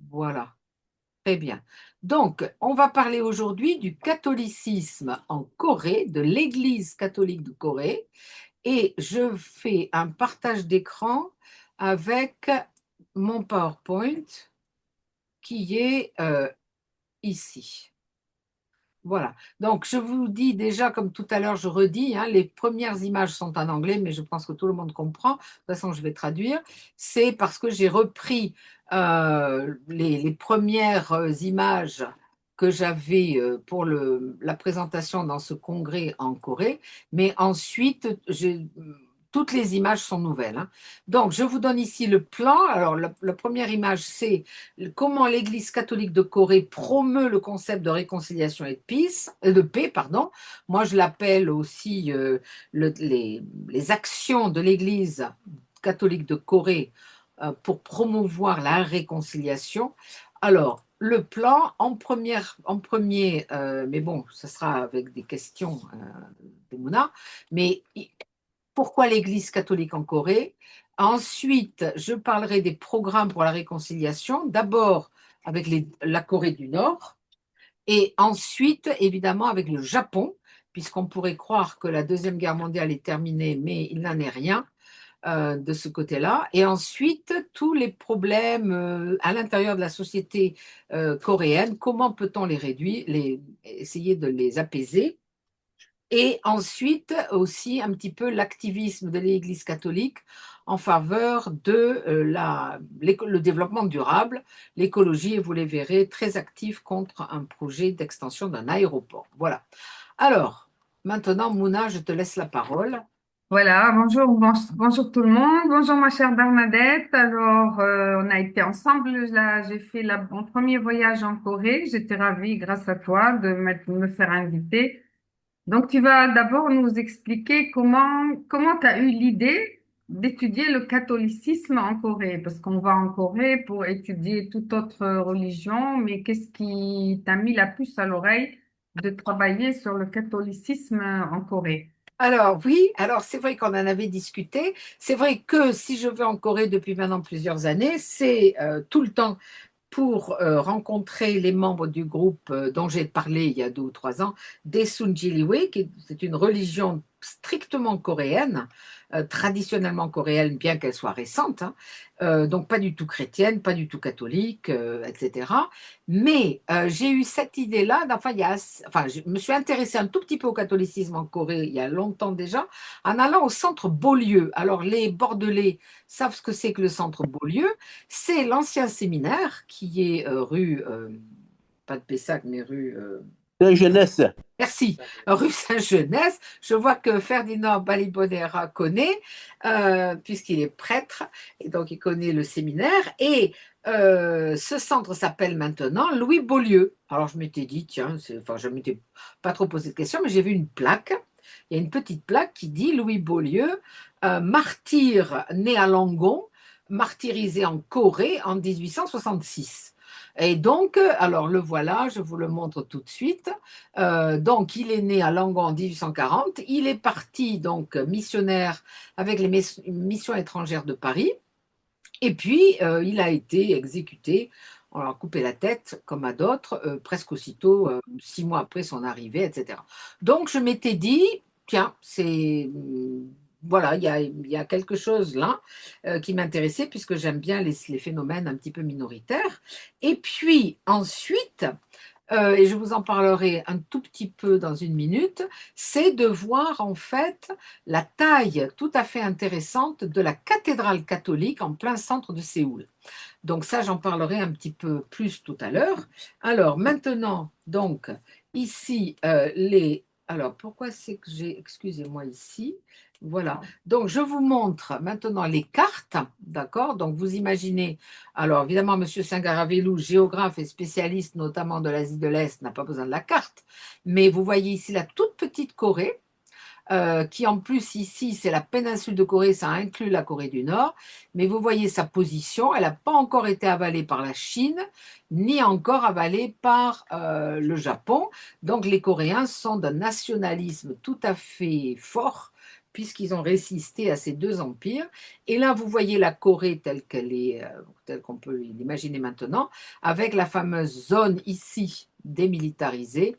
Voilà, très bien. Donc, on va parler aujourd'hui du catholicisme en Corée, de l'Église catholique de Corée. Et je fais un partage d'écran avec mon PowerPoint qui est ici. Voilà. Donc, je vous dis déjà, comme tout à l'heure, je redis, hein, les premières images sont en anglais, mais je pense que tout le monde comprend. De toute façon, je vais traduire. C'est parce que j'ai repris les premières images que j'avais pour la présentation dans ce congrès en Corée, mais ensuite, toutes les images sont nouvelles, hein. Donc, je vous donne ici le plan. Alors, la première image, c'est comment l'Église catholique de Corée promeut le concept de réconciliation et de paix, pardon. Moi, je l'appelle aussi les actions de l'Église catholique de Corée pour promouvoir la réconciliation. Alors, le plan en premier, mais bon, ce sera avec des questions de Mouna, mais pourquoi l'Église catholique en Corée. Ensuite, je parlerai des programmes pour la réconciliation, d'abord avec la Corée du Nord, et ensuite, évidemment, avec le Japon, puisqu'on pourrait croire que la Deuxième Guerre mondiale est terminée, mais il n'en est rien de ce côté-là. Et ensuite, tous les problèmes à l'intérieur de la société coréenne, comment peut-on les réduire, essayer de les apaiser. Et ensuite aussi un petit peu l'activisme de l'Église catholique en faveur de le développement durable, l'écologie, et vous les verrez, très actif contre un projet d'extension d'un aéroport. Voilà. Alors, maintenant, Mouna, je te laisse la parole. Voilà, bonjour tout le monde. Bonjour ma chère Bernadette. Alors, on a été ensemble. Là, j'ai fait mon premier voyage en Corée. J'étais ravie, grâce à toi, de me faire inviter. Donc, tu vas d'abord nous expliquer comment tu as eu l'idée d'étudier le catholicisme en Corée, parce qu'on va en Corée pour étudier toute autre religion, mais qu'est-ce qui t'a mis la puce à l'oreille de travailler sur le catholicisme en Corée? Alors oui, alors c'est vrai qu'on en avait discuté. C'est vrai que si je vais en Corée depuis maintenant plusieurs années, c'est tout le temps pour rencontrer les membres du groupe dont j'ai parlé il y a 2 ou 3 ans, Daesunjiliwe, c'est une religion strictement coréenne, traditionnellement coréenne, bien qu'elle soit récente, hein, donc pas du tout chrétienne, pas du tout catholique, etc. Mais j'ai eu cette idée-là, enfin, enfin, je me suis intéressée un tout petit peu au catholicisme en Corée il y a longtemps déjà, en allant au centre Beaulieu. Alors les Bordelais savent ce que c'est que le centre Beaulieu. C'est l'ancien séminaire qui est rue, pas de Pessac, mais rue, De jeunesse. merci, rue Saint-Genès. Je vois que Ferdinand Balibonera connaît, puisqu'il est prêtre, et donc il connaît le séminaire. Et ce centre s'appelle maintenant Louis Beaulieu. Alors je m'étais dit, tiens, enfin je ne m'étais pas trop posé de questions, mais j'ai vu une plaque. Il y a une petite plaque qui dit Louis Beaulieu, martyr né à Langon, martyrisé en Corée en 1866. Et donc, alors le voilà, je vous le montre tout de suite. Donc, il est né à Langon en 1840. Il est parti donc missionnaire avec les missions étrangères de Paris. Et puis, il a été exécuté. On leur a coupé la tête, comme à d'autres, presque aussitôt, 6 mois après son arrivée, etc. Donc, je m'étais dit, tiens, voilà, il y a quelque chose là qui m'intéressait, puisque j'aime bien les phénomènes un petit peu minoritaires. Et puis, ensuite, et je vous en parlerai un tout petit peu dans une minute, c'est de voir en fait la taille tout à fait intéressante de la cathédrale catholique en plein centre de Séoul. Donc ça, j'en parlerai un petit peu plus tout à l'heure. Alors maintenant, donc ici, Alors pourquoi c'est que j'ai... Excusez-moi ici. Voilà. Donc je vous montre maintenant les cartes, d'accord? Donc vous imaginez, alors évidemment, Monsieur Singaravelou, géographe et spécialiste notamment de l'Asie de l'Est, n'a pas besoin de la carte, mais vous voyez ici la toute petite Corée, qui en plus ici, c'est la péninsule de Corée, ça inclut la Corée du Nord, mais vous voyez sa position, elle n'a pas encore été avalée par la Chine, ni encore avalée par le Japon. Donc les Coréens sont d'un nationalisme tout à fait fort, puisqu'ils ont résisté à ces deux empires. Et là, vous voyez la Corée telle qu'elle est, telle qu'on peut l'imaginer maintenant, avec la fameuse zone ici démilitarisée,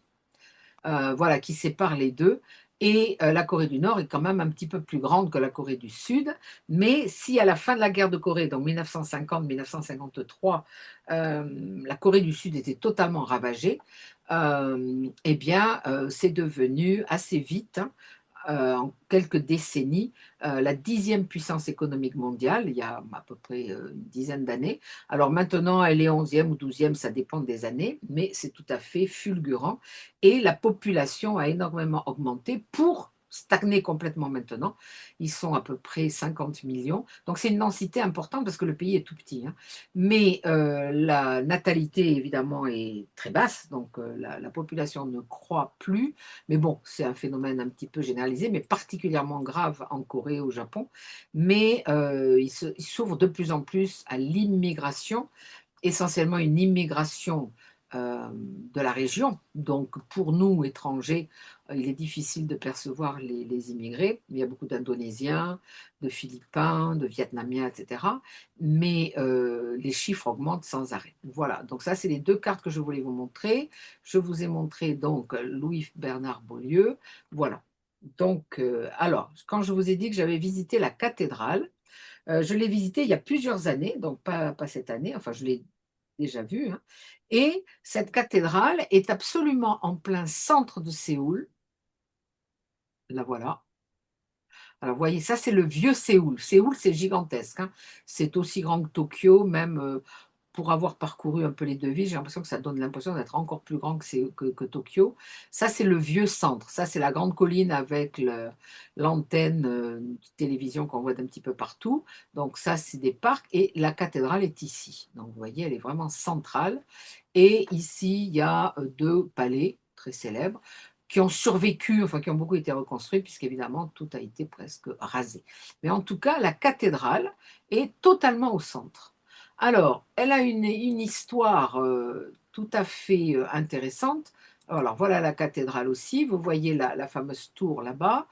voilà, qui sépare les deux. Et la Corée du Nord est quand même un petit peu plus grande que la Corée du Sud. Mais si à la fin de la guerre de Corée, donc 1950-1953, la Corée du Sud était totalement ravagée, eh bien, c'est devenu assez vite, hein, en quelques décennies, la 10e puissance économique mondiale, il y a à peu près une dizaine d'années. Alors maintenant, elle est 11e ou 12e, ça dépend des années, mais c'est tout à fait fulgurant. Et la population a énormément augmenté pour stagner complètement maintenant. Ils sont à peu près 50 millions. Donc c'est une densité importante parce que le pays est tout petit, hein. Mais la natalité, évidemment, est très basse, donc la population ne croît plus. Mais bon, c'est un phénomène un petit peu généralisé, mais particulièrement grave en Corée, au Japon. Mais il s'ouvre de plus en plus à l'immigration, essentiellement une immigration de la région. Donc pour nous, étrangers, il est difficile de percevoir les immigrés. Il y a beaucoup d'Indonésiens, de Philippins, de Vietnamiens, etc. Mais les chiffres augmentent sans arrêt. Voilà, donc ça, c'est les deux cartes que je voulais vous montrer. Je vous ai montré donc Louis-Bernard Beaulieu. Voilà. Donc, alors, quand je vous ai dit que j'avais visité la cathédrale, je l'ai visitée il y a plusieurs années, donc pas cette année, enfin je l'ai déjà vue, hein. Et cette cathédrale est absolument en plein centre de Séoul. La voilà. Alors, vous voyez, ça, c'est le vieux Séoul. Séoul, c'est gigantesque, hein. C'est aussi grand que Tokyo, même pour avoir parcouru un peu les deux villes, j'ai l'impression que ça donne l'impression d'être encore plus grand que Tokyo. Ça, c'est le vieux centre. Ça, c'est la grande colline avec l'antenne de télévision qu'on voit d'un petit peu partout. Donc, ça, c'est des parcs. Et la cathédrale est ici. Donc, vous voyez, elle est vraiment centrale. Et ici, il y a deux palais très célèbres qui ont survécu, enfin qui ont beaucoup été reconstruits, puisqu'évidemment tout a été presque rasé. Mais en tout cas, la cathédrale est totalement au centre. Alors, elle a une histoire tout à fait intéressante. Alors, voilà la cathédrale aussi. Vous voyez la fameuse tour là-bas.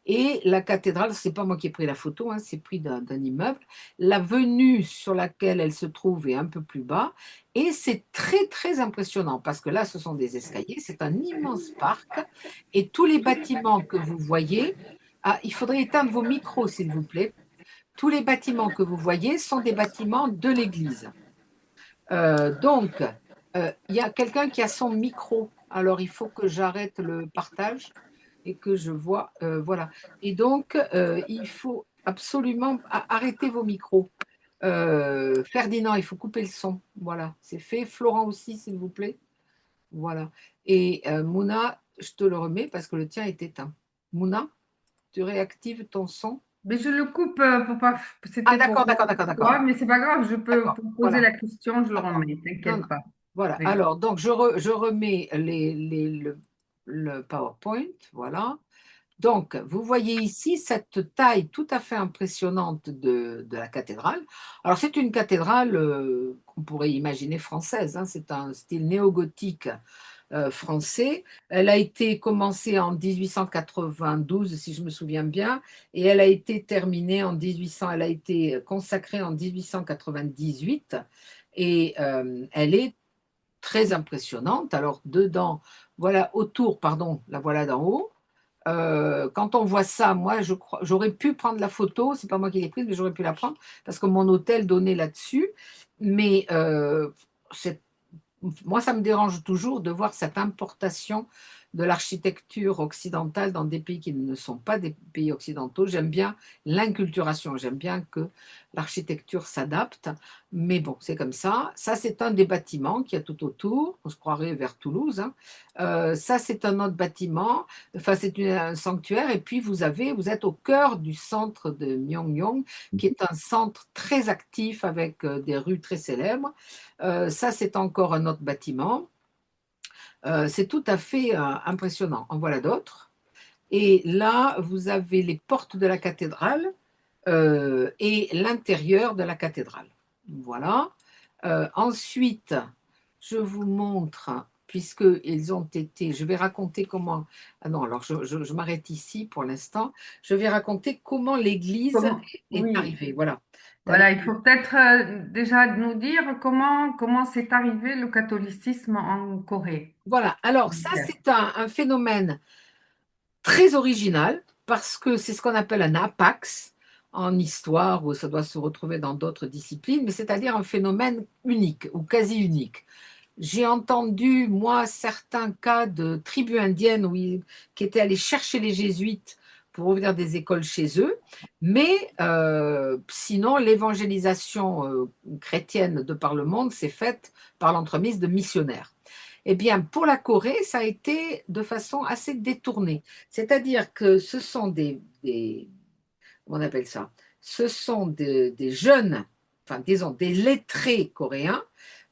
Et la cathédrale, c'est pas moi qui ai pris la photo, hein, c'est pris d'un immeuble. La venue sur laquelle elle se trouve est un peu plus bas. Et c'est très, très impressionnant parce que là, ce sont des escaliers. C'est un immense parc. Et tous les bâtiments que vous voyez, ah, il faudrait éteindre vos micros, s'il vous plaît. Tous les bâtiments que vous voyez sont des bâtiments de l'église. Donc, il y a quelqu'un qui a son micro. Alors, il faut que j'arrête le partage et que je vois. Voilà. Et donc, il faut absolument arrêter vos micros. Ferdinand, il faut couper le son. Voilà, c'est fait. Florent aussi, s'il vous plaît. Voilà. Et Mouna, je te le remets parce que le tien est éteint. Mouna, tu réactives ton son. Mais je le coupe pour pas. Ah, C'était pour d'accord, voir d'accord, d'accord, toi, d'accord. mais c'est pas grave, je peux D'accord. pour poser Voilà. la question, je le D'accord. remets, Non, t'inquiète non. pas. Voilà. Oui. Alors, donc, je remets le PowerPoint. Voilà. Donc, vous voyez ici cette taille tout à fait impressionnante de la cathédrale. Alors, c'est une cathédrale qu'on pourrait imaginer française, hein. C'est un style néo-gothique français. Elle a été commencée en 1892, si je me souviens bien, et elle a été terminée en 1800. Elle a été consacrée en 1898, et elle est très impressionnante. Alors, dedans, voilà, autour, pardon, la voilà d'en haut. Quand on voit ça, moi, j'aurais pu prendre la photo, c'est pas moi qui l'ai prise, mais j'aurais pu la prendre parce que mon hôtel donnait là-dessus. Mais c'est moi, ça me dérange toujours de voir cette importation de l'architecture occidentale dans des pays qui ne sont pas des pays occidentaux. J'aime bien l'inculturation, j'aime bien que l'architecture s'adapte, mais bon, c'est comme ça. Ça, c'est un des bâtiments qu'il y a tout autour. On se croirait vers Toulouse, hein. Ça, c'est un autre bâtiment. Enfin, c'est un sanctuaire. Et puis, vous êtes au cœur du centre de Myeongdong, qui est un centre très actif avec des rues très célèbres. Ça, c'est encore un autre bâtiment. C'est tout à fait impressionnant. En voilà d'autres. Et là, vous avez les portes de la cathédrale et l'intérieur de la cathédrale. Voilà. Ensuite, je vous montre, puisqu'ils ont été, je vais raconter comment, ah non, alors je m'arrête ici pour l'instant, je vais raconter comment l'Église est Oui, arrivée. Voilà. T'avais- voilà, il faut peut-être déjà nous dire comment c'est arrivé le catholicisme en Corée. Voilà, alors ça c'est un phénomène très original parce que c'est ce qu'on appelle un apax en histoire, où ça doit se retrouver dans d'autres disciplines, mais c'est-à-dire un phénomène unique ou quasi unique. J'ai entendu, moi, certains cas de tribus indiennes qui étaient allés chercher les jésuites pour ouvrir des écoles chez eux, mais sinon, l'évangélisation chrétienne de par le monde s'est faite par l'entremise de missionnaires. Eh bien, pour la Corée, ça a été de façon assez détournée. C'est-à-dire que ce sont comment on appelle ça? Ce sont des jeunes, enfin disons des lettrés coréens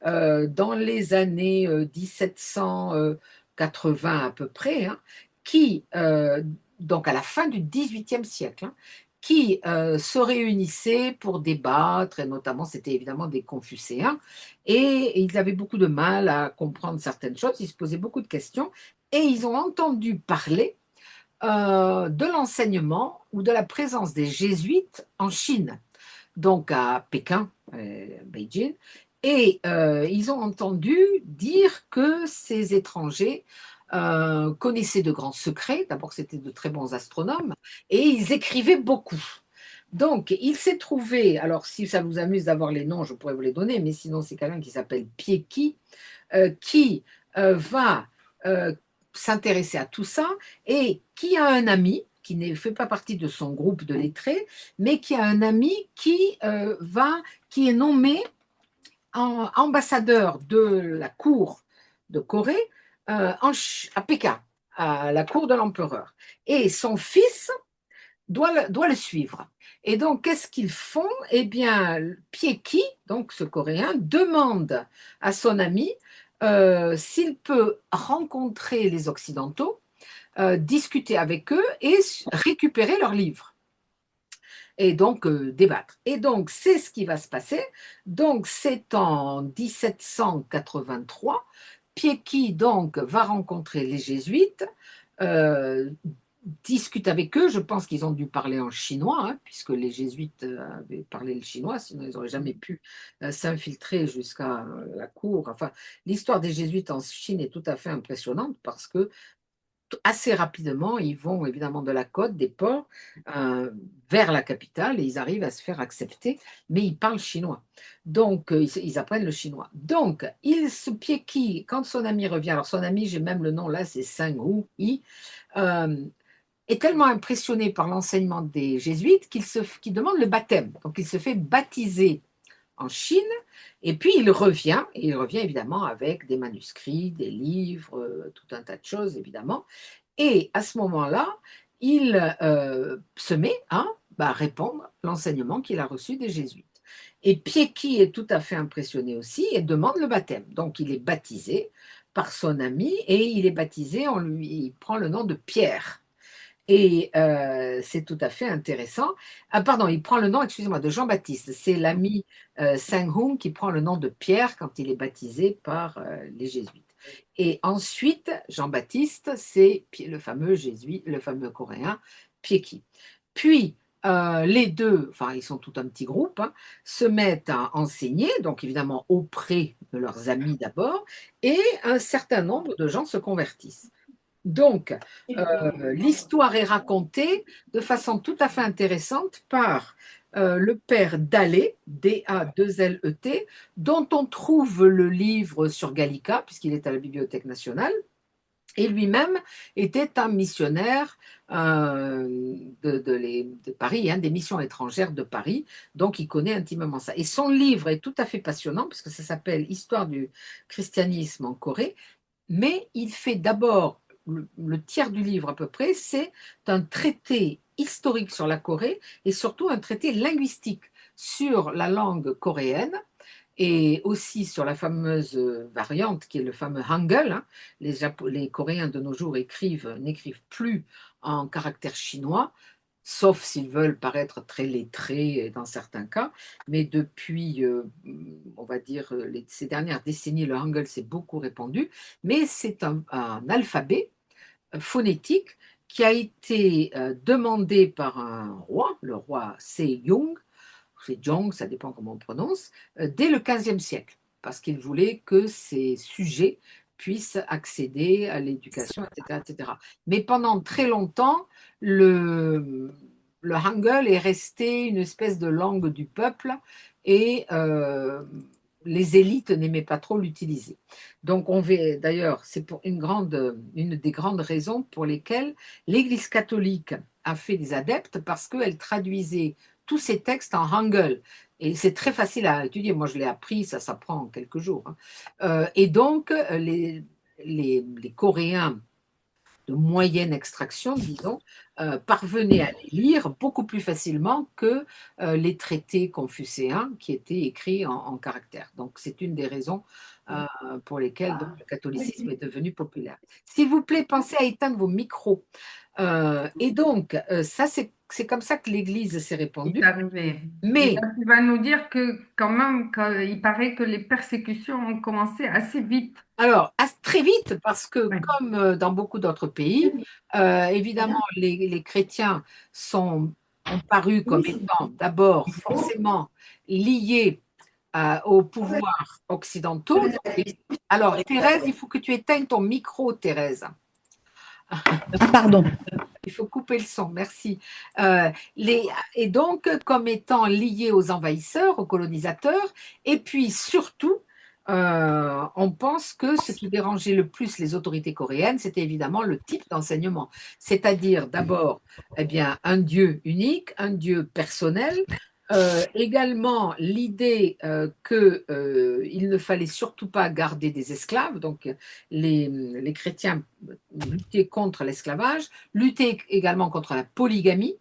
dans les années 1780 à peu près, hein, qui, donc à la fin du XVIIIe siècle, hein, qui se réunissaient pour débattre, et notamment c'était évidemment des confucéens, et ils avaient beaucoup de mal à comprendre certaines choses, ils se posaient beaucoup de questions, et ils ont entendu parler de l'enseignement ou de la présence des jésuites en Chine, donc à Pékin, Beijing, et ils ont entendu dire que ces étrangers connaissaient de grands secrets. D'abord, c'était de très bons astronomes, et ils écrivaient beaucoup. Donc, il s'est trouvé, alors si ça vous amuse d'avoir les noms, je pourrais vous les donner, mais sinon c'est quelqu'un qui s'appelle Pieki, qui va euh, s'intéresser à tout ça et qui a un ami qui ne fait pas partie de son groupe de lettrés, mais qui a un ami qui est nommé ambassadeur de la cour de Corée à Pékin, à la cour de l'empereur. Et son fils doit le suivre. Et donc, qu'est-ce qu'ils font? Eh bien, Pieki, donc ce Coréen, demande à son ami s'il peut rencontrer les Occidentaux, discuter avec eux et récupérer leurs livres. Et donc, débattre. Et donc, c'est ce qui va se passer. Donc, c'est en 1783. Pieki, donc, va rencontrer les jésuites, euh, discute avec eux. Je pense qu'ils ont dû parler en chinois, hein, puisque les jésuites avaient parlé le chinois, sinon ils n'auraient jamais pu s'infiltrer jusqu'à la cour. Enfin, l'histoire des jésuites en Chine est tout à fait impressionnante parce que assez rapidement, ils vont évidemment de la côte, des ports, euh, vers la capitale et ils arrivent à se faire accepter, mais ils parlent chinois. Donc, ils apprennent le chinois. Donc, il se piéquille quand son ami revient. Alors, son ami, j'ai même le nom là, c'est Sang Hu Yi, euh, est tellement impressionné par l'enseignement des jésuites qu'il demande le baptême. Donc, il se fait baptiser en Chine, et puis et il revient évidemment avec des manuscrits, des livres, tout un tas de choses évidemment. Et à ce moment-là, il se met à répondre à l'enseignement qu'il a reçu des jésuites. Et Pieki est tout à fait impressionné aussi et demande le baptême. Donc il est baptisé par son ami et il est baptisé, il prend le nom de Pierre. Et c'est tout à fait intéressant. Ah, pardon, il prend le nom, excusez-moi, de Jean-Baptiste. C'est l'ami Sang-Hung qui prend le nom de Pierre quand il est baptisé par les jésuites. Et ensuite, Jean-Baptiste, c'est le fameux jésuite, le fameux coréen Pieki. Puis, les deux, enfin, ils sont tout un petit groupe, hein, se mettent à enseigner, donc évidemment auprès de leurs amis d'abord, et un certain nombre de gens se convertissent. Donc, l'histoire est racontée de façon tout à fait intéressante par le père Dallet, D-A-2-L-E-T, dont on trouve le livre sur Gallica, puisqu'il est à la Bibliothèque nationale, et lui-même était un missionnaire de Paris, hein, des missions étrangères de Paris, donc il connaît intimement ça. Et son livre est tout à fait passionnant, parce que ça s'appelle Histoire du christianisme en Corée, mais il fait d'abord, le tiers du livre à peu près, c'est un traité historique sur la Corée et surtout un traité linguistique sur la langue coréenne et aussi sur la fameuse variante qui est le fameux Hangul, hein. Les Coréens de nos jours n'écrivent plus en caractère chinois, sauf s'ils veulent paraître très lettrés dans certains cas. Mais depuis, on va dire, ces dernières décennies, le Hangul s'est beaucoup répandu. Mais c'est un alphabet phonétique qui a été demandé par un roi, le roi Sejong, Sejong, ça dépend comment on prononce, dès le XVe siècle, parce qu'il voulait que ses sujets puissent accéder à l'éducation, etc., etc. Mais pendant très longtemps, le Hangul est resté une espèce de langue du peuple et les élites n'aimaient pas trop l'utiliser. Donc, on va d'ailleurs, c'est pour une des grandes raisons pour lesquelles l'Église catholique a fait des adeptes parce qu'elle traduisait tous ces textes en Hangul. Et c'est très facile à étudier. Moi, je l'ai appris, ça s'apprend en quelques jours, hein. Et donc, les Coréens de moyenne extraction, disons, parvenaient à les lire beaucoup plus facilement que les traités confucéens qui étaient écrits en caractères. Donc, c'est une des raisons pour lesquelles donc, le catholicisme est devenu populaire. S'il vous plaît, pensez à éteindre vos micros. Et donc, ça, c'est comme ça que l'Église s'est est répandue. arrivé. Et Mais là, tu vas nous dire que quand même, il paraît que les persécutions ont commencé assez vite. alors, très vite, parce que Oui. comme dans beaucoup d'autres pays, évidemment, les chrétiens ont paru comme étant d'abord forcément liés aux pouvoirs occidentaux. Alors, Thérèse, il faut que tu éteignes ton micro, Thérèse. Ah, pardon. Il faut couper le son, merci. Et donc, comme étant liés aux envahisseurs, aux colonisateurs, et puis surtout, on pense que ce qui dérangeait le plus les autorités coréennes, c'était évidemment le type d'enseignement. C'est-à-dire d'abord, eh bien, un Dieu unique, un Dieu personnel, également l'idée qu'il ne fallait surtout pas garder des esclaves, donc les chrétiens luttaient contre l'esclavage, lutter également contre la polygamie,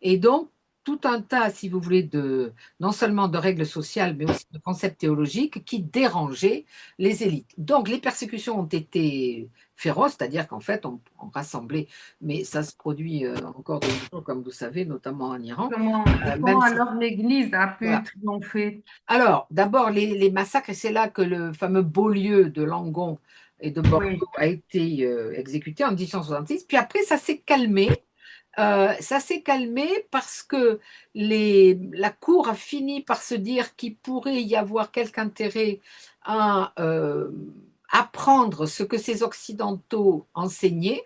et donc tout un tas, si vous voulez, non seulement de règles sociales, mais aussi de concepts théologiques qui dérangeaient les élites. Donc les persécutions ont été féroces, c'est-à-dire qu'en fait, on rassemblait, mais ça se produit encore de nos jours, comme vous savez, notamment en Iran, Comment même si, alors l'Église a pu voilà. triompher? Alors, d'abord, les massacres, et c'est là que le fameux Beaulieu de Langon et de Bordeaux Oui. a été exécuté en 1866. Puis après, ça s'est calmé. Ça s'est calmé parce que la Cour a fini par se dire qu'il pourrait y avoir quelque intérêt à apprendre ce que ces Occidentaux enseignaient.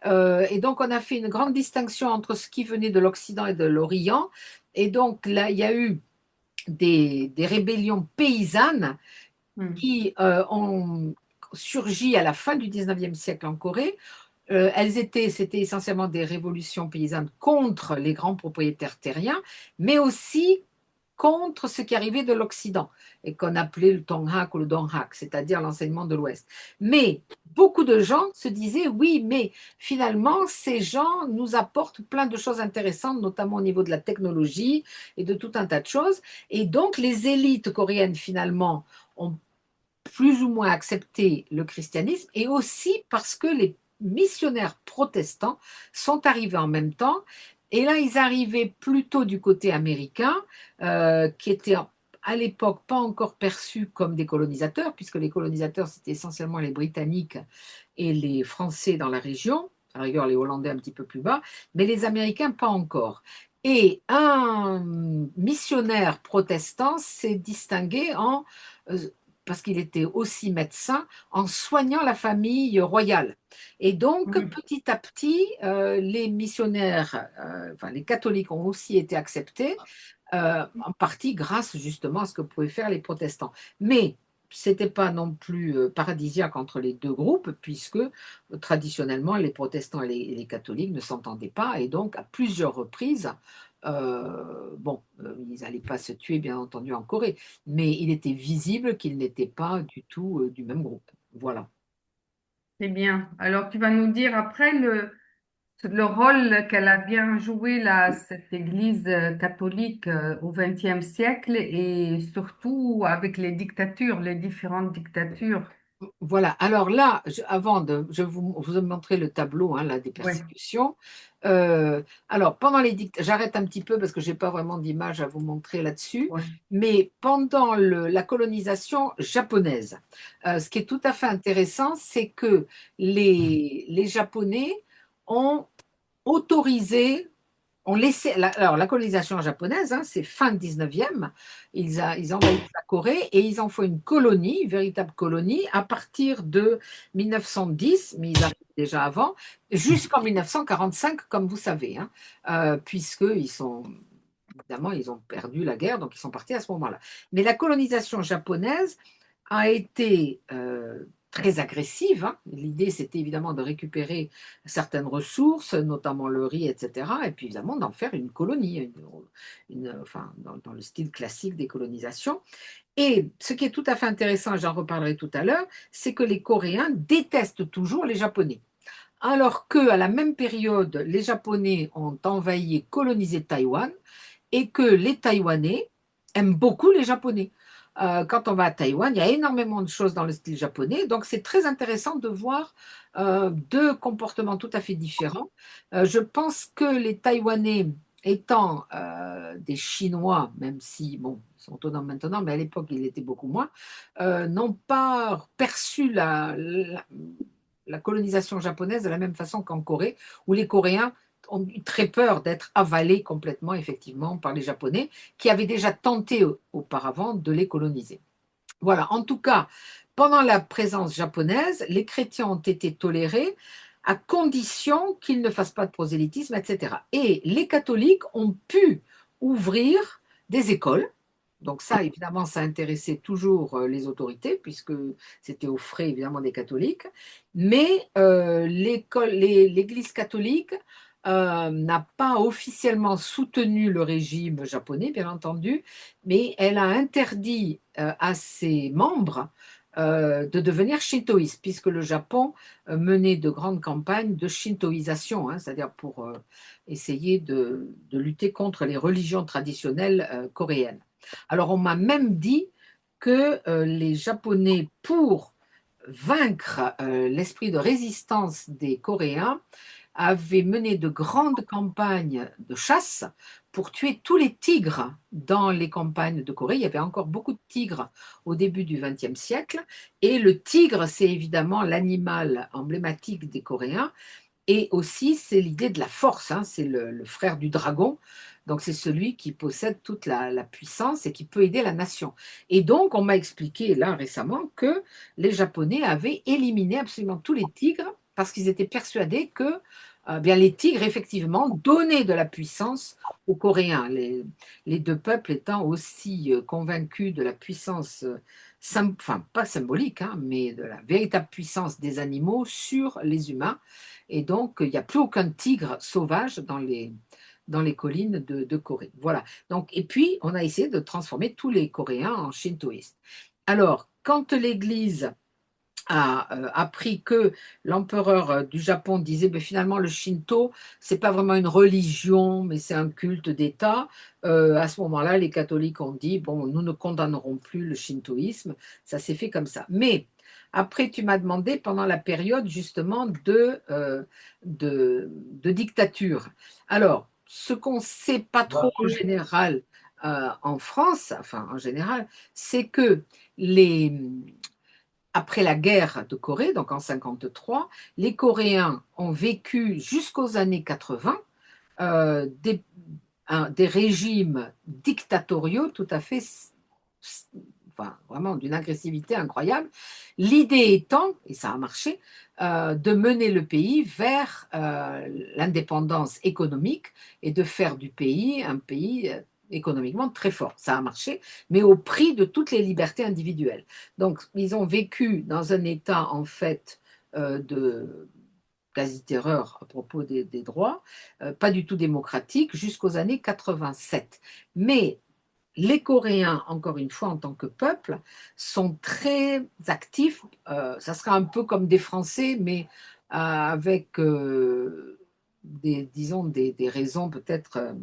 Et donc, on a fait une grande distinction entre ce qui venait de l'Occident et de l'Orient. Et donc, là, il y a eu des rébellions paysannes Hmm. qui ont surgi à la fin du 19e siècle en Corée. C'était essentiellement des révolutions paysannes contre les grands propriétaires terriens, mais aussi contre ce qui arrivait de l'Occident et qu'on appelait le Tonghak ou le Donghak, c'est-à-dire l'enseignement de l'Ouest. Mais beaucoup de gens se disaient, oui, mais finalement, ces gens nous apportent plein de choses intéressantes, notamment au niveau de la technologie et de tout un tas de choses. Et donc, les élites coréennes, finalement, ont plus ou moins accepté le christianisme et aussi parce que les missionnaires protestants sont arrivés en même temps. Et là, ils arrivaient plutôt du côté américain, qui était à l'époque pas encore perçus comme des colonisateurs, puisque les colonisateurs, c'était essentiellement les Britanniques et les Français dans la région, à la rigueur les Hollandais un petit peu plus bas, mais les Américains pas encore. Et un missionnaire protestant s'est distingué euh, parce qu'il était aussi médecin, en soignant la famille royale. Et donc, Oui. petit à petit, les missionnaires, enfin les catholiques ont aussi été acceptés, en partie grâce justement à ce que pouvaient faire les protestants. Mais ce n'était pas non plus paradisiaque entre les deux groupes, puisque traditionnellement, les protestants et les catholiques ne s'entendaient pas, et donc à plusieurs reprises, ils n'allaient pas se tuer, bien entendu, en Corée, mais il était visible qu'ils n'étaient pas du tout du même groupe. Voilà. C'est bien. Alors, tu vas nous dire après le rôle qu'elle a bien joué, là, cette Église catholique au XXe siècle et surtout avec les dictatures, les différentes dictatures. Voilà, alors là, avant de je vous ai montré le tableau hein, là, des Ouais, persécutions. Alors, pendant les dictatures, j'arrête un petit peu parce que je n'ai pas vraiment d'image à vous montrer là-dessus, ouais, mais pendant la colonisation japonaise, ce qui est tout à fait intéressant, c'est que les Japonais ont autorisé on laissait, alors la colonisation japonaise, hein, c'est fin 19e, ils envahissent la Corée et ils en font une colonie, une véritable colonie, à partir de 1910, mais ils arrivent déjà avant, jusqu'en 1945, comme vous savez, hein, puisqu'ils sont, évidemment, ils ont perdu la guerre, donc ils sont partis à ce moment-là. Mais la colonisation japonaise a été très agressive, hein. L'idée, c'était évidemment de récupérer certaines ressources, notamment le riz, etc. Et puis évidemment d'en faire une colonie, enfin, dans le style classique des colonisations. Et ce qui est tout à fait intéressant, et j'en reparlerai tout à l'heure, c'est que les Coréens détestent toujours les Japonais. Alors qu'à la même période, les Japonais ont envahi et colonisé Taïwan, et que les Taïwanais aiment beaucoup les Japonais. Quand on va à Taïwan, il y a énormément de choses dans le style japonais, donc c'est très intéressant de voir deux comportements tout à fait différents. Je pense que les Taïwanais, étant des Chinois, même si, bon, ils sont autonomes maintenant, mais à l'époque, ils l'étaient beaucoup moins, n'ont pas perçu la colonisation japonaise de la même façon qu'en Corée, où les Coréens ont eu très peur d'être avalés complètement, effectivement, par les Japonais, qui avaient déjà tenté auparavant de les coloniser. Voilà, en tout cas, pendant la présence japonaise, les chrétiens ont été tolérés à condition qu'ils ne fassent pas de prosélytisme, etc. Et les catholiques ont pu ouvrir des écoles. Donc ça, évidemment, ça intéressait toujours les autorités, puisque c'était aux frais, évidemment, des catholiques. Mais l'Église catholique n'a pas officiellement soutenu le régime japonais, bien entendu, mais elle a interdit à ses membres de devenir shintoïstes, puisque le Japon menait de grandes campagnes de shintoïsation, hein, c'est-à-dire pour essayer de lutter contre les religions traditionnelles coréennes. Alors on m'a même dit que les Japonais, pour vaincre l'esprit de résistance des Coréens, avait mené de grandes campagnes de chasse pour tuer tous les tigres dans les campagnes de Corée. Il y avait encore beaucoup de tigres au début du XXe siècle. Et le tigre, c'est évidemment l'animal emblématique des Coréens. Et aussi, c'est l'idée de la force, hein. C'est le frère du dragon. Donc, c'est celui qui possède toute la puissance et qui peut aider la nation. Et donc, on m'a expliqué là récemment que les Japonais avaient éliminé absolument tous les tigres parce qu'ils étaient persuadés que bien, les tigres, effectivement, donnaient de la puissance aux Coréens. Les deux peuples étant aussi convaincus de la puissance, enfin, pas symbolique, hein, mais de la véritable puissance des animaux sur les humains. Et donc, il n'y a plus aucun tigre sauvage dans les collines de Corée. Voilà. Donc, et puis, on a essayé de transformer tous les Coréens en shintoïstes. Alors, quand l'Église a appris que l'empereur du Japon disait ben, finalement le Shinto, c'est pas vraiment une religion, mais c'est un culte d'État. À ce moment-là, les catholiques ont dit bon, nous ne condamnerons plus le shintoïsme. Ça s'est fait comme ça. Mais après, tu m'as demandé pendant la période justement de dictature. Alors, ce qu'on ne sait pas trop en général en France, enfin en général, c'est que les, après la guerre de Corée, donc en 1953, les Coréens ont vécu jusqu'aux années 80 euh, des, des régimes dictatoriaux tout à fait, enfin, vraiment d'une agressivité incroyable. L'idée étant, et ça a marché, de mener le pays vers l'indépendance économique et de faire du pays un pays économiquement très fort. Ça a marché, mais au prix de toutes les libertés individuelles. Donc, ils ont vécu dans un état, en fait, de quasi-terreur à propos des droits, pas du tout démocratique, jusqu'aux années 87. Mais les Coréens, encore une fois, en tant que peuple, sont très actifs. Ça serait un peu comme des Français, mais avec, disons, des raisons peut-être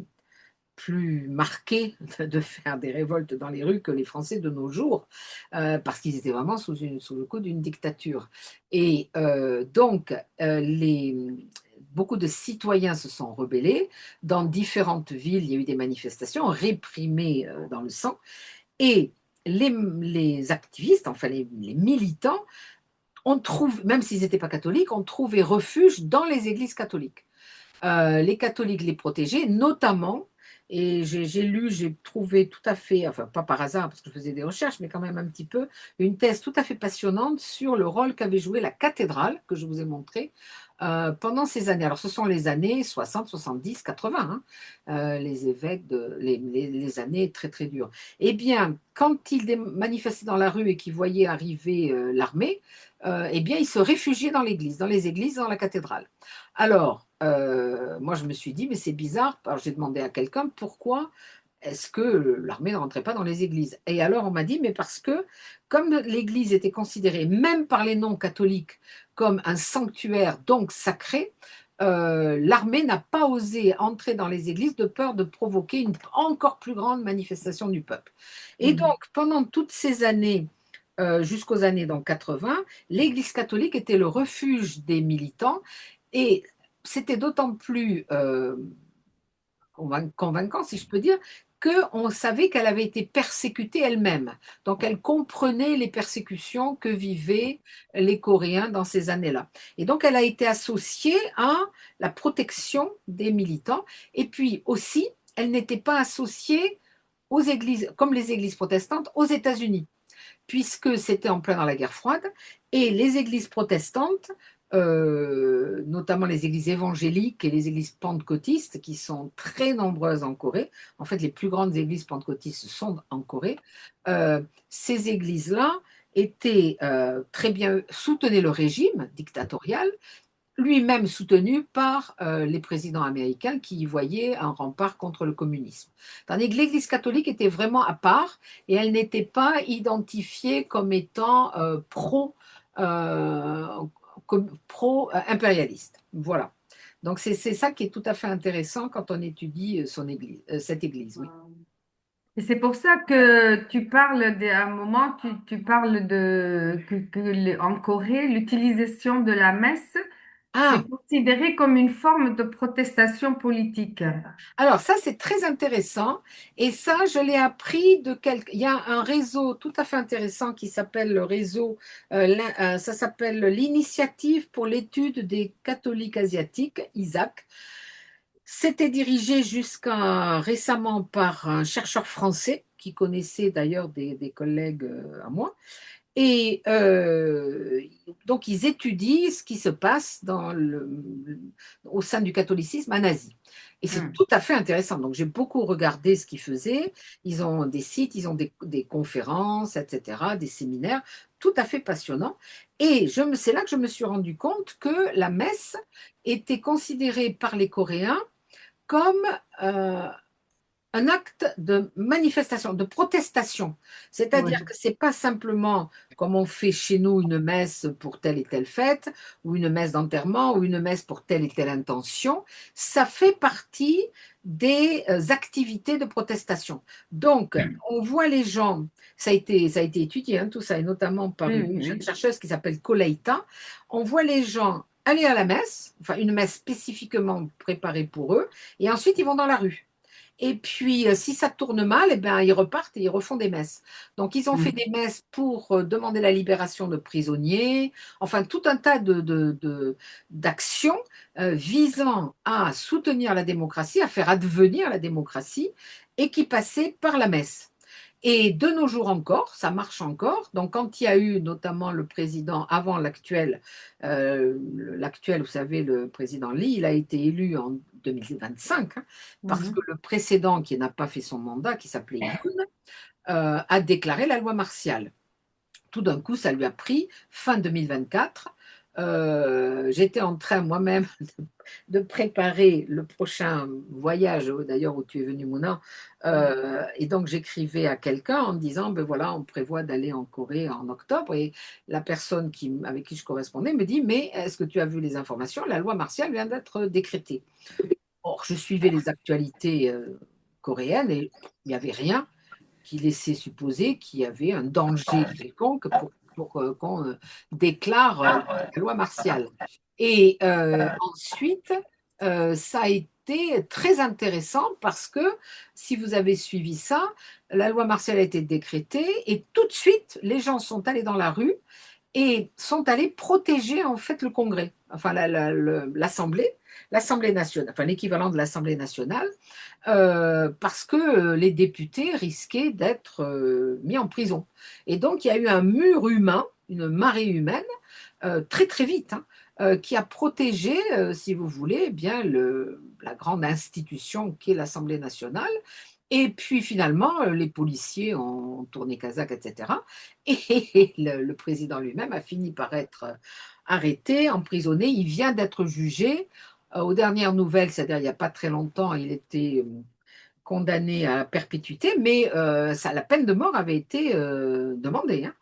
plus marqué de faire des révoltes dans les rues que les Français de nos jours, parce qu'ils étaient vraiment sous le coup d'une dictature. Et donc, beaucoup de citoyens se sont rebellés. Dans différentes villes, il y a eu des manifestations réprimées dans le sang. Et les activistes, enfin les militants, on trouve, même s'ils n'étaient pas catholiques, ont trouvé refuge dans les églises catholiques. Les catholiques les protégeaient, notamment, et j'ai lu, j'ai trouvé tout à fait, enfin pas par hasard parce que je faisais des recherches, mais quand même un petit peu, une thèse tout à fait passionnante sur le rôle qu'avait joué la cathédrale, que je vous ai montré, pendant ces années. Alors ce sont les années 60, 70, 80, hein, les évêques, les années très très dures. Eh bien, quand ils manifestaient dans la rue et qu'ils voyaient arriver l'armée, eh bien, ils se réfugiaient dans l'église, dans les églises, dans la cathédrale. Alors, moi, je me suis dit, mais c'est bizarre. Alors, j'ai demandé à quelqu'un pourquoi est-ce que l'armée ne rentrait pas dans les églises. Et alors, on m'a dit, mais parce que comme l'église était considérée, même par les non-catholiques, comme un sanctuaire, donc sacré, l'armée n'a pas osé entrer dans les églises de peur de provoquer une encore plus grande manifestation du peuple. Et Mhm. donc, pendant toutes ces années, jusqu'aux années donc 80, l'église catholique était le refuge des militants et c'était d'autant plus convaincant, si je peux dire, qu'on savait qu'elle avait été persécutée elle-même. Donc, elle comprenait les persécutions que vivaient les Coréens dans ces années-là. Et donc, elle a été associée à la protection des militants. Et puis aussi, elle n'était pas associée aux églises, comme les églises protestantes, aux États-Unis puisque c'était en plein dans la guerre froide, et les églises protestantes, notamment les églises évangéliques et les églises pentecôtistes, qui sont très nombreuses en Corée, en fait les plus grandes églises pentecôtistes sont en Corée, ces églises-là étaient très bien, soutenaient le régime dictatorial, lui-même soutenu par les présidents américains qui y voyaient un rempart contre le communisme. Tandis que l'Église catholique était vraiment à part et elle n'était pas identifiée comme étant euh, pro-impérialiste. Voilà. Donc c'est ça qui est tout à fait intéressant quand on étudie cette Église. Oui. Et c'est pour ça que tu parles à un moment, tu parles en Corée, l'utilisation de la messe, c'est Ah, considéré comme une forme de protestation politique. alors ça, c'est très intéressant. Et ça, je l'ai appris de quelqu'un. Il y a un réseau tout à fait intéressant qui s'appelle le réseau, ça s'appelle l'Initiative pour l'étude des catholiques asiatiques, ISAC. C'était dirigé jusqu'à récemment par un chercheur français qui connaissait d'ailleurs des collègues à moi. Et donc, ils étudient ce qui se passe au sein du catholicisme en Asie. Et c'est Hmm. tout à fait intéressant. Donc, j'ai beaucoup regardé ce qu'ils faisaient. Ils ont des sites, ils ont des conférences, etc., des séminaires, tout à fait passionnants. Et c'est là que je me suis rendu compte que la messe était considérée par les Coréens comme euh, un acte de manifestation, de protestation. C'est-à-dire Oui. que c'est pas simplement comme on fait chez nous une messe pour telle et telle fête, ou une messe d'enterrement, ou une messe pour telle et telle intention. Ça fait partie des activités de protestation. Donc, on voit les gens, ça a été étudié, hein, tout ça, et notamment par Oui, une oui, jeune oui. chercheuse qui s'appelle Koleita. On voit les gens aller à la messe, enfin une messe spécifiquement préparée pour eux, et ensuite ils vont dans la rue. Et puis, si ça tourne mal, eh ben, ils repartent et ils refont des messes. Donc, ils ont fait Hmm. des messes pour demander la libération de prisonniers, enfin, tout un tas d'actions visant à soutenir la démocratie, à faire advenir la démocratie, et qui passaient par la messe. Et de nos jours encore, ça marche encore. Donc, quand il y a eu notamment le président avant l'actuel, vous savez, le président Lee, il a été élu en 2025, hein, parce que Mhm. le précédent, qui n'a pas fait son mandat, qui s'appelait Yoon, a déclaré la loi martiale. Tout d'un coup, ça lui a pris fin 2024. J'étais en train moi-même de préparer le prochain voyage, d'ailleurs où tu es venu, Mouna. Et donc j'écrivais à quelqu'un en disant, ben voilà, on prévoit d'aller en Corée en octobre. Et la personne avec qui je correspondais me dit, mais est-ce que tu as vu les informations? La loi martiale vient d'être décrétée. Or, je suivais les actualités coréenne et il n'y avait rien qui laissait supposer qu'il y avait un danger quelconque pour qu'on déclare la loi martiale. Et ensuite, ça a été très intéressant parce que si vous avez suivi ça, la loi martiale a été décrétée et tout de suite, les gens sont allés dans la rue et sont allés protéger en fait le Congrès, enfin l'Assemblée nationale, enfin l'équivalent de l'Assemblée nationale, parce que les députés risquaient d'être mis en prison. Et donc il y a eu un mur humain, une marée humaine, très très vite, hein, qui a protégé, si vous voulez, eh bien la grande institution qu'est l'Assemblée nationale. Et puis finalement, les policiers ont tourné Kazakh, etc. Et le président lui-même a fini par être arrêté, emprisonné. Il vient d'être jugé. Aux dernières nouvelles, c'est-à-dire il n'y a pas très longtemps, il était condamné à perpétuité, mais la peine de mort avait été demandée, hein.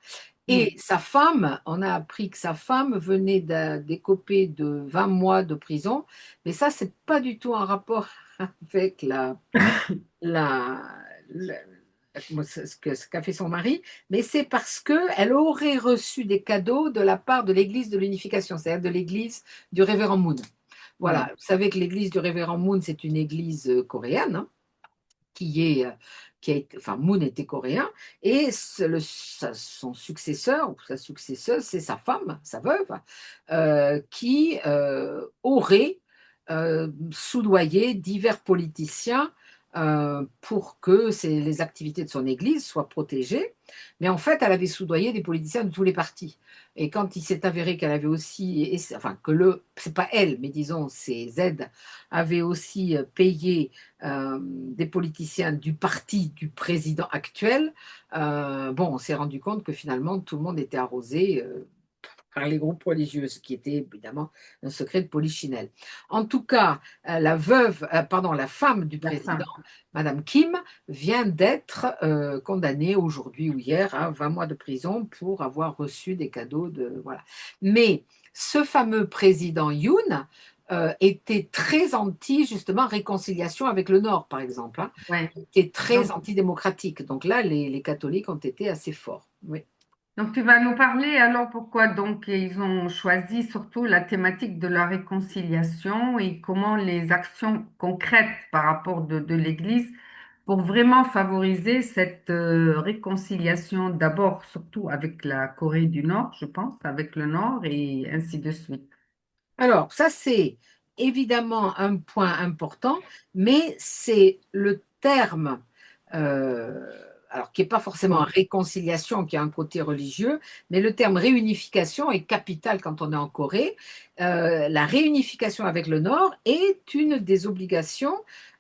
Et sa femme, on a appris que sa femme venait d'écoper de 20 mois de prison, mais ça, c'est pas du tout un rapport avec la, la- ce qu'a fait son mari, mais c'est parce qu'elle aurait reçu des cadeaux de la part de l'Église de l'Unification, c'est-à-dire de l'Église du Révérend Moon. Voilà, Oui. vous savez que l'Église du Révérend Moon, c'est une église coréenne, hein, enfin Moon était coréen, et son successeur ou sa successeuse, c'est sa femme, sa veuve, qui aurait soudoyé divers politiciens pour que les activités de son église soient protégées. Mais en fait, elle avait soudoyé des politiciens de tous les partis. Et quand il s'est avéré qu'elle avait aussi, enfin c'est pas elle, mais disons ses aides avaient aussi payé des politiciens du parti du président actuel, bon, on s'est rendu compte que finalement tout le monde était arrosé par les groupes religieux, ce qui était évidemment un secret de polichinelle. En tout cas, la femme du La président, femme. Madame Kim, vient d'être condamnée aujourd'hui ou hier à 20 mois de prison pour avoir reçu des cadeaux de voilà. Mais ce fameux président Yoon était très anti justement réconciliation avec le Nord, par exemple, hein, Ouais. était très Donc, antidémocratique. Donc là, les catholiques ont été assez forts. Oui. donc, tu vas nous parler alors pourquoi donc ils ont choisi surtout la thématique de la réconciliation et comment les actions concrètes par rapport de l'Église pour vraiment favoriser cette réconciliation d'abord surtout avec la Corée du Nord, je pense, avec le Nord et ainsi de suite. Alors, ça, c'est évidemment un point important, mais c'est le terme, euh, alors qui n'est pas forcément Oui. réconciliation, qui a un côté religieux, mais le terme réunification est capital quand on est en Corée. La réunification avec le Nord est une des obligations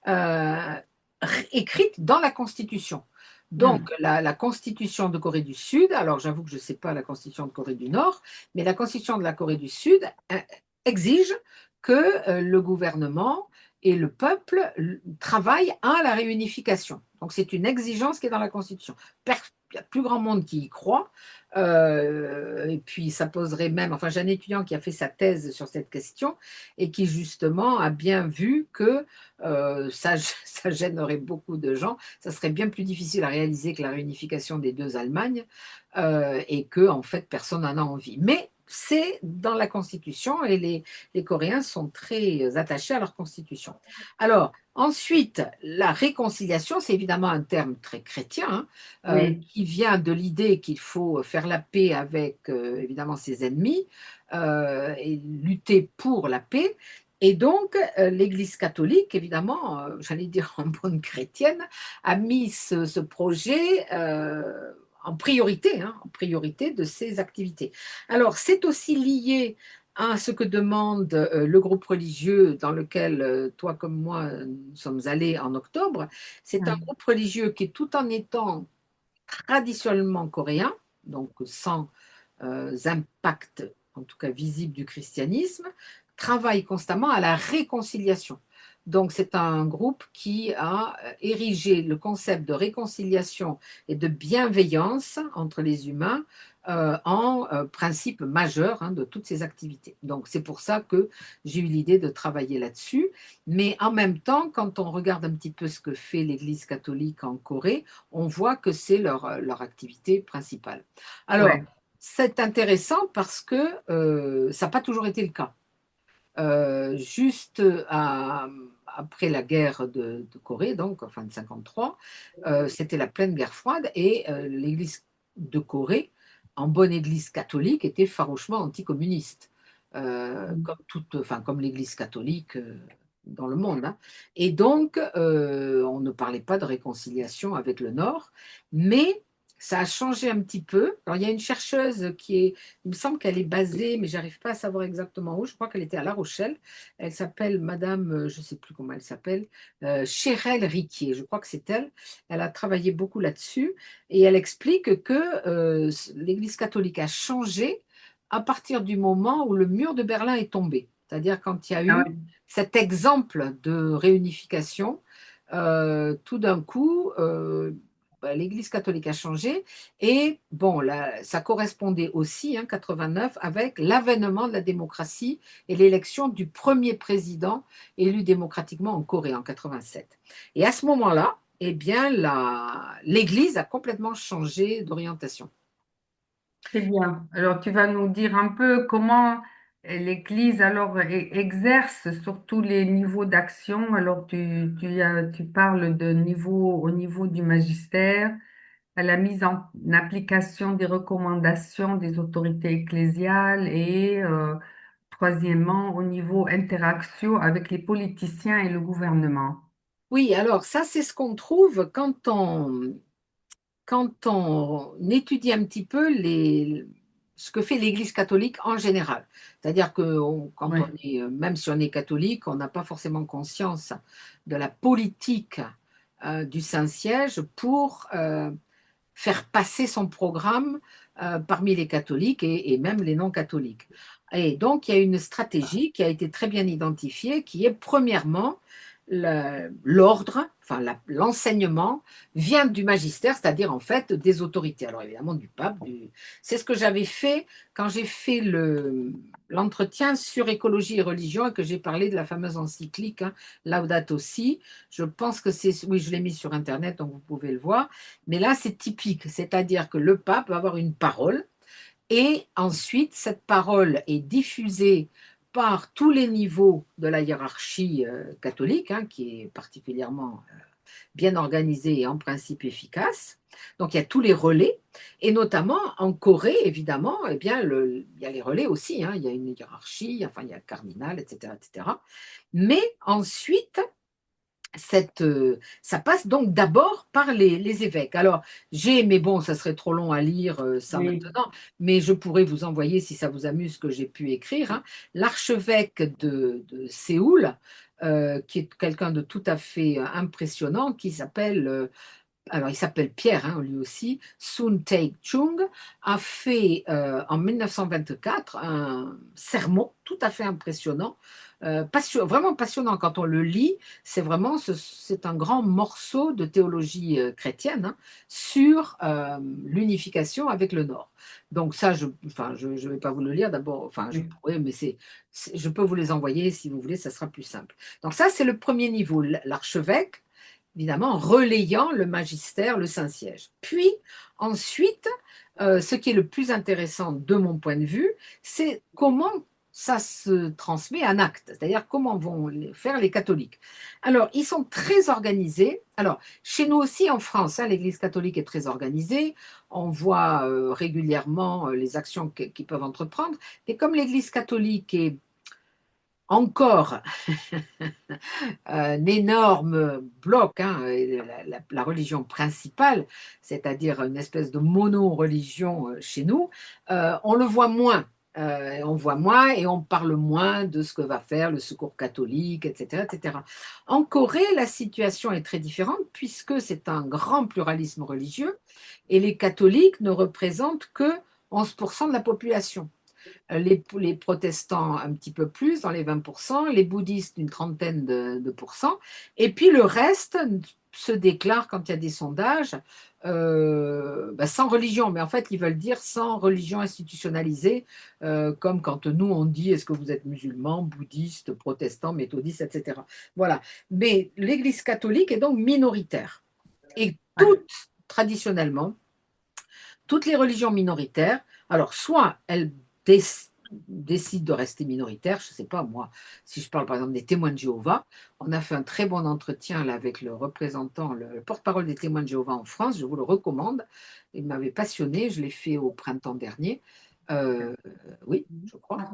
euh, écrites dans la Constitution. Donc, Hmm. la Constitution de Corée du Sud, alors j'avoue que je ne sais pas la Constitution de Corée du Nord, mais la Constitution de la Corée du Sud exige que le gouvernement et le peuple travaillent à la réunification. Donc c'est une exigence qui est dans la Constitution. Il y a plus grand monde qui y croit. Et puis ça poserait même, enfin j'ai un étudiant qui a fait sa thèse sur cette question et qui justement a bien vu que ça gênerait beaucoup de gens. Ça serait bien plus difficile à réaliser que la réunification des deux Allemagnes et que en fait personne n'en a envie. Mais c'est dans la Constitution et les Coréens sont très attachés à leur Constitution. Alors, ensuite, la réconciliation, c'est évidemment un terme très chrétien, hein, Oui. qui vient de l'idée qu'il faut faire la paix avec évidemment ses ennemis et lutter pour la paix. Et donc, l'Église catholique, évidemment, j'allais dire en bonne chrétienne, a mis ce projet en priorité de ses activités. Alors, c'est aussi lié à ce que demande le groupe religieux dans lequel toi comme moi nous sommes allés en octobre. C'est un Hmm. groupe religieux qui, tout en étant traditionnellement coréen, donc sans impact, en tout cas visible, du christianisme, travaille constamment à la réconciliation. Donc, c'est un groupe qui a érigé le concept de réconciliation et de bienveillance entre les humains en principe majeur de toutes ces activités. Donc, c'est pour ça que j'ai eu l'idée de travailler là-dessus. Mais en même temps, quand on regarde un petit peu ce que fait l'Église catholique en Corée, on voit que c'est leur activité principale. Alors, Ouais. c'est intéressant parce que ça n'a pas toujours été le cas. Juste après la guerre de Corée, donc en fin de 53, c'était la pleine guerre froide et l'Église de Corée, en bonne Église catholique, était farouchement anticommuniste, comme enfin, comme l'Église catholique dans le monde, hein. Et donc, on ne parlait pas de réconciliation avec le Nord, mais ça a changé un petit peu. Alors, il y a une chercheuse il me semble qu'elle est basée, mais j'arrive pas à savoir exactement où. Je crois qu'elle était à La Rochelle. Elle s'appelle Madame, je ne sais plus comment elle s'appelle, Chérelle Riquier. Je crois que c'est elle. Elle a travaillé beaucoup là-dessus et elle explique que l'Église catholique a changé à partir du moment où le mur de Berlin est tombé. C'est-à-dire quand il y a Ah eu ouais. cet exemple de réunification, tout d'un coup, l'Église catholique a changé et bon, là, ça correspondait aussi, 89, avec l'avènement de la démocratie et l'élection du premier président élu démocratiquement en Corée en 87. Et à ce moment-là, eh bien, l'Église a complètement changé d'orientation. C'est bien. Alors, tu vas nous dire un peu comment l'Église alors exerce sur tous les niveaux d'action. Alors, tu parles de niveau au niveau du magistère, à la mise en application des recommandations des autorités ecclésiales et troisièmement, au niveau interaction avec les politiciens et le gouvernement. Oui, alors ça, c'est ce qu'on trouve quand on étudie un petit peu ce que fait l'Église catholique en général. C'est-à-dire que quand on Oui, est, même si on est catholique, on n'a pas forcément conscience de la politique du Saint-Siège pour faire passer son programme parmi les catholiques et même les non-catholiques. Et donc, il y a une stratégie qui a été très bien identifiée, qui est premièrement l'ordre, enfin l'enseignement vient du magistère, c'est-à-dire en fait des autorités. Alors évidemment du pape. C'est ce que j'avais fait quand j'ai fait l'entretien sur écologie et religion et que j'ai parlé de la fameuse encyclique Laudato Si. Je pense que oui, je l'ai mis sur Internet, donc vous pouvez le voir. Mais là, c'est typique, c'est-à-dire que le pape va avoir une parole et ensuite, cette parole est diffusée par tous les niveaux de la hiérarchie catholique, qui est particulièrement bien organisée et en principe efficace. Donc, il y a tous les relais, et notamment en Corée, évidemment, eh bien, il y a les relais aussi, il y a une hiérarchie, enfin, il y a le cardinal, etc., etc. Mais ensuite, ça passe donc d'abord par les évêques. Alors, mais bon, ça serait trop long à lire ça oui, maintenant, mais je pourrais vous envoyer, si ça vous amuse, ce que j'ai pu écrire. L'archevêque de Séoul, qui est quelqu'un de tout à fait impressionnant, qui s'appelle alors il s'appelle Pierre, lui aussi, Sun Tae-chung, a fait en 1924 un sermon tout à fait impressionnant, vraiment passionnant quand on le lit. C'est un grand morceau de théologie chrétienne sur l'unification avec le Nord. Donc ça, enfin, je ne vais pas vous le lire d'abord, enfin je oui. pourrais, mais je peux vous les envoyer si vous voulez, ça sera plus simple. Donc ça, c'est le premier niveau, l'archevêque évidemment, relayant le magistère, le Saint-Siège. Puis, ensuite, ce qui est le plus intéressant de mon point de vue, c'est comment ça se transmet en acte, c'est-à-dire comment vont faire les catholiques. Alors, ils sont très organisés. Alors, chez nous aussi en France, l'Église catholique est très organisée. On voit régulièrement les actions qu'ils peuvent entreprendre. Et comme l'Église catholique est encore un énorme bloc, la religion principale, c'est-à-dire une espèce de mono-religion chez nous, on le voit moins. On voit moins et on parle moins de ce que va faire le secours catholique, etc., etc. En Corée, la situation est très différente puisque c'est un grand pluralisme religieux et les catholiques ne représentent que 11% de la population. les protestants un petit peu plus, dans les 20%, les bouddhistes une trentaine de pourcents, et puis le reste se déclare quand il y a des sondages sans religion, mais en fait ils veulent dire sans religion institutionnalisée, comme quand nous on dit est-ce que vous êtes musulman, bouddhiste, protestant, méthodiste, etc. Voilà. Mais l'Église catholique est donc minoritaire. Et traditionnellement, toutes les religions minoritaires, alors soit elles décident de rester minoritaires, je ne sais pas moi, si je parle par exemple des témoins de Jéhovah, on a fait un très bon entretien là, avec le représentant, le porte-parole des témoins de Jéhovah en France, je vous le recommande, il m'avait passionné, je l'ai fait au printemps dernier. Euh, oui, je crois.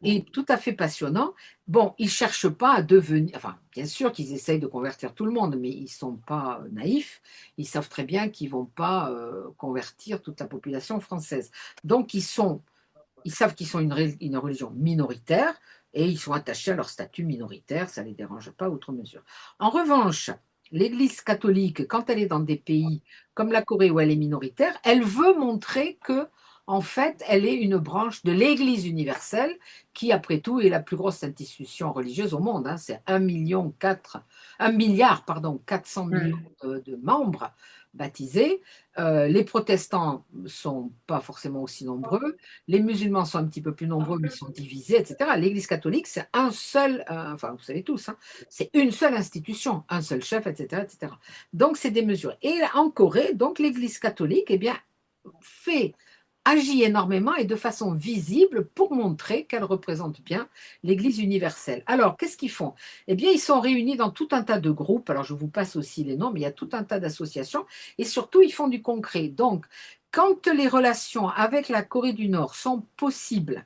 Et tout à fait passionnant. Bon, ils ne cherchent pas à devenir, enfin, bien sûr qu'ils essayent de convertir tout le monde, mais ils ne sont pas naïfs. Ils savent très bien qu'ils ne vont pas convertir toute la population française. Donc, ils savent qu'ils sont une religion minoritaire et ils sont attachés à leur statut minoritaire, ça ne les dérange pas outre mesure. En revanche, l'Église catholique, quand elle est dans des pays comme la Corée où elle est minoritaire, elle veut montrer que, en fait, elle est une branche de l'Église universelle qui, après tout, est la plus grosse institution religieuse au monde. Hein. C'est 1 milliard, pardon, 400 millions de membres baptisés. Les protestants ne sont pas forcément aussi nombreux. Les musulmans sont un petit peu plus nombreux, mais ils sont divisés, etc. L'Église catholique, c'est un seul, enfin, vous savez tous, hein, c'est une seule institution, un seul chef, etc., etc. Donc, c'est des mesures. Et en Corée, donc, l'Église catholique, eh bien, agit énormément et de façon visible pour montrer qu'elle représente bien l'Église universelle. Alors, qu'est-ce qu'ils font? Eh bien, ils sont réunis dans tout un tas de groupes. Alors, je vous passe aussi les noms, mais il y a tout un tas d'associations et surtout, ils font du concret. Donc, quand les relations avec la Corée du Nord sont possibles,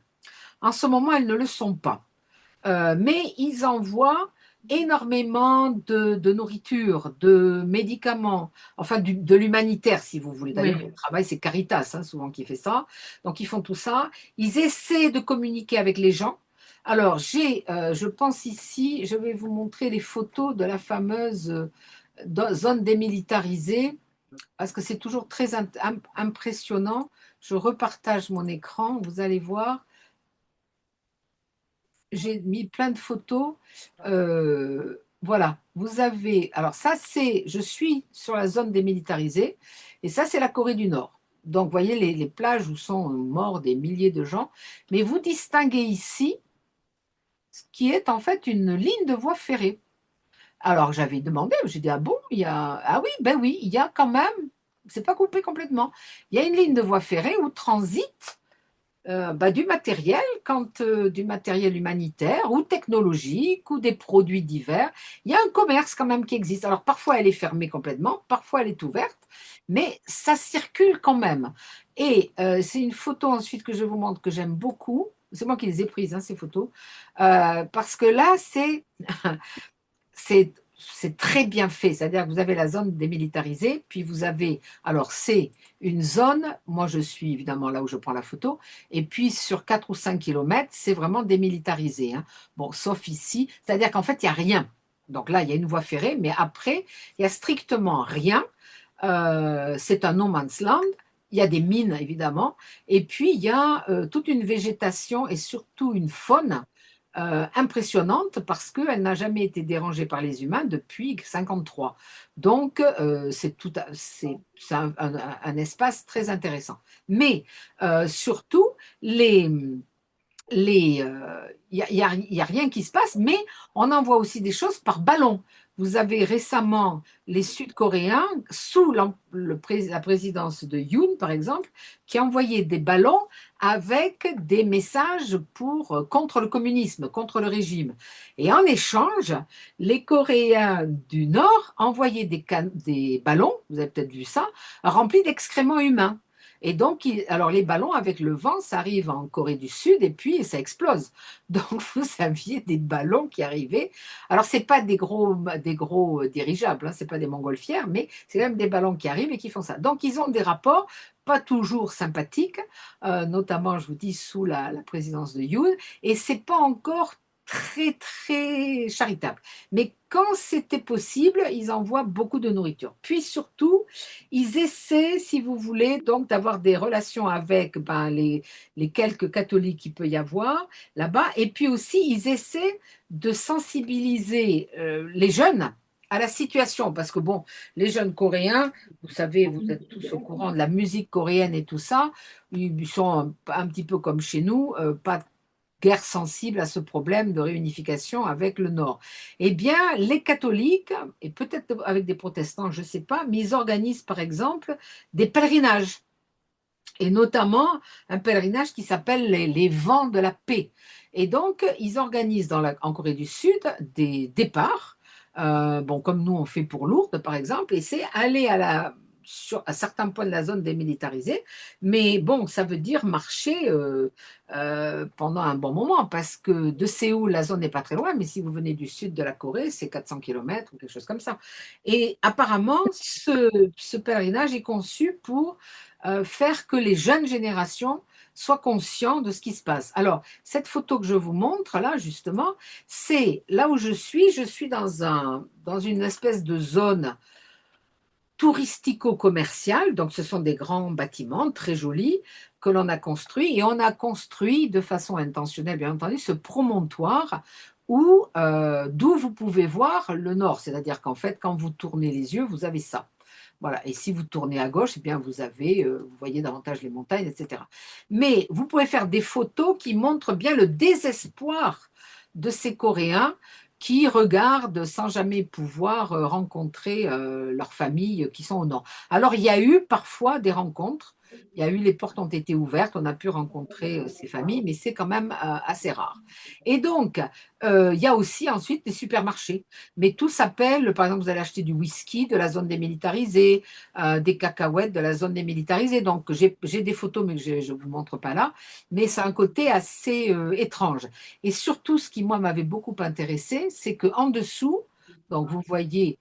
en ce moment, elles ne le sont pas. Mais ils envoient énormément de nourriture, de médicaments, enfin de l'humanitaire si vous voulez. D'ailleurs, le travail, c'est Caritas, hein, souvent qui fait ça. Donc, ils font tout ça. Ils essaient de communiquer avec les gens. Alors, je pense ici, je vais vous montrer les photos de la fameuse zone démilitarisée, parce que c'est toujours très impressionnant. Je repartage mon écran, vous allez voir. J'ai mis plein de photos. Voilà, vous avez. Alors, ça, je suis sur la zone démilitarisée, et ça, c'est la Corée du Nord. Donc, vous voyez les plages où sont morts des milliers de gens. Mais vous distinguez ici ce qui est en fait une ligne de voie ferrée. Alors, j'avais demandé, j'ai dit, ah bon, il y a. Ah oui, ben oui, il y a quand même. C'est pas coupé complètement. Il y a une ligne de voie ferrée où transite du matériel, du matériel humanitaire ou technologique ou des produits divers. Il y a un commerce quand même qui existe. Alors parfois elle est fermée complètement, parfois elle est ouverte, mais ça circule quand même. Et c'est une photo ensuite que je vous montre que j'aime beaucoup. C'est moi qui les ai prises, hein, ces photos, parce que là, c'est très bien fait. C'est-à-dire que vous avez la zone démilitarisée, puis vous avez, alors c'est une zone, moi je suis évidemment là où je prends la photo, et puis sur 4 ou 5 kilomètres, c'est vraiment démilitarisé. Hein. Bon, sauf ici, c'est-à-dire qu'en fait, il n'y a rien. Donc là, il y a une voie ferrée, mais après, il n'y a strictement rien. C'est un no man's land. Il y a des mines, évidemment. Et puis, il y a toute une végétation et surtout une faune impressionnante parce qu'elle n'a jamais été dérangée par les humains depuis 1953. Donc, c'est un espace très intéressant. Mais surtout, il y a rien qui se passe, mais on envoie aussi des choses par ballon. Vous avez récemment les Sud-Coréens, sous la présidence de Yoon, par exemple, qui envoyaient des ballons avec des messages contre le communisme, contre le régime. Et en échange, les Coréens du Nord envoyaient des ballons, vous avez peut-être vu ça, remplis d'excréments humains. Et donc, alors les ballons avec le vent, ça arrive en Corée du Sud et puis ça explose. Donc, vous aviez des ballons qui arrivaient. Alors, c'est pas des gros dirigeables, hein, c'est pas des montgolfières, mais c'est quand même des ballons qui arrivent et qui font ça. Donc, ils ont des rapports pas toujours sympathiques, notamment, je vous dis, sous la présidence de Yoon. Et c'est pas encore très, très charitable. Mais quand c'était possible, ils envoient beaucoup de nourriture. Puis surtout, ils essaient, si vous voulez, donc d'avoir des relations avec les quelques catholiques qu'il peut y avoir là-bas. Et puis aussi, ils essaient de sensibiliser les jeunes à la situation. Parce que bon, les jeunes coréens, vous savez, vous êtes tous au courant de la musique coréenne et tout ça, ils sont un petit peu comme chez nous, pas guère sensible à ce problème de réunification avec le Nord. Eh bien, les catholiques, et peut-être avec des protestants, je ne sais pas, mais ils organisent par exemple des pèlerinages, et notamment un pèlerinage qui s'appelle les Vents de la Paix. Et donc, ils organisent en Corée du Sud des départs, bon, comme nous on fait pour Lourdes par exemple, et c'est aller à certains points de la zone démilitarisée, mais bon, ça veut dire marcher pendant un bon moment, parce que de Séoul, la zone n'est pas très loin, mais si vous venez du sud de la Corée, c'est 400 km ou quelque chose comme ça. Et apparemment, ce pèlerinage est conçu pour faire que les jeunes générations soient conscients de ce qui se passe. Alors, cette photo que je vous montre là, justement, c'est là où je suis. Je suis dans une espèce de zone touristico-commerciale. Donc, ce sont des grands bâtiments très jolis que l'on a construits. Et on a construit de façon intentionnelle, bien entendu, ce promontoire d'où vous pouvez voir le nord. C'est-à-dire qu'en fait, quand vous tournez les yeux, vous avez ça. Voilà. Et si vous tournez à gauche, eh bien vous voyez davantage les montagnes, etc. Mais vous pouvez faire des photos qui montrent bien le désespoir de ces Coréens qui regardent sans jamais pouvoir rencontrer leurs familles qui sont au nord. Alors, il y a eu parfois des rencontres. Il y a eu, les portes ont été ouvertes, on a pu rencontrer ces familles, mais c'est quand même assez rare. Et donc, il y a aussi ensuite des supermarchés. Mais tout s'appelle, par exemple, vous allez acheter du whisky de la zone démilitarisée, des cacahuètes de la zone démilitarisée. Donc, j'ai des photos, mais que je ne vous montre pas là. Mais c'est un côté assez étrange. Et surtout, ce qui, moi, m'avait beaucoup intéressé, c'est qu'en dessous, donc vous voyez,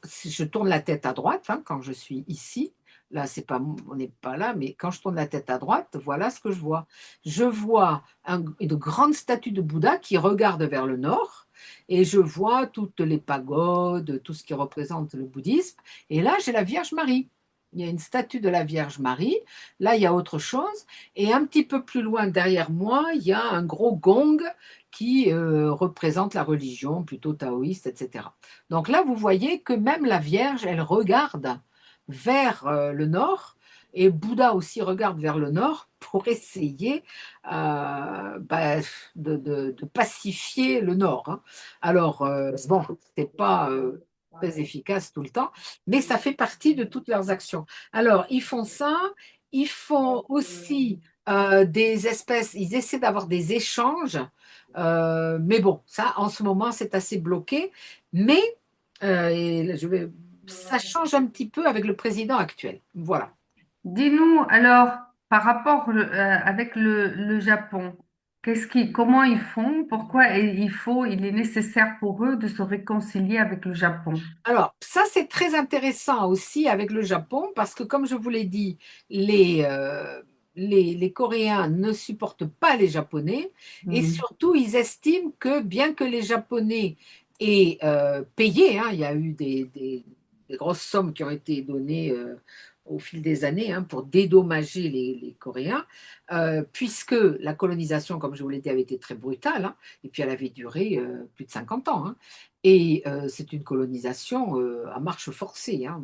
si je tourne la tête à droite, hein, quand je suis ici. Là, c'est pas, on n'est pas là, mais quand je tourne la tête à droite, voilà ce que je vois. Je vois une grande statue de Bouddha qui regarde vers le nord, et je vois toutes les pagodes, tout ce qui représente le bouddhisme. Et là, j'ai la Vierge Marie. Il y a une statue de la Vierge Marie. Là, il y a autre chose. Et un petit peu plus loin derrière moi, il y a un gros gong qui représente la religion plutôt taoïste, etc. Donc là, vous voyez que même la Vierge, elle regarde vers le nord, et Bouddha aussi regarde vers le nord pour essayer bah, de pacifier le nord, hein. Alors, bon, c'est pas très efficace tout le temps, mais ça fait partie de toutes leurs actions. Alors, ils font ça, ils font aussi des espèces, ils essaient d'avoir des échanges, mais bon, ça, en ce moment, c'est assez bloqué, mais et là, ça change un petit peu avec le président actuel. Voilà. Dis-nous alors, par rapport avec le Japon, comment ils font? Pourquoi il est nécessaire pour eux de se réconcilier avec le Japon? Alors, ça, c'est très intéressant aussi avec le Japon, parce que, comme je vous l'ai dit, les, euh, les Coréens ne supportent pas les Japonais, et Hmm. surtout, ils estiment que bien que les Japonais aient payé, hein, il y a eu des grosses sommes qui ont été données au fil des années, hein, pour dédommager les Coréens, puisque la colonisation, comme je vous l'ai dit, avait été très brutale, hein, et puis elle avait duré plus de 50 ans, hein. Et c'est une colonisation à marche forcée, hein.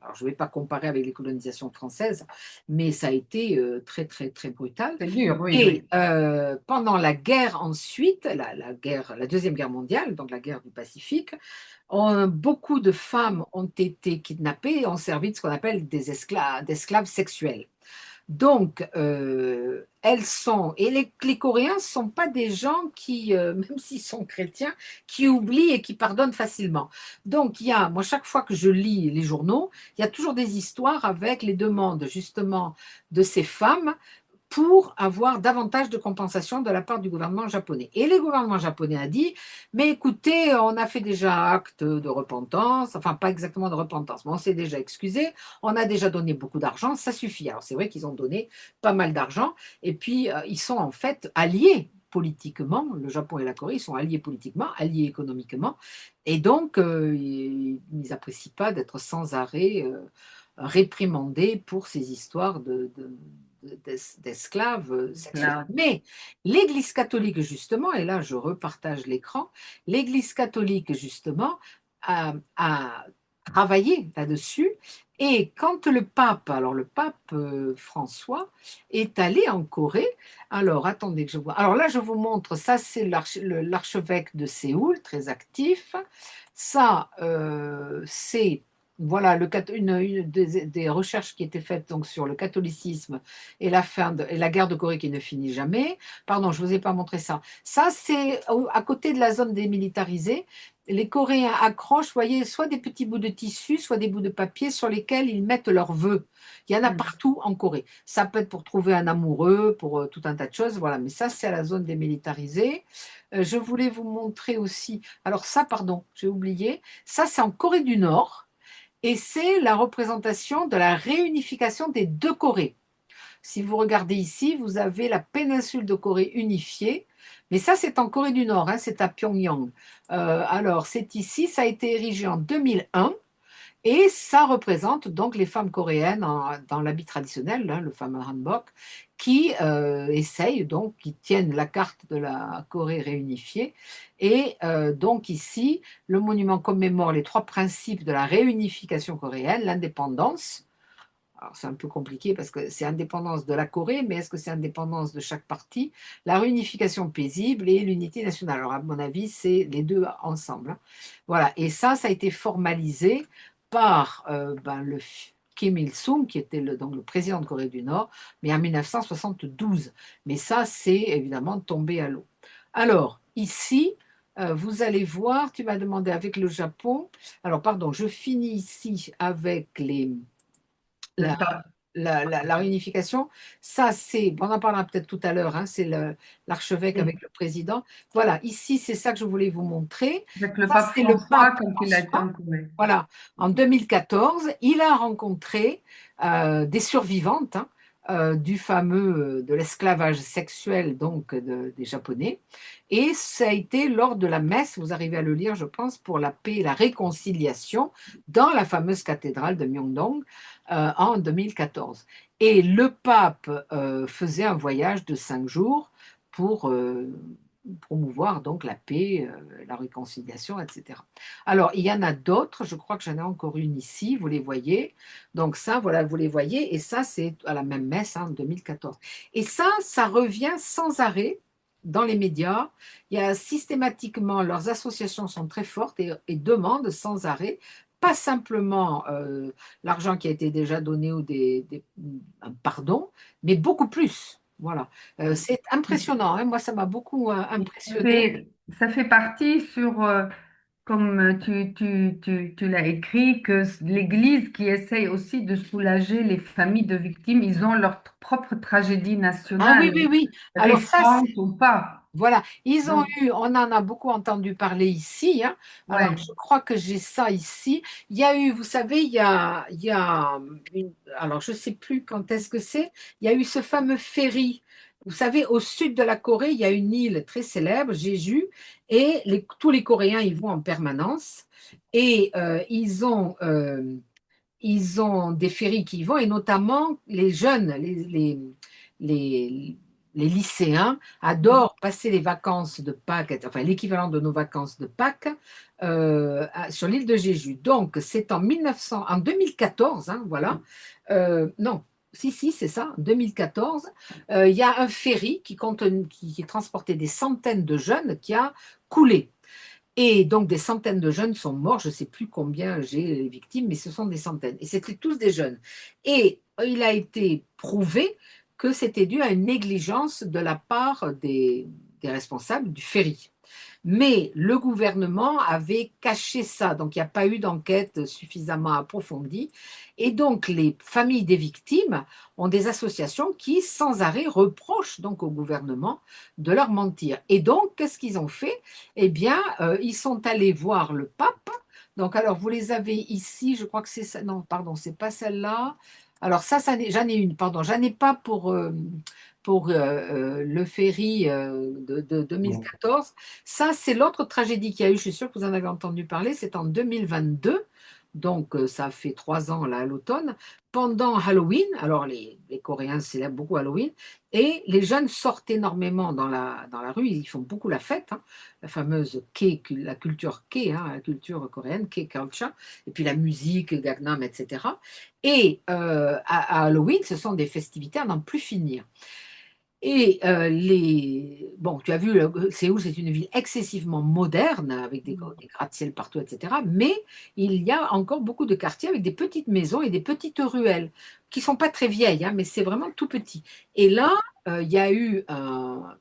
Alors, je ne vais pas comparer avec les colonisations françaises, mais ça a été très, très, très brutal. C'est dur, oui, Et oui. pendant la guerre ensuite, la Deuxième Guerre mondiale, donc la guerre du Pacifique, beaucoup de femmes ont été kidnappées et ont servi de ce qu'on appelle d'esclaves sexuels. Donc, les Coréens ne sont pas des gens qui, même s'ils sont chrétiens, qui oublient et qui pardonnent facilement. Donc, moi, chaque fois que je lis les journaux, il y a toujours des histoires avec les demandes, justement, de ces femmes pour avoir davantage de compensation de la part du gouvernement japonais. Et le gouvernement japonais a dit, mais écoutez, on a fait déjà acte de repentance, enfin pas exactement de repentance, mais on s'est déjà excusé, on a déjà donné beaucoup d'argent, ça suffit. Alors c'est vrai qu'ils ont donné pas mal d'argent, et puis ils sont en fait alliés politiquement. Le Japon et la Corée, ils sont alliés politiquement, alliés économiquement, et donc ils n'apprécient pas d'être sans arrêt réprimandés pour ces histoires d'esclaves sexuels. Là, Mais l'Église catholique, justement, et là je repartage l'écran, l'Église catholique, justement, a travaillé là-dessus. Et quand le pape, alors le pape François, est allé en Corée, alors attendez que je vois. Alors là, je vous montre, ça c'est l'archevêque de Séoul, très actif. Ça, c'est voilà une des recherches qui étaient faites donc sur le catholicisme et et la guerre de Corée qui ne finit jamais. Pardon, je ne vous ai pas montré ça. Ça, c'est à côté de la zone démilitarisée. Les Coréens accrochent, vous voyez, soit des petits bouts de tissu, soit des bouts de papier sur lesquels ils mettent leurs vœux. Il y en a partout en Corée. Ça peut être pour trouver un amoureux, pour tout un tas de choses, voilà. Mais ça, c'est à la zone démilitarisée. Je voulais vous montrer aussi. Alors ça, pardon, j'ai oublié. Ça, c'est en Corée du Nord et c'est la représentation de la réunification des deux Corées. Si vous regardez ici, vous avez la péninsule de Corée unifiée, mais ça c'est en Corée du Nord, hein, c'est à Pyongyang. Alors c'est ici, ça a été érigé en 2001 et ça représente donc les femmes coréennes dans l'habit traditionnel, hein, le fameux hanbok, qui essayent donc, qui tiennent la carte de la Corée réunifiée. Et donc ici, le monument commémore les trois principes de la réunification coréenne, l'indépendance. Alors c'est un peu compliqué parce que c'est indépendance de la Corée, mais est-ce que c'est indépendance de chaque partie? La réunification paisible et l'unité nationale. Alors à mon avis, c'est les deux ensemble, hein. Voilà, et ça a été formalisé par le Kim Il-sung, qui était donc le président de Corée du Nord, mais en 1972. Mais ça, c'est évidemment tombé à l'eau. Alors, ici, vous allez voir, tu m'as demandé avec le Japon. Alors, pardon, je finis ici avec la, le temps. la réunification. Ça, c'est, on en parlera peut-être tout à l'heure, hein, c'est l'archevêque avec le président. Voilà, ici, c'est ça que je voulais vous montrer. Avec le Ça, pape c'est le François pape quand il a été François. en Corée. Voilà, en 2014, il a rencontré des survivantes, hein, du fameux, de l'esclavage sexuel donc des Japonais. Et ça a été lors de la messe, vous arrivez à le lire, je pense, pour la paix et la réconciliation dans la fameuse cathédrale de Myeongdong en 2014. Et le pape faisait un voyage de 5 jours pour promouvoir donc la paix, la réconciliation, etc. Alors, il y en a d'autres, je crois que j'en ai encore une ici, vous les voyez. Donc ça, voilà, vous les voyez, et ça, c'est à la même messe, hein, en 2014. Et ça revient sans arrêt dans les médias. Il y a systématiquement, leurs associations sont très fortes et demandent sans arrêt, pas simplement l'argent qui a été déjà donné ou un pardon, mais beaucoup plus. Voilà. C'est impressionnant, hein. Moi, ça m'a beaucoup impressionné. Ça fait partie comme tu l'as écrit, que l'Église qui essaye aussi de soulager les familles de victimes, ils ont leur propre tragédie Ah oui, nationale, oui, oui. Alors ça, récente ou pas. voilà, ils ont Donc, eu, on en a beaucoup entendu parler ici, hein. Alors, ouais. je crois que j'ai ça ici. Il y a eu, vous savez, alors je ne sais plus quand est-ce que c'est, il y a eu ce fameux ferry. Vous savez, au sud de la Corée, il y a une île très célèbre, Jeju, et tous les Coréens y vont en permanence. Et ils ont des ferries qui y vont, et notamment les jeunes, les, les lycéens adorent passer les vacances de Pâques, enfin l'équivalent de nos vacances de Pâques, sur l'île de Jeju. Donc, c'est en 2014, hein, voilà. Non, si, c'est ça, en 2014, il y a un ferry qui transportait des centaines de jeunes qui a coulé. Et donc, des centaines de jeunes sont morts. Je ne sais plus combien j'ai les victimes, mais ce sont des centaines. Et c'était tous des jeunes. Et il a été prouvé que c'était dû à une négligence de la part des responsables du ferry. Mais le gouvernement avait caché ça, donc il n'y a pas eu d'enquête suffisamment approfondie. Et donc les familles des victimes ont des associations qui, sans arrêt, reprochent donc au gouvernement de leur mentir. Et donc, qu'est-ce qu'ils ont fait? Eh bien, ils sont allés voir le pape. Donc, alors, vous les avez ici, je crois que c'est ça. Non, pardon, c'est pas celle-là. Alors, j'en ai une, pardon, j'en ai pas pour le ferry de Bon. 2014. Ça, c'est l'autre tragédie qu'il y a eu. Je suis sûre que vous en avez entendu parler. C'est en 2022. Donc, ça fait 3 ans là à l'automne, pendant Halloween. Alors, les Coréens célèbrent beaucoup Halloween. Et les jeunes sortent énormément dans la rue. Ils font beaucoup la fête, hein, la fameuse la culture K, hein, la culture coréenne, K culture. Et puis la musique, Gangnam, etc. Et à Halloween, ce sont des festivités à n'en plus finir. Et bon, tu as vu, Séoul, c'est une ville excessivement moderne, avec des gratte-ciel partout, etc. Mais il y a encore beaucoup de quartiers avec des petites maisons et des petites ruelles, qui ne sont pas très vieilles, hein, mais c'est vraiment tout petit. Et là, il y a eu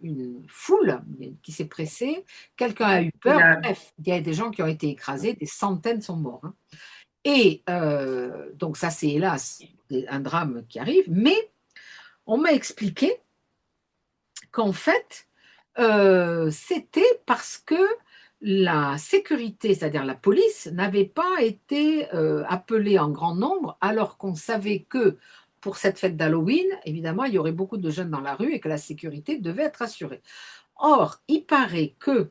une foule qui s'est pressée, quelqu'un a eu peur, bref, il y a des gens qui ont été écrasés, des centaines sont morts, hein. Et donc ça, c'est hélas un drame qui arrive, mais on m'a expliqué qu'en fait, c'était parce que la sécurité, c'est-à-dire la police, n'avait pas été appelée en grand nombre, alors qu'on savait que pour cette fête d'Halloween, évidemment, il y aurait beaucoup de jeunes dans la rue et que la sécurité devait être assurée. Or, il paraît que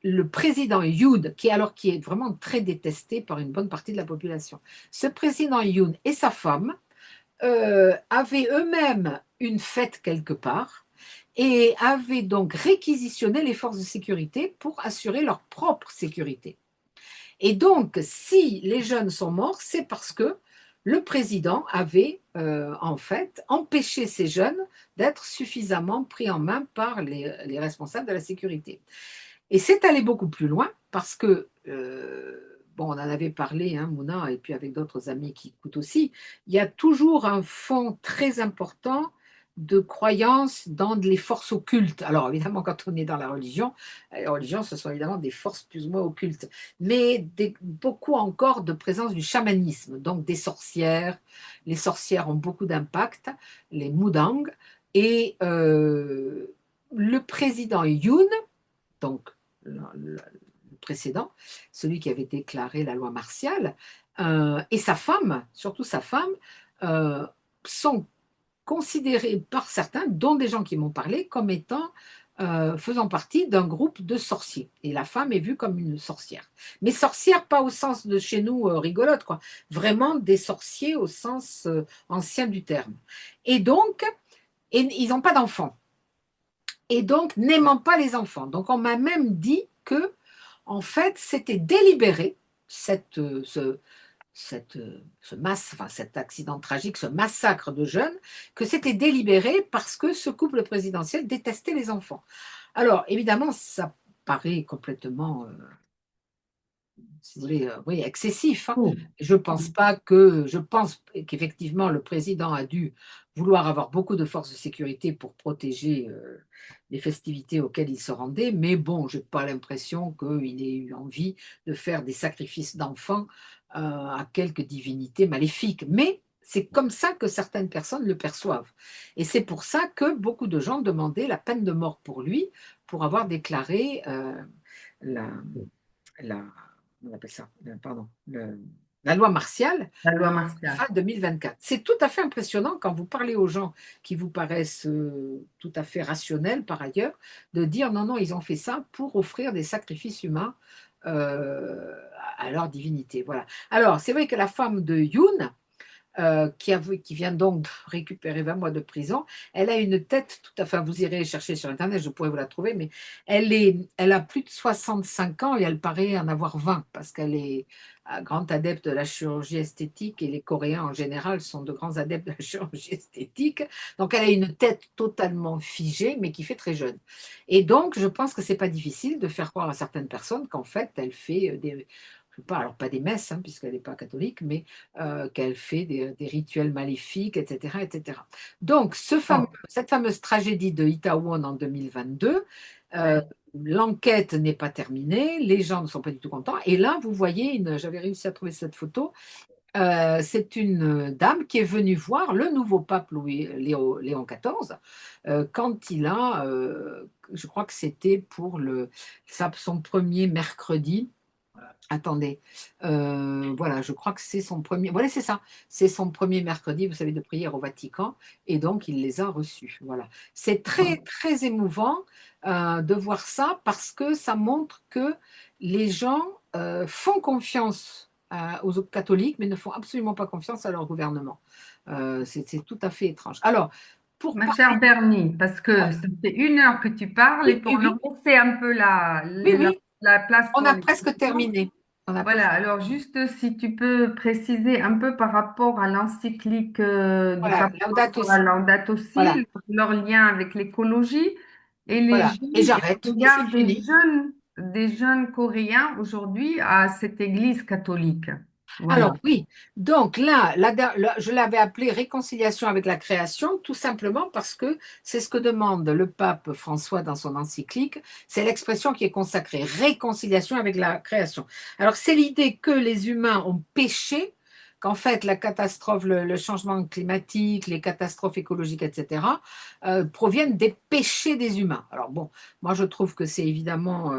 le président Yoon, qui est vraiment très détesté par une bonne partie de la population, ce président Yoon et sa femme avaient eux-mêmes une fête quelque part et avaient donc réquisitionné les forces de sécurité pour assurer leur propre sécurité. Et donc, si les jeunes sont morts, c'est parce que le président avait en fait empêché ces jeunes d'être suffisamment pris en main par les responsables de la sécurité. Et c'est allé beaucoup plus loin parce que, bon, on en avait parlé, hein, Mouna, et puis avec d'autres amis qui écoutent aussi, il y a toujours un fond très important de croyance dans les forces occultes. Alors évidemment, quand on est dans la religion, les religions, ce sont évidemment des forces plus ou moins occultes, mais beaucoup encore de présence du chamanisme, donc des sorcières. Les sorcières ont beaucoup d'impact, les mudang, et le président Yoon, donc le précédent, celui qui avait déclaré la loi martiale, et sa femme, surtout sa femme, euh, sont considérés par certains, dont des gens qui m'ont parlé, comme étant faisant partie d'un groupe de sorciers. Et la femme est vue comme une sorcière. Mais sorcière, pas au sens de chez nous rigolote, quoi. Vraiment des sorciers au sens ancien du terme. Et donc, ils n'ont pas d'enfants. Et donc, n'aimant pas les enfants. Donc, on m'a même dit que, en fait, c'était délibéré, cet accident tragique, ce massacre de jeunes, que c'était délibéré parce que ce couple présidentiel détestait les enfants. Alors, évidemment, ça paraît complètement si vous voulez, oui, excessif, hein. Oh. Je pense qu'effectivement, le président a dû vouloir avoir beaucoup de forces de sécurité pour protéger les festivités auxquelles il se rendait, mais bon, je n'ai pas l'impression qu'il ait eu envie de faire des sacrifices d'enfants à quelques divinités maléfiques. Mais c'est comme ça que certaines personnes le perçoivent. Et c'est pour ça que beaucoup de gens demandaient la peine de mort pour lui, pour avoir déclaré la, la, on appelle ça, pardon, la loi martiale La loi martiale. fin 2024. C'est tout à fait impressionnant quand vous parlez aux gens qui vous paraissent tout à fait rationnels par ailleurs, de dire non, non, ils ont fait ça pour offrir des sacrifices humains à leur divinité. Voilà. Alors, c'est vrai que la femme de Yoon, qui vient donc de récupérer 20 mois de prison. Elle a une tête tout à fait, vous irez chercher sur Internet, je pourrais vous la trouver, mais elle a plus de 65 ans et elle paraît en avoir 20 parce qu'elle est grande adepte de la chirurgie esthétique et les Coréens en général sont de grands adeptes de la chirurgie esthétique. Donc elle a une tête totalement figée mais qui fait très jeune. Et donc je pense que c'est pas difficile de faire croire à certaines personnes qu'en fait elle fait je sais pas, alors pas des messes, hein, puisqu'elle n'est pas catholique, mais qu'elle fait des rituels maléfiques, etc., etc. Donc, cette fameuse tragédie de Itaewon en 2022, l'enquête n'est pas terminée, les gens ne sont pas du tout contents. Et là, vous voyez, j'avais réussi à trouver cette photo, c'est une dame qui est venue voir le nouveau pape Léon XIV quand il a, je crois que c'était pour son premier mercredi Attendez, voilà, je crois que c'est son premier, voilà, c'est ça, c'est son premier mercredi, vous savez, de prière au Vatican, et donc il les a reçus. Voilà, c'est très, très émouvant de voir ça parce que ça montre que les gens font confiance aux autres catholiques, mais ne font absolument pas confiance à leur gouvernement. C'est tout à fait étrange. Alors, pour Ma parler, chère Bernie, parce que ça fait 1 heure que tu parles et oui, pour oui, leur oui, laisser un peu oui, oui, la place on pour a les presque questions. terminé. On a presque, Voilà, alors juste si tu peux préciser un peu par rapport à l'encyclique du voilà, pape Laudato François Si, Laudato voilà, Si, leur lien avec l'écologie et les voilà, et jeunes et le j'arrête, et c'est regard fini. des jeunes Coréens aujourd'hui à cette église catholique. Voilà. Alors oui, donc là, je l'avais appelé réconciliation avec la création, tout simplement parce que c'est ce que demande le pape François dans son encyclique, c'est l'expression qui est consacrée, réconciliation avec la création. Alors c'est l'idée que les humains ont péché, qu'en fait la catastrophe, le changement climatique, les catastrophes écologiques, etc., proviennent des péchés des humains. Alors bon, moi je trouve que c'est évidemment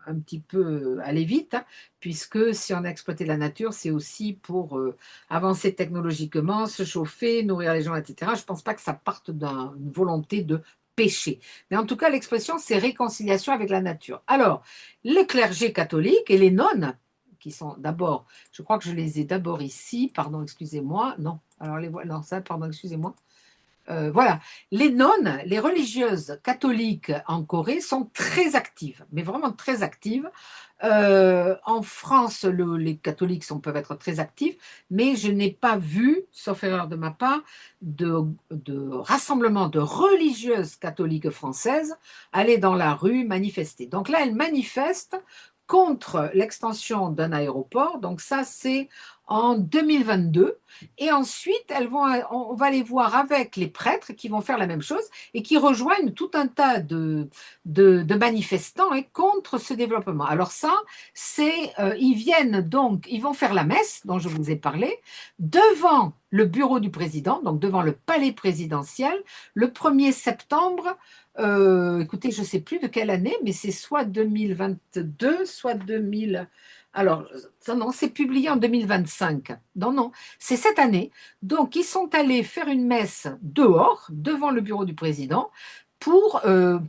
un petit peu aller vite, hein, puisque si on a exploité la nature, c'est aussi pour avancer technologiquement, se chauffer, nourrir les gens, etc. Je ne pense pas que ça parte d'une volonté de péché. Mais en tout cas, l'expression, c'est réconciliation avec la nature. Alors, le clergé catholique et les nonnes, qui sont d'abord, je crois que je les ai d'abord ici, pardon, excusez-moi, non, alors les voilà, non, ça, pardon, excusez-moi, voilà, les nonnes, les religieuses catholiques en Corée sont très actives, mais vraiment très actives. En France, les catholiques peuvent être très actifs, mais je n'ai pas vu, sauf erreur de ma part, de rassemblement de religieuses catholiques françaises aller dans la rue manifester. Donc là, elles manifestent contre l'extension d'un aéroport. Donc ça, c'est en 2022. Et ensuite, on va les voir avec les prêtres qui vont faire la même chose et qui rejoignent tout un tas de manifestants contre ce développement. Alors ça, ils viennent donc, ils vont faire la messe dont je vous ai parlé devant le bureau du président, donc devant le palais présidentiel, le 1er septembre. Écoutez, je ne sais plus de quelle année, mais c'est soit 2022, soit 2000. Alors, ça, non, c'est publié en 2025. Non, non, c'est cette année. Donc, ils sont allés faire une messe dehors, devant le bureau du président, pour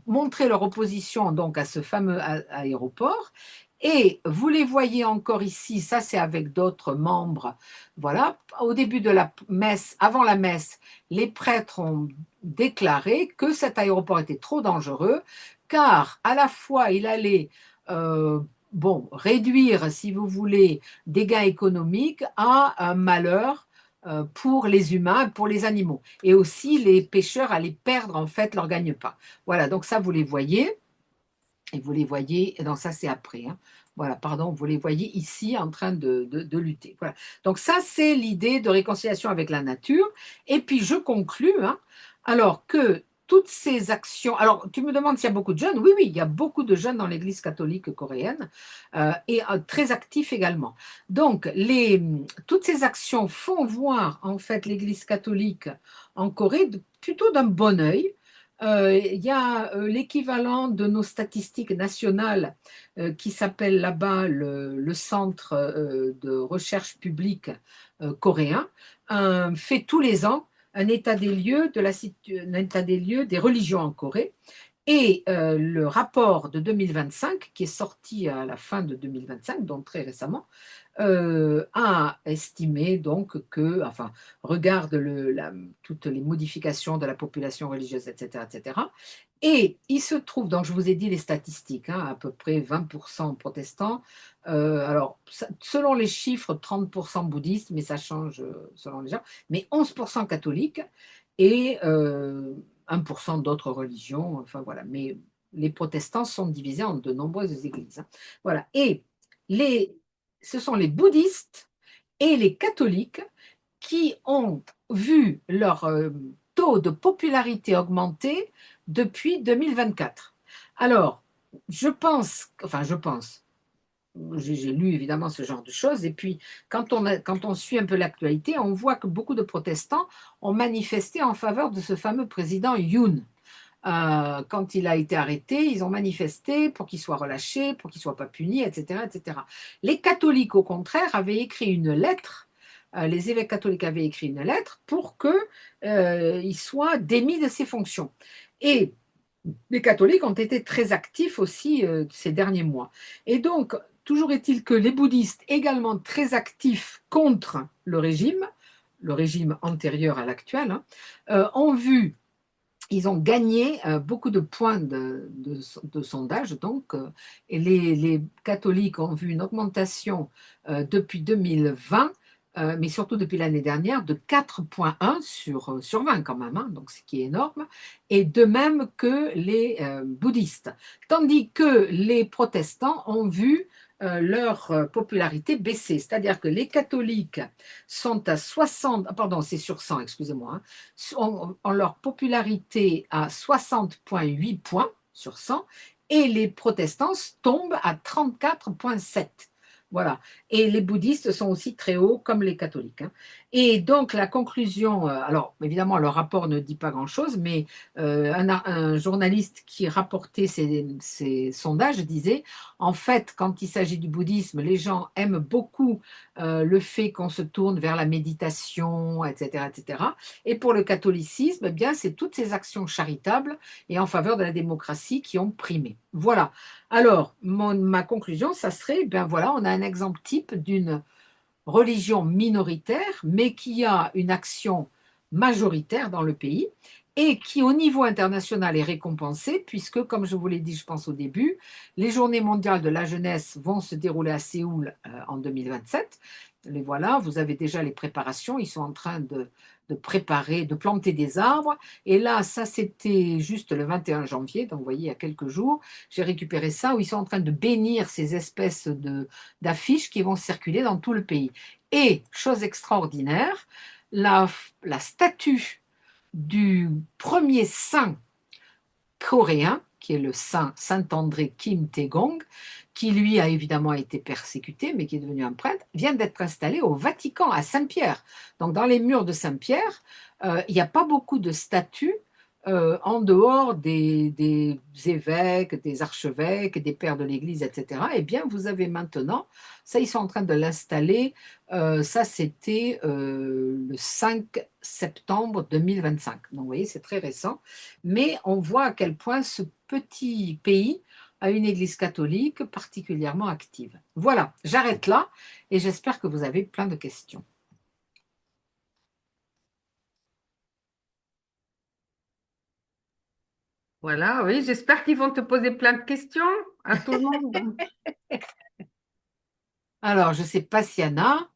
montrer leur opposition donc à ce fameux aéroport. Et vous les voyez encore ici, ça c'est avec d'autres membres. Voilà, au début de la messe, avant la messe, les prêtres ont déclaré que cet aéroport était trop dangereux, car à la fois il allait bon, réduire, si vous voulez, des gains économiques à un malheur pour les humains, pour les animaux. Et aussi, les pêcheurs allaient perdre en fait leur gagne-pain. Voilà, donc ça, vous les voyez. Et vous les voyez, non, ça c'est après, hein. Voilà, pardon, vous les voyez ici en train de lutter. Voilà. Donc ça, c'est l'idée de réconciliation avec la nature. Et puis je conclus, hein, alors que toutes ces actions, alors tu me demandes s'il y a beaucoup de jeunes, oui, oui, il y a beaucoup de jeunes dans l'Église catholique coréenne et très actifs également. Donc toutes ces actions font voir en fait l'Église catholique en Corée plutôt d'un bon œil. Il y a l'équivalent de nos statistiques nationales qui s'appelle là-bas le Centre de recherche publique coréen, fait tous les ans un état des lieux, un état des lieux des religions en Corée. Et le rapport de 2025, qui est sorti à la fin de 2025, donc très récemment, a estimé donc que, enfin, regarde toutes les modifications de la population religieuse, etc., etc. Et il se trouve, donc je vous ai dit les statistiques, hein, à peu près 20% protestants, alors selon les chiffres, 30% bouddhistes, mais ça change selon les gens, mais 11% catholiques et 1% d'autres religions, enfin voilà, mais les protestants sont divisés en de nombreuses églises, hein. Voilà, et les, ce sont les bouddhistes et les catholiques qui ont vu leur taux de popularité augmenter depuis 2024. Alors, je pense, j'ai lu évidemment ce genre de choses, et puis quand on suit un peu l'actualité, on voit que beaucoup de protestants ont manifesté en faveur de ce fameux président Yoon. quand il a été arrêté, ils ont manifesté pour qu'il soit relâché, pour qu'il ne soit pas puni, etc., etc. Les catholiques, au contraire, avaient écrit une lettre, les évêques catholiques avaient écrit une lettre pour qu'il soit démis de ses fonctions. Et les catholiques ont été très actifs aussi ces derniers mois. Et donc, toujours est-il que les bouddhistes, également très actifs contre le régime antérieur à l'actuel, hein, ont vu, ils ont gagné beaucoup de points de sondage, donc, et les catholiques ont vu une augmentation depuis 2020, mais surtout depuis l'année dernière, de 4,1 sur 20 quand même, hein, donc ce qui est énorme, et de même que les bouddhistes. Tandis que les protestants ont vu leur popularité baisser, c'est-à-dire que les catholiques sont à 60, pardon, c'est sur 100, excusez-moi, hein, ont leur popularité à 60,8 points sur 100 et les protestants tombent à 34,7. Voilà. Et les bouddhistes sont aussi très hauts, comme les catholiques, hein. Et donc, la conclusion, alors évidemment, le rapport ne dit pas grand-chose, mais un journaliste qui rapportait ces sondages disait, en fait, quand il s'agit du bouddhisme, les gens aiment beaucoup le fait qu'on se tourne vers la méditation, etc., etc. Et pour le catholicisme, eh bien, c'est toutes ces actions charitables et en faveur de la démocratie qui ont primé. Voilà. Alors, ma conclusion, ça serait, ben voilà, on a un exemple type d'une religion minoritaire, mais qui a une action majoritaire dans le pays et qui, au niveau international, est récompensée, puisque, comme je vous l'ai dit, je pense au début, les Journées mondiales de la jeunesse vont se dérouler à Séoul en 2027. Les voilà, vous avez déjà les préparations, ils sont en train de préparer, de planter des arbres. Et là, ça, c'était juste le 21 janvier, donc vous voyez, il y a quelques jours, j'ai récupéré ça, où ils sont en train de bénir ces espèces d'affiches qui vont circuler dans tout le pays. Et, chose extraordinaire, la, la statue du premier saint coréen, qui est le Saint André Kim Tae-gong, qui lui a évidemment été persécuté, mais qui est devenu un prêtre, vient d'être installé au Vatican, à Saint-Pierre. Donc dans les murs de Saint-Pierre, il n'y a pas beaucoup de statues en dehors des évêques, des archevêques, des pères de l'Église, etc. Eh bien, vous avez maintenant, ça, ils sont en train de l'installer, ça, c'était le 5 septembre 2025. Donc, vous voyez, c'est très récent. Mais on voit à quel point ce petit pays a une Église catholique particulièrement active. Voilà, j'arrête là et j'espère que vous avez plein de questions. Voilà, oui, j'espère qu'ils vont te poser plein de questions à tout le monde. Alors, je ne sais pas s'il y en a.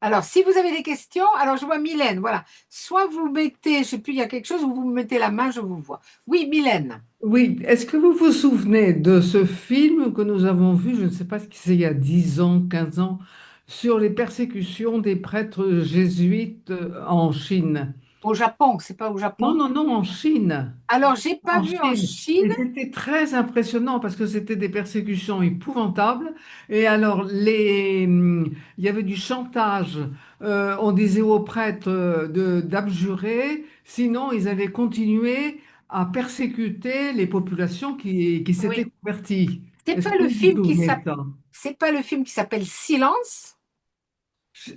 Alors, si vous avez des questions, alors je vois Mylène, voilà. Soit vous mettez, je ne sais plus, il y a quelque chose, ou vous mettez la main, je vous vois. Oui, Mylène. Oui, est-ce que vous vous souvenez de ce film que nous avons vu, je ne sais pas si c'est il y a 10 ans, 15 ans, sur les persécutions des prêtres jésuites en Chine? Au Japon, c'est pas au Non, Japon. non, non, en Chine. Alors, j'ai pas En vu en Chine. Chine. Et c'était très impressionnant parce que c'était des persécutions épouvantables. Et alors, il y avait du chantage. On disait aux prêtres d'abjurer, sinon ils allaient continuer à persécuter les populations qui s'étaient Oui. converties. C'est Est-ce pas que le vous vous film qui souvenez de s'appelle, ça? c'est pas le film qui s'appelle Silence.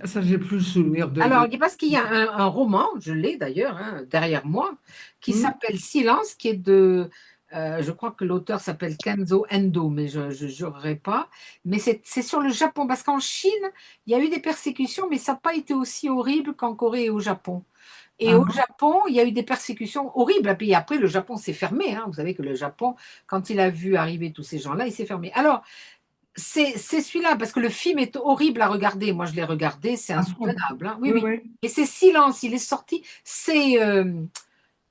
Ça, j'ai plus le souvenir Alors, parce qu'il y a un roman, je l'ai d'ailleurs hein, derrière moi, qui Hmm. s'appelle Silence, qui est de, je crois que l'auteur s'appelle Kenzo Endo, mais je ne jurerai pas. Mais c'est sur le Japon, parce qu'en Chine, il y a eu des persécutions, mais ça n'a pas été aussi horrible qu'en Corée et au Japon. Et Ah au bon? Japon, il y a eu des persécutions horribles. Et puis après, le Japon s'est fermé, hein. Vous savez que le Japon, quand il a vu arriver tous ces gens-là, il s'est fermé. Alors, c'est celui-là, parce que le film est horrible à regarder. Moi, je l'ai regardé, c'est Ah bon? insoutenable, hein. Oui, Oui, oui. oui. Et c'est Silence, il est sorti. C'est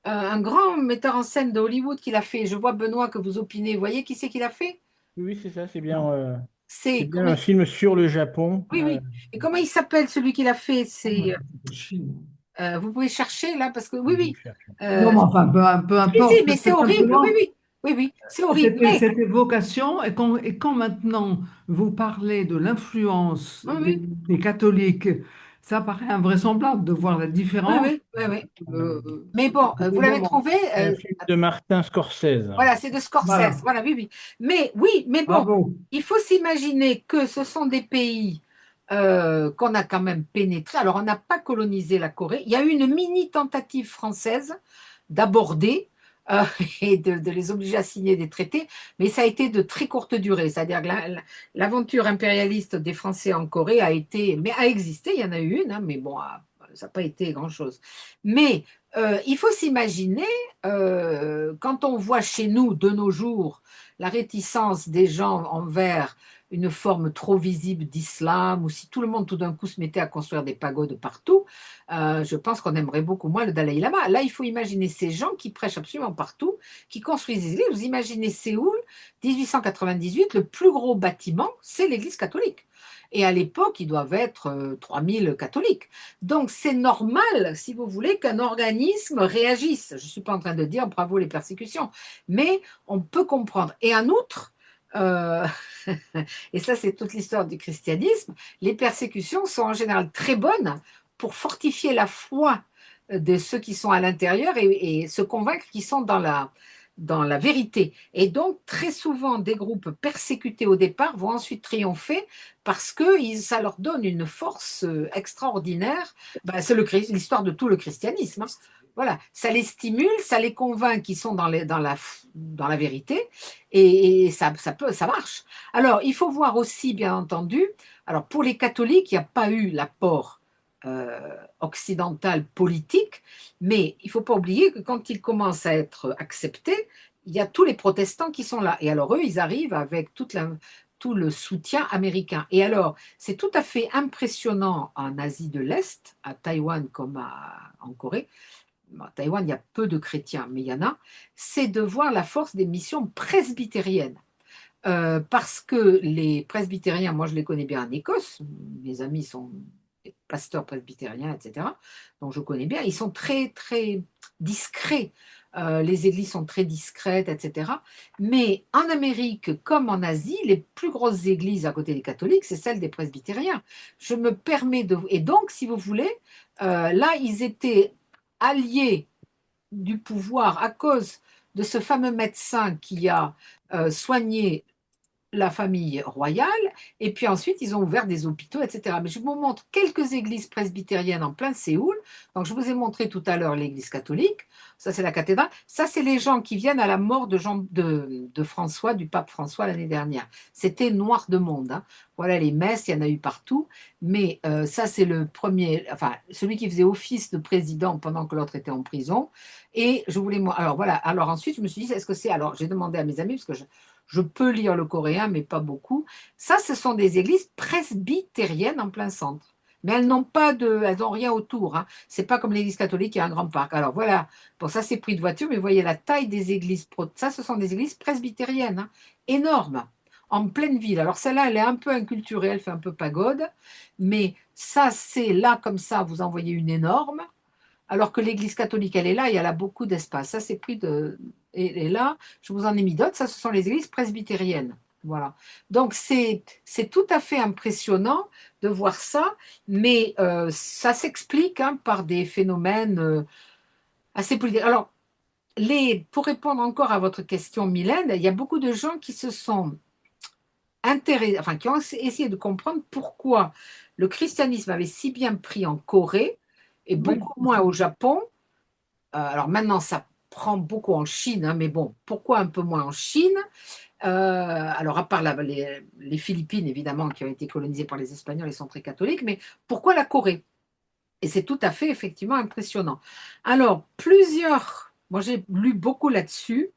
un grand metteur en scène de Hollywood qui l'a fait. Je vois Benoît que vous opinez. Vous voyez qui c'est qui l'a fait? Oui, c'est ça, Non. c'est C'est bien comment un film sur le Japon. Oui, oui. Et comment il s'appelle celui qui l'a fait? Ah, moi, C'est c'était Chine. vous pouvez chercher là parce que oui, Je oui. cherche. Non, Euh, mais enfin, peu si, si, importe. mais c'est C'est horrible. Oui, simplement. oui, oui, oui. C'est horrible. C'était Mais cette évocation, et quand maintenant vous parlez de l'influence oui, oui. des catholiques, ça paraît invraisemblable de voir la Oui, différence. oui, oui, oui. Euh, Mais bon, vous l'avez Évidemment, trouvé, c'est un film de Martin Scorsese. voilà, c'est de Scorsese. voilà, Voilà, oui, oui. Mais oui, mais bon, bravo. il faut s'imaginer que ce sont des pays qu'on a quand même pénétrés. Alors, on n'a pas colonisé la Corée. Il y a eu une mini tentative française d'aborder euh, et de les obliger à signer des traités, mais ça a été de très courte durée. C'est-à-dire que l'aventure impérialiste des Français en Corée a été, mais a existé. Il y en a eu une, hein, mais bon, ça n'a pas été grand-chose. Mais il faut s'imaginer, quand on voit chez nous, de nos jours, la réticence des gens envers une forme trop visible d'islam, ou si tout le monde tout d'un coup se mettait à construire des pagodes partout, je pense qu'on aimerait beaucoup moins le Dalai Lama. Là, il faut imaginer ces gens qui prêchent absolument partout, qui construisent des églises. Vous imaginez Séoul, 1898, le plus gros bâtiment, c'est l'église catholique. Et à l'époque, ils doivent être 3000 catholiques. Donc, c'est normal, si vous voulez, qu'un organisme réagisse. Je ne suis pas en train de dire bravo les persécutions, mais on peut comprendre. Et en outre, euh, et ça c'est toute l'histoire du christianisme, les persécutions sont en général très bonnes pour fortifier la foi de ceux qui sont à l'intérieur et se convaincre qu'ils sont dans la vérité. Et donc, très souvent, des groupes persécutés au départ vont ensuite triompher parce que ça leur donne une force extraordinaire. Ben, c'est l'histoire de tout le christianisme, hein. Voilà, ça les stimule, ça les convainc qu'ils sont dans la vérité et ça marche. Alors, il faut voir aussi, bien entendu, alors pour les catholiques, il n'y a pas eu l'apport occidental politique, mais il ne faut pas oublier que quand ils commencent à être acceptés, il y a tous les protestants qui sont là. Et alors eux, ils arrivent avec tout le soutien américain. Et alors, c'est tout à fait impressionnant en Asie de l'Est, à Taïwan comme en Corée. Bon, à Taïwan, il y a peu de chrétiens, mais il y en a. C'est de voir la force des missions presbytériennes. Parce que les presbytériens, moi je les connais bien en Écosse, mes amis sont des pasteurs presbytériens, etc. Donc je connais bien, ils sont très très discrets. Les églises sont très discrètes, etc. Mais en Amérique comme en Asie, les plus grosses églises à côté des catholiques, c'est celle des presbytériens. Je me permets de... Et donc, si vous voulez, là, ils étaient alliés du pouvoir à cause de ce fameux médecin qui a soigné la famille royale, et puis ensuite ils ont ouvert des hôpitaux, etc. Mais je vous montre quelques églises presbytériennes en plein Séoul. Donc je vous ai montré tout à l'heure l'église catholique, ça c'est la cathédrale, ça c'est les gens qui viennent à la mort de François, du pape François l'année dernière. C'était noir de monde, hein. Voilà les messes, il y en a eu partout, mais ça c'est le premier, enfin celui qui faisait office de président pendant que l'autre était en prison. Et je voulais, moi, alors voilà, alors ensuite je me suis dit, est-ce que c'est, alors j'ai demandé à mes amis, parce que je peux lire le coréen, mais pas beaucoup. Ça, ce sont des églises presbytériennes en plein centre. Mais elles n'ont rien autour, hein. C'est pas comme l'église catholique qui a un grand parc. Alors voilà, bon, ça c'est pris de voiture, mais vous voyez la taille des églises. Ça, ce sont des églises presbytériennes, hein, énormes, en pleine ville. Alors celle-là, elle est un peu inculturelle, elle fait un peu pagode, mais ça, c'est là comme ça, vous en voyez une énorme. Alors que l'église catholique, elle est là et elle a beaucoup d'espace. Ça, c'est pris de. Et là, je vous en ai mis d'autres. Ça, ce sont les églises presbytériennes. Voilà. Donc, c'est tout à fait impressionnant de voir ça, mais ça s'explique, hein, par des phénomènes assez politiques. Alors, pour répondre encore à votre question, Mylène, il y a beaucoup de gens qui se sont intéressés, enfin, qui ont essayé de comprendre pourquoi le christianisme avait si bien pris en Corée et Oui, beaucoup moins au Japon. Alors maintenant, ça prend beaucoup en Chine, hein, mais bon, pourquoi un peu moins en Chine? Alors, à part les Philippines, évidemment, qui ont été colonisées par les Espagnols et sont très catholiques, mais pourquoi la Corée? Et c'est tout à fait, effectivement, impressionnant. Alors, moi j'ai lu beaucoup là-dessus,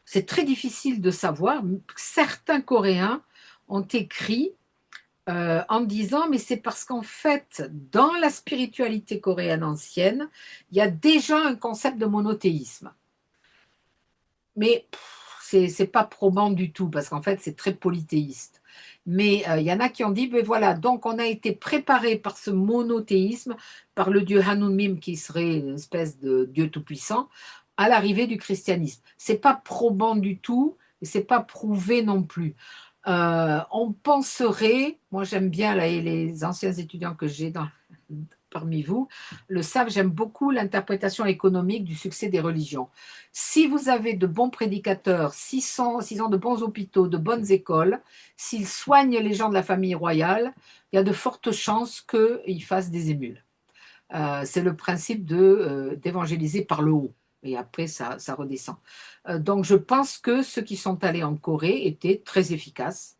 c'est très difficile de savoir. Certains Coréens ont écrit en disant, mais c'est parce qu'en fait, dans la spiritualité coréenne ancienne, il y a déjà un concept de monothéisme. Mais c'est pas probant du tout, parce qu'en fait, c'est très polythéiste. Mais il y en a qui ont dit, ben voilà, donc on a été préparé par ce monothéisme, par le dieu Hanumim, qui serait une espèce de dieu tout-puissant, à l'arrivée du christianisme. C'est pas probant du tout, et c'est pas prouvé non plus. On penserait, moi j'aime bien là, les anciens étudiants que j'ai parmi vous le savent, j'aime beaucoup l'interprétation économique du succès des religions. Si vous avez de bons prédicateurs, s'ils ont de bons hôpitaux, de bonnes écoles, s'ils soignent les gens de la famille royale, il y a de fortes chances qu'ils fassent des émules. C'est le principe d'évangéliser par le haut. Et après, ça redescend. Donc, je pense que ceux qui sont allés en Corée étaient très efficaces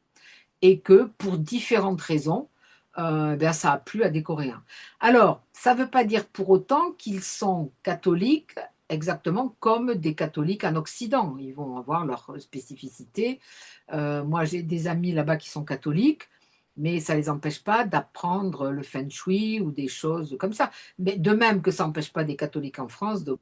et que pour différentes raisons, ben, ça a plu à des Coréens. Alors, ça ne veut pas dire pour autant qu'ils sont catholiques exactement comme des catholiques en Occident. Ils vont avoir leurs spécificités. Moi, j'ai des amis là-bas qui sont catholiques, mais ça ne les empêche pas d'apprendre le feng shui ou des choses comme ça. Mais de même que ça n'empêche pas des catholiques en France de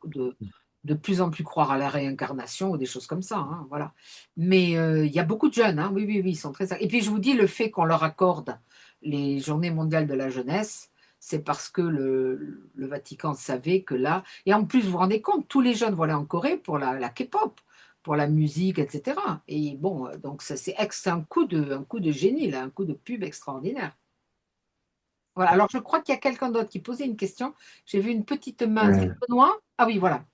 plus en plus croire à la réincarnation ou des choses comme ça, hein, voilà. Mais il y a beaucoup de jeunes, hein, oui, oui, oui, ils sont très. Et puis je vous dis, le fait qu'on leur accorde les Journées mondiales de la jeunesse, c'est parce que le Vatican savait que là. Et en plus, vous vous rendez compte, tous les jeunes vont aller en Corée pour la K-pop, pour la musique, etc. Et bon, donc ça, c'est un coup de génie, là, un coup de pub extraordinaire. Voilà, alors je crois qu'il y a quelqu'un d'autre qui posait une question. J'ai vu une petite main. C'est Benoît? Ah oui, voilà.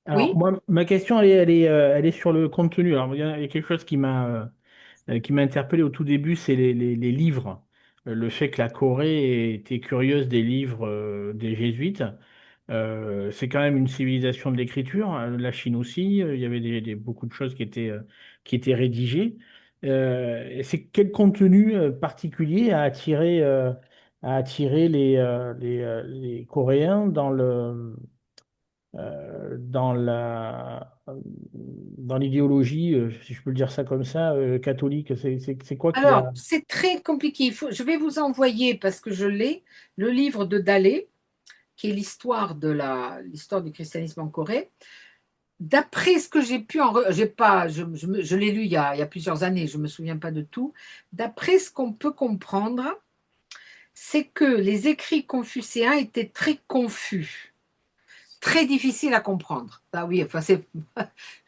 Alors, Oui? moi, ma question, elle est sur le contenu. Alors, il y a quelque chose qui m'a interpellé au tout début, c'est les livres. Le fait que la Corée était curieuse des livres des Jésuites. C'est quand même une civilisation de l'écriture. La Chine aussi, il y avait beaucoup de choses qui étaient rédigées. Et c'est quel contenu particulier a attiré les Coréens dans dans l'idéologie, si je peux le dire ça comme ça, catholique. C'est quoi qui Alors, a... c'est très compliqué. Je vais vous envoyer, parce que je l'ai, le livre de Dalé, qui est l'histoire du christianisme en Corée. D'après ce que j'ai pu j'ai pas, je l'ai lu il y a plusieurs années, je ne me souviens pas de tout. D'après ce qu'on peut comprendre, c'est que les écrits confucéens étaient très confus, très difficiles à comprendre. Ah oui, enfin,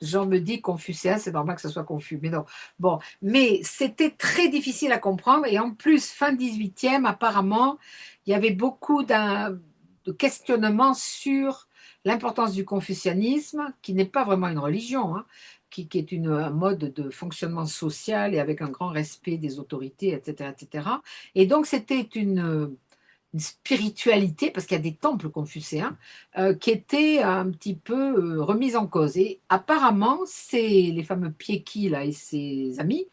Jean me dit confucéen, c'est normal que ce soit confus, mais non. Bon, mais c'était très difficile à comprendre, et en plus, fin 18e, apparemment, il y avait beaucoup de questionnements sur l'importance du confucianisme, qui n'est pas vraiment une religion, hein, qui est un mode de fonctionnement social et avec un grand respect des autorités, etc., etc. Et donc, c'était une spiritualité, parce qu'il y a des temples confucéens, qui étaient un petit peu remise en cause. Et apparemment, c'est les fameux Pieki là, et ses amis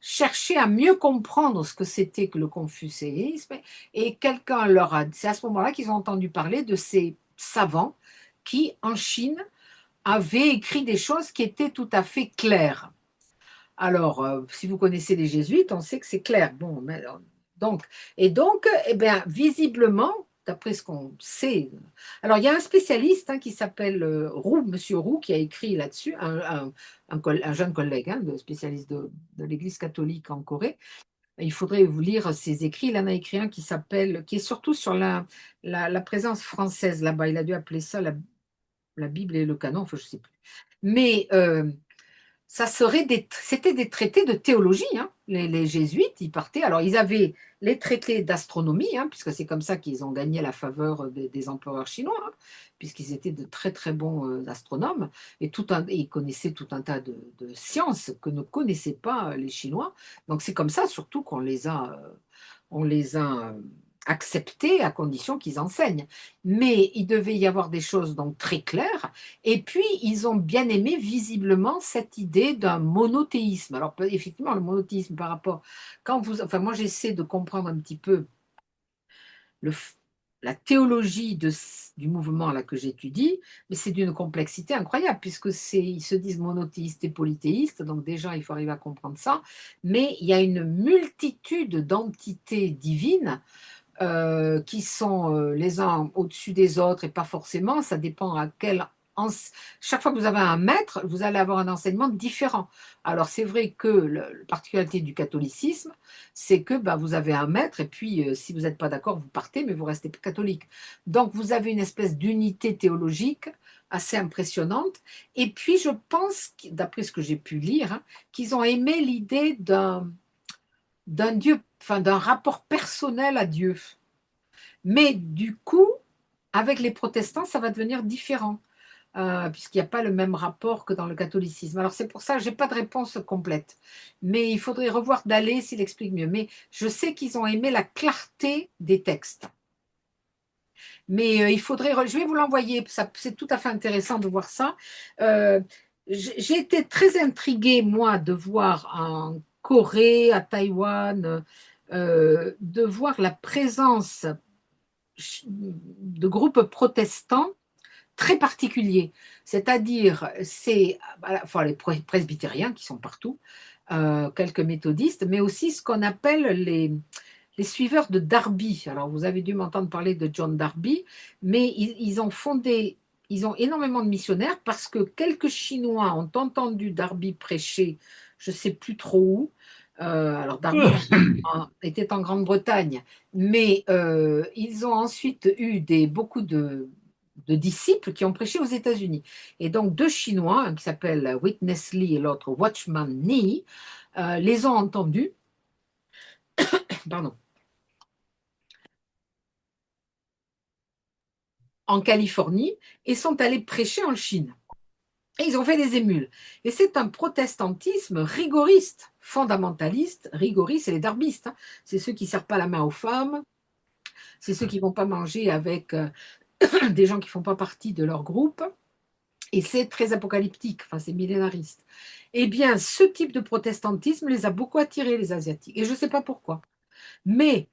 cherchaient à mieux comprendre ce que c'était que le confucéisme. Et quelqu'un leur a... C'est à ce moment-là qu'ils ont entendu parler de ces savants qui, en Chine, avaient écrit des choses qui étaient tout à fait claires. Alors, si vous connaissez les jésuites, on sait que c'est clair. Bon, mais, donc, eh bien, visiblement, d'après ce qu'on sait, alors il y a un spécialiste hein, qui s'appelle Roux, Monsieur Roux, qui a écrit là-dessus, un jeune collègue, hein, spécialiste de l'Église catholique en Corée. Il faudrait vous lire ses écrits. Il en a écrit un qui est surtout sur la présence française là-bas. Il a dû appeler ça la Bible et le canon, enfin, je ne sais plus. Mais c'était des traités de théologie, hein. Les jésuites, ils partaient. Alors, ils avaient les traités d'astronomie, hein, puisque c'est comme ça qu'ils ont gagné la faveur des empereurs chinois, hein, puisqu'ils étaient de très très bons astronomes et ils connaissaient tout un tas de sciences que ne connaissaient pas les Chinois. Donc, c'est comme ça surtout qu'on les a acceptés à condition qu'ils enseignent. Mais il devait y avoir des choses donc très claires. Et puis, ils ont bien aimé visiblement cette idée d'un monothéisme. Alors, effectivement, le monothéisme par rapport... Enfin, moi, j'essaie de comprendre un petit peu le, la théologie du mouvement là, que j'étudie, mais c'est d'une complexité incroyable, puisque ils se disent monothéistes et polythéistes, donc déjà, il faut arriver à comprendre ça. Mais il y a une multitude d'entités divines qui sont les uns au-dessus des autres et pas forcément, ça dépend à quel... Chaque fois que vous avez un maître, vous allez avoir un enseignement différent. Alors c'est vrai que la particularité du catholicisme, c'est que bah, vous avez un maître et puis si vous n'êtes pas d'accord, vous partez, mais vous restez catholique. Donc vous avez une espèce d'unité théologique assez impressionnante. Et puis je pense, d'après ce que j'ai pu lire, hein, qu'ils ont aimé l'idée d'un Dieu, enfin d'un rapport personnel à Dieu. Mais du coup, avec les protestants, ça va devenir différent, puisqu'il n'y a pas le même rapport que dans le catholicisme. Alors c'est pour ça que je n'ai pas de réponse complète. Mais il faudrait revoir Dalé s'il explique mieux. Mais je sais qu'ils ont aimé la clarté des textes. Mais il faudrait, je vais vous l'envoyer, c'est tout à fait intéressant de voir ça. J'ai été très intriguée, moi, de voir en Corée, à Taïwan, de voir la présence de groupes protestants très particuliers. C'est-à-dire, c'est enfin, les presbytériens qui sont partout, quelques méthodistes, mais aussi ce qu'on appelle les suiveurs de Darby. Alors, vous avez dû m'entendre parler de John Darby, mais ils ont fondé, ils ont énormément de missionnaires parce que quelques Chinois ont entendu Darby prêcher, je ne sais plus trop où. Alors, Darby était en Grande-Bretagne, mais ils ont ensuite eu beaucoup de disciples qui ont prêché aux États-Unis. Et donc, deux Chinois, un qui s'appelle Witness Lee et l'autre Watchman Nee, les ont entendus. Pardon. En Californie et sont allés prêcher en Chine. Et ils ont fait des émules. Et c'est un protestantisme rigoriste, fondamentaliste, rigoriste, c'est les darbistes. Hein. C'est ceux qui ne serrent pas la main aux femmes, c'est ceux qui ne vont pas manger avec des gens qui ne font pas partie de leur groupe. Et c'est très apocalyptique, enfin c'est millénariste. Eh bien, ce type de protestantisme les a beaucoup attirés, les Asiatiques. Et je ne sais pas pourquoi. Mais,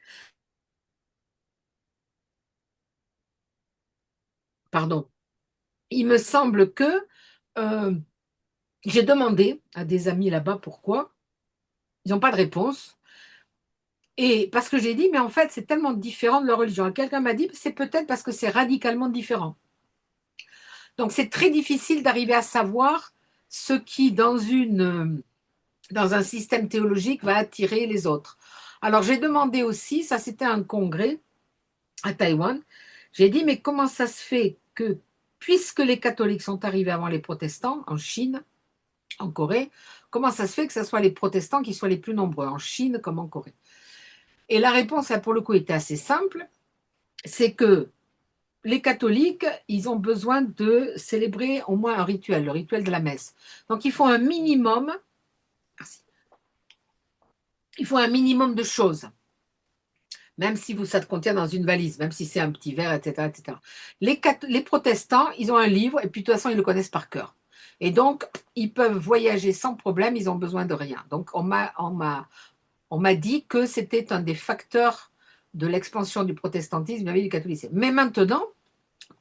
pardon, il me semble que euh, j'ai demandé à des amis là-bas pourquoi. Ils n'ont pas de réponse. Et parce que j'ai dit, mais en fait, c'est tellement différent de leur religion. Et quelqu'un m'a dit, c'est peut-être parce que c'est radicalement différent. Donc, c'est très difficile d'arriver à savoir ce qui, dans un système théologique, va attirer les autres. Alors, j'ai demandé aussi, ça c'était un congrès à Taïwan, j'ai dit, mais comment ça se fait que, puisque les catholiques sont arrivés avant les protestants, en Chine, en Corée, comment ça se fait que ce soit les protestants qui soient les plus nombreux, en Chine comme en Corée? Et la réponse, là, pour le coup, était assez simple, c'est que les catholiques, ils ont besoin de célébrer au moins un rituel, le rituel de la messe. Donc, ils font un minimum, merci, il faut un minimum de choses, même si ça te contient dans une valise, même si c'est un petit verre, etc. etc. Les protestants, ils ont un livre et puis de toute façon, ils le connaissent par cœur. Et donc, ils peuvent voyager sans problème, ils n'ont besoin de rien. Donc, on m'a dit que c'était un des facteurs de l'expansion du protestantisme et du catholicisme. Mais maintenant,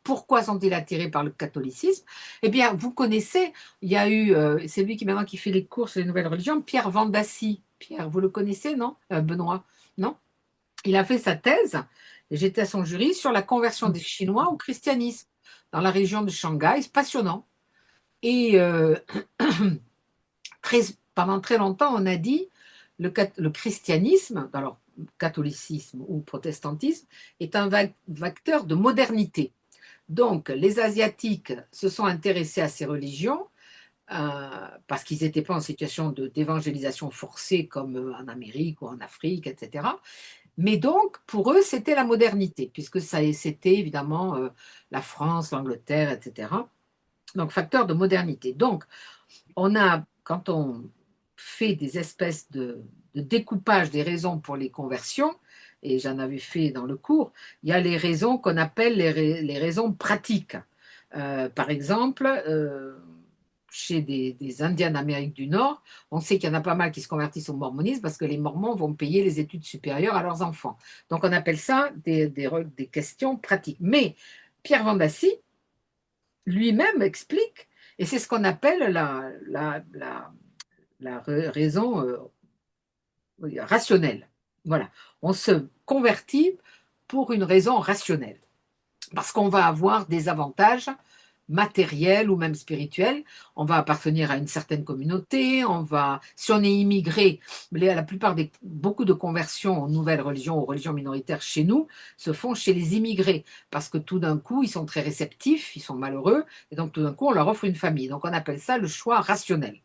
pourquoi sont-ils attirés par le catholicisme? Eh bien, vous connaissez, il y a eu, c'est lui qui maintenant qui fait les cours sur les nouvelles religions, Pierre Vendaci. Pierre, vous le connaissez, non? Benoît, non? Il a fait sa thèse, et j'étais à son jury, sur la conversion des Chinois au christianisme dans la région de Shanghai. C'est passionnant. Et pendant très longtemps, on a dit le christianisme, alors catholicisme ou protestantisme, est un vecteur de modernité. Donc, les Asiatiques se sont intéressés à ces religions parce qu'ils n'étaient pas en situation d'évangélisation forcée comme en Amérique ou en Afrique, etc. Mais donc, pour eux, c'était la modernité, puisque c'était évidemment la France, l'Angleterre, etc. Donc, facteur de modernité. Donc, quand on fait des espèces de découpage des raisons pour les conversions, et j'en avais fait dans le cours, il y a les raisons qu'on appelle les raisons pratiques. Par exemple, chez des Indiens d'Amérique du Nord, on sait qu'il y en a pas mal qui se convertissent au mormonisme parce que les Mormons vont payer les études supérieures à leurs enfants. Donc on appelle ça des questions pratiques. Mais Pierre Vendaci lui-même explique, et c'est ce qu'on appelle la raison rationnelle. Voilà, on se convertit pour une raison rationnelle, parce qu'on va avoir des avantages matériel ou même spirituel. On va appartenir à une certaine communauté, si on est immigré, beaucoup de conversions aux nouvelles religions, aux religions minoritaires chez nous, se font chez les immigrés, parce que tout d'un coup, ils sont très réceptifs, ils sont malheureux, et donc tout d'un coup, on leur offre une famille. Donc on appelle ça le choix rationnel.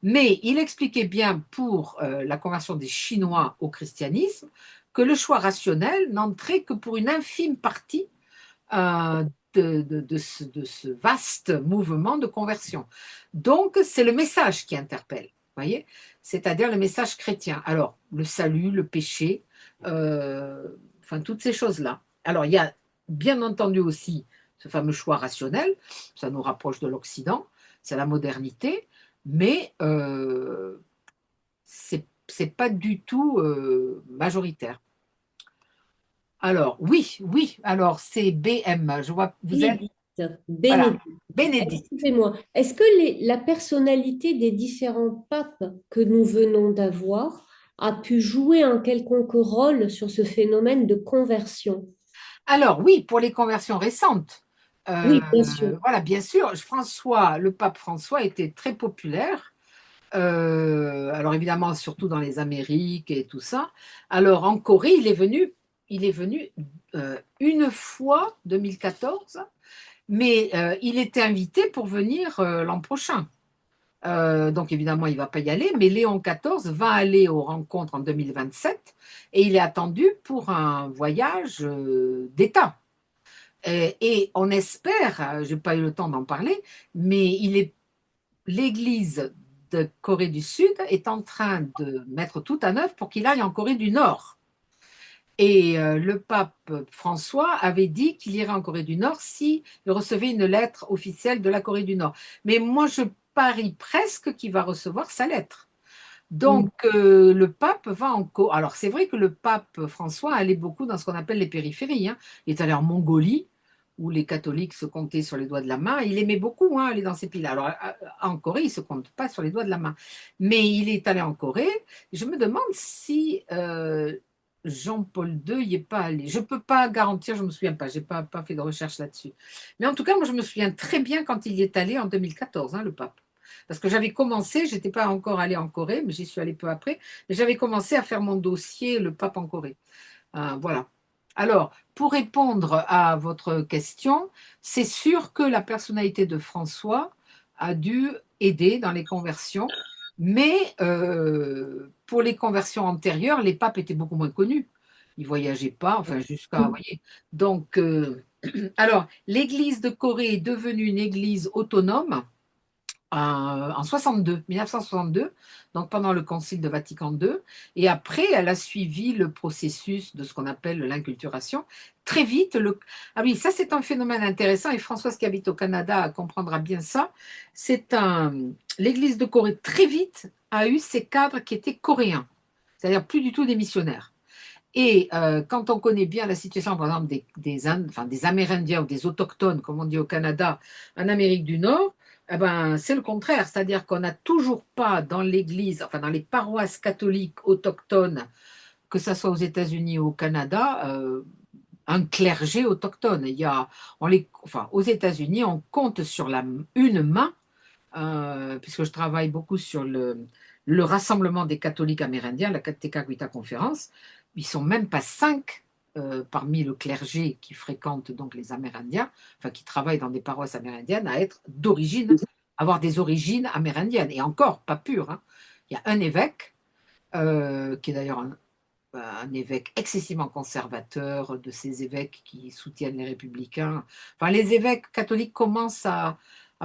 Mais il expliquait bien pour la conversion des Chinois au christianisme que le choix rationnel n'entrait que pour une infime partie euh, de ce vaste mouvement de conversion. Donc, c'est le message qui interpelle, voyez, c'est-à-dire le message chrétien. Alors, le salut, le péché, enfin, toutes ces choses-là. Alors, il y a bien entendu aussi ce fameux choix rationnel, ça nous rapproche de l'Occident, c'est la modernité, mais c'est pas du tout majoritaire. Alors, oui, oui, alors c'est BM, je vois, vous êtes, Bénédicte, voilà, Bénédicte. Bénédicte. Excusez-moi, est-ce que la personnalité des différents papes que nous venons d'avoir a pu jouer un quelconque rôle sur ce phénomène de conversion? Alors, oui, pour les conversions récentes, Oui, bien sûr. voilà, bien sûr, le pape François était très populaire, alors évidemment, surtout dans les Amériques et tout ça. Alors, en Corée, il est venu une fois, 2014, mais il était invité pour venir l'an prochain. Donc évidemment, il ne va pas y aller, mais Léon XIV va aller aux rencontres en 2027 et il est attendu pour un voyage d'État. Et on espère, je n'ai pas eu le temps d'en parler, mais l'Église de Corée du Sud est en train de mettre tout à neuf pour qu'il aille en Corée du Nord. Et le pape François avait dit qu'il irait en Corée du Nord s'il recevait une lettre officielle de la Corée du Nord. Mais moi, je parie presque qu'il va recevoir sa lettre. Donc, le pape va en Corée. Alors, c'est vrai que le pape François allait beaucoup dans ce qu'on appelle les périphéries, hein. Il est allé en Mongolie, où les catholiques se comptaient sur les doigts de la main. Il aimait beaucoup aller dans ces pays-là. Alors, en Corée, il ne se compte pas sur les doigts de la main. Mais il est allé en Corée. Je me demande si Jean-Paul II n'y est pas allé. Je ne peux pas garantir, je ne me souviens pas. Je n'ai pas fait de recherche là-dessus. Mais en tout cas, moi, je me souviens très bien quand il y est allé en 2014, hein, le pape. Parce que j'avais commencé, je n'étais pas encore allée en Corée, mais j'y suis allée peu après, mais j'avais commencé à faire mon dossier Le pape en Corée. Voilà. Alors, pour répondre à votre question, c'est sûr que la personnalité de François a dû aider dans les conversions, mais pour les conversions antérieures, les papes étaient beaucoup moins connus. Ils ne voyageaient pas, enfin jusqu'à, vous voyez. Donc, alors, l'Église de Corée est devenue une église autonome en 1962, donc pendant le Concile de Vatican II. Et après, elle a suivi le processus de ce qu'on appelle l'inculturation. Très vite, ah oui, ça c'est un phénomène intéressant et Françoise qui habite au Canada comprendra bien ça. L'Église de Corée très vite a eu ses cadres qui étaient coréens, c'est-à-dire plus du tout des missionnaires. Et quand on connaît bien la situation, par exemple, des Amérindiens ou des autochtones, comme on dit au Canada, en Amérique du Nord, eh ben, c'est le contraire. C'est-à-dire qu'on n'a toujours pas dans l'Église, enfin dans les paroisses catholiques autochtones, que ce soit aux États-Unis ou au Canada, un clergé autochtone. Aux États-Unis, on compte sur une main, puisque je travaille beaucoup sur le rassemblement des catholiques amérindiens, la Tekakwitha Conférence. Ils ne sont même pas 5 parmi le clergé qui fréquente donc les Amérindiens, enfin qui travaillent dans des paroisses amérindiennes, avoir des origines amérindiennes, et encore pas pures, hein. Il y a un évêque, qui est d'ailleurs un évêque excessivement conservateur, de ces évêques qui soutiennent les républicains. Enfin, les évêques catholiques commencent à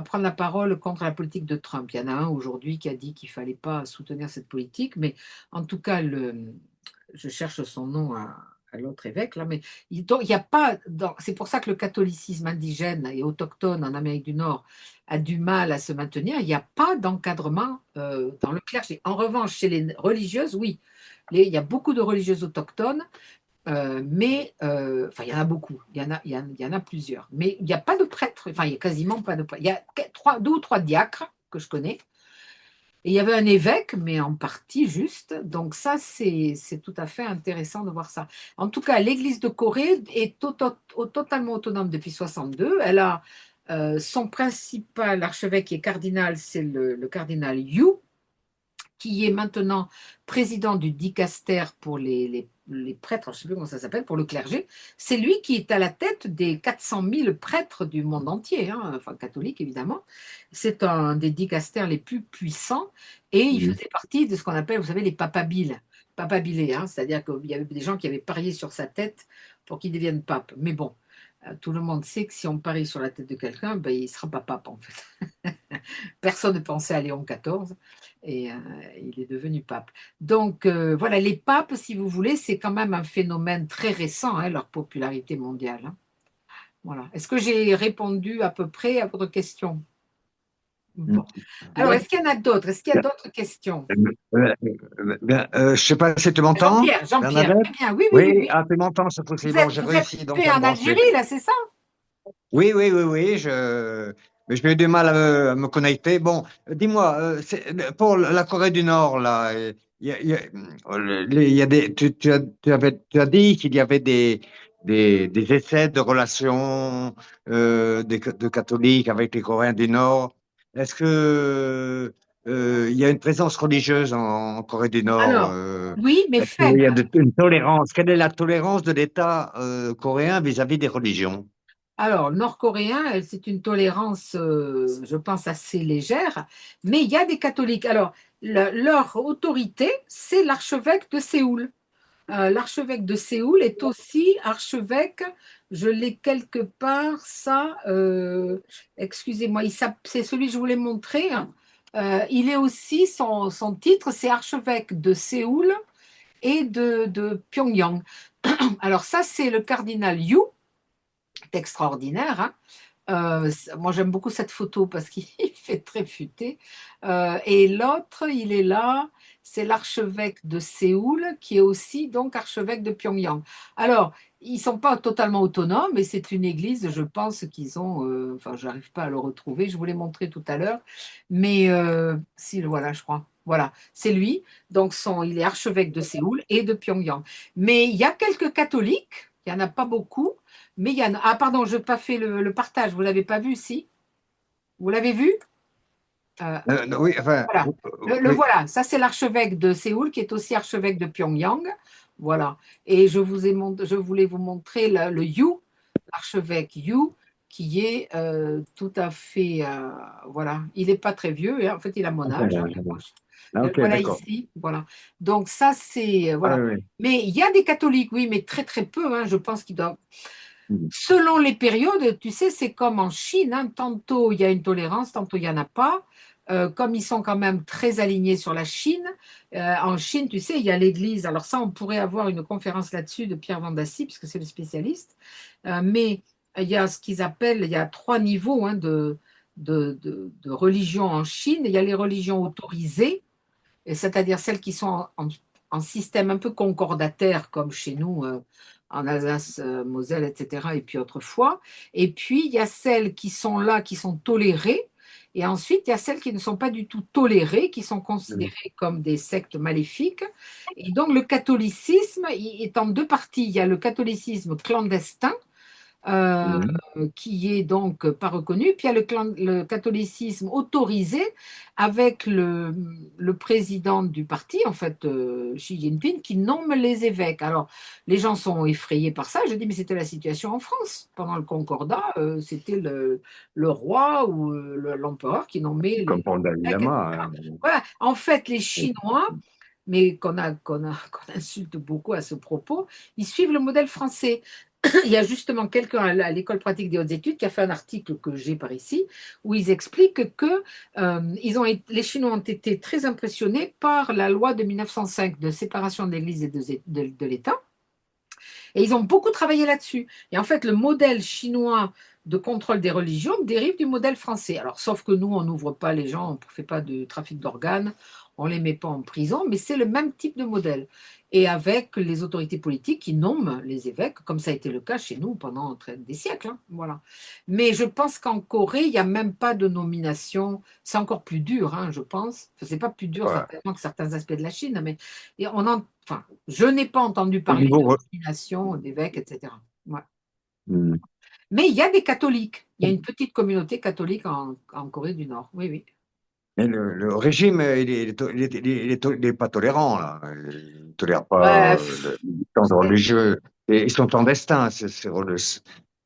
prendre la parole contre la politique de Trump. Il y en a un aujourd'hui qui a dit qu'il ne fallait pas soutenir cette politique, mais en tout cas, je cherche son nom à l'autre évêque, là, mais il n'y a pas, c'est pour ça que le catholicisme indigène et autochtone en Amérique du Nord a du mal à se maintenir. Il n'y a pas d'encadrement dans le clergé. En revanche, chez les religieuses, oui, il y a beaucoup de religieuses autochtones, mais enfin, il y en a beaucoup, il y en a plusieurs, mais il n'y a pas de prêtres, enfin, il n'y a quasiment pas de prêtres. Il y a 2 ou 3 diacres que je connais. Et il y avait un évêque, mais en partie juste. Donc ça, c'est tout à fait intéressant de voir ça. En tout cas, l'Église de Corée est totalement autonome depuis 62. Elle a Son principal archevêque et cardinal, c'est le cardinal Yu, qui est maintenant président du dicaster pour les prêtres, je ne sais plus comment ça s'appelle, pour le clergé. C'est lui qui est à la tête des 400 000 prêtres du monde entier, hein, enfin catholiques évidemment. C'est un des dicastères les plus puissants et il Mhm. faisait partie de ce qu'on appelle, vous savez, les papabiles. Papabilés, hein, c'est-à-dire qu'il y avait des gens qui avaient parié sur sa tête pour qu'il devienne pape. Mais bon, tout le monde sait que si on parie sur la tête de quelqu'un, ben, il ne sera pas pape en fait. Personne ne pensait à Léon XIV et il est devenu pape. Donc voilà, les papes, si vous voulez, c'est quand même un phénomène très récent, hein, leur popularité mondiale. Hein. Voilà. Est-ce que j'ai répondu à peu près à votre question? Bon. Alors, Ouais. est-ce qu'il y en a d'autres? Est-ce qu'il y a d'autres questions? Je sais pas si tu m'entends, Jean-Pierre, Bernadette? très bien. Oui, oui, oui, Oui, oui. ah, tu m'entends, c'est possible. Vous Bon, êtes, j'ai vous êtes réussi donc fait à me en brancher. Algérie, là, c'est ça? Oui, oui, oui, oui, mais j'ai eu du mal à me connecter. Bon, dis-moi, pour la Corée du Nord, là, il y a des, tu as dit qu'il y avait des essais de relations de catholiques avec les Coréens du Nord. Est-ce que il y a une présence religieuse en Corée du Nord? Alors, oui, mais Est-ce qu'il y a faible. une tolérance? Quelle est la tolérance de l'État coréen vis-à-vis des religions? Alors, nord-coréen, c'est une tolérance, je pense, assez légère, mais il y a des catholiques. Alors, leur autorité, c'est l'archevêque de Séoul. L'archevêque de Séoul est aussi archevêque, je l'ai quelque part, ça, excusez-moi, c'est celui que je voulais montrer. Hein. Il est aussi, son titre, c'est archevêque de Séoul et de Pyongyang. Alors ça, c'est le cardinal Yu, c'est extraordinaire. Hein. Moi, j'aime beaucoup cette photo parce qu'il fait très futé. Et l'autre, il est là, c'est l'archevêque de Séoul, qui est aussi donc archevêque de Pyongyang. Alors, ils ne sont pas totalement autonomes, mais c'est une église, je pense qu'ils ont, enfin, je n'arrive pas à le retrouver, je vous l'ai montré tout à l'heure, mais si, voilà, je crois. Voilà, c'est lui. Donc, il est archevêque de Séoul et de Pyongyang. Mais il y a quelques catholiques, il n'y en a pas beaucoup, mais il y en a. Ah, pardon, je n'ai pas fait le partage. Vous ne l'avez pas vu, si? Vous l'avez vu? Euh, Oui, enfin, voilà. oui. Voilà. Ça, c'est l'archevêque de Séoul, qui est aussi archevêque de Pyongyang. Voilà. Et je voulais vous montrer le Yu, l'archevêque Yu, qui est tout à fait. Voilà. Il n'est pas très vieux. Et en fait, il a mon âge. Hein. Ah, ok, Voilà d'accord. ici. Voilà. Donc, ça, c'est. Ah, Voilà. oui, Mais il y a des catholiques, oui, mais très, très peu. Hein. Je pense qu'ils doivent. oui. Selon les périodes, tu sais, c'est comme en Chine, hein, tantôt il y a une tolérance, tantôt il n'y en a pas. Comme ils sont quand même très alignés sur la Chine, en Chine, tu sais, il y a l'Église. Alors ça, on pourrait avoir une conférence là-dessus de Pierre Vendassi, puisque c'est le spécialiste. Mais il y a ce qu'ils appellent, il y a trois niveaux hein, de religion en Chine. Il y a les religions autorisées, c'est-à-dire celles qui sont en système un peu concordataire, comme chez nous, en Alsace, Moselle, etc., et puis autrefois. Et puis, il y a celles qui sont là, qui sont tolérées. Et ensuite, il y a celles qui ne sont pas du tout tolérées, qui sont considérées comme des sectes maléfiques. Et donc, le catholicisme est en deux parties. Il y a le catholicisme clandestin, euh, Mhm. qui est donc pas reconnu. Puis il y a le catholicisme autorisé avec le président du parti, en fait, Xi Jinping, qui nomme les évêques. Alors, les gens sont effrayés par ça. Je dis, mais c'était la situation en France. Pendant le Concordat, c'était le roi ou l'empereur qui nommait Comme les pour le Dalai évêques, Lama. etc. Voilà. En fait, les Chinois, mais qu'on insulte beaucoup à ce propos, ils suivent le modèle français. Il y a justement quelqu'un à l'École pratique des hautes études qui a fait un article que j'ai par ici, où ils expliquent que les Chinois ont été très impressionnés par la loi de 1905 de séparation de l'Église et de l'État. Et ils ont beaucoup travaillé là-dessus. Et en fait, le modèle chinois de contrôle des religions dérive du modèle français. Alors, sauf que nous, on n'ouvre pas les gens, on ne fait pas de trafic d'organes, on ne les met pas en prison, mais c'est le même type de modèle. Et avec les autorités politiques qui nomment les évêques, comme ça a été le cas chez nous pendant des siècles. Hein, voilà. Mais je pense qu'en Corée, il n'y a même pas de nomination. C'est encore plus dur, hein, je pense. Enfin, c'est pas plus dur Ouais. certainement que certains aspects de la Chine, mais enfin, je n'ai pas entendu Au parler niveau, de nomination d'évêques, etc. Ouais. Mhm. Mais il y a des catholiques. Il y a une petite communauté catholique en Corée du Nord. Oui, oui. Mais le régime, il est pas tolérant, là. Il ne tolère pas Ouais, le militant religieux. Et ils sont clandestins,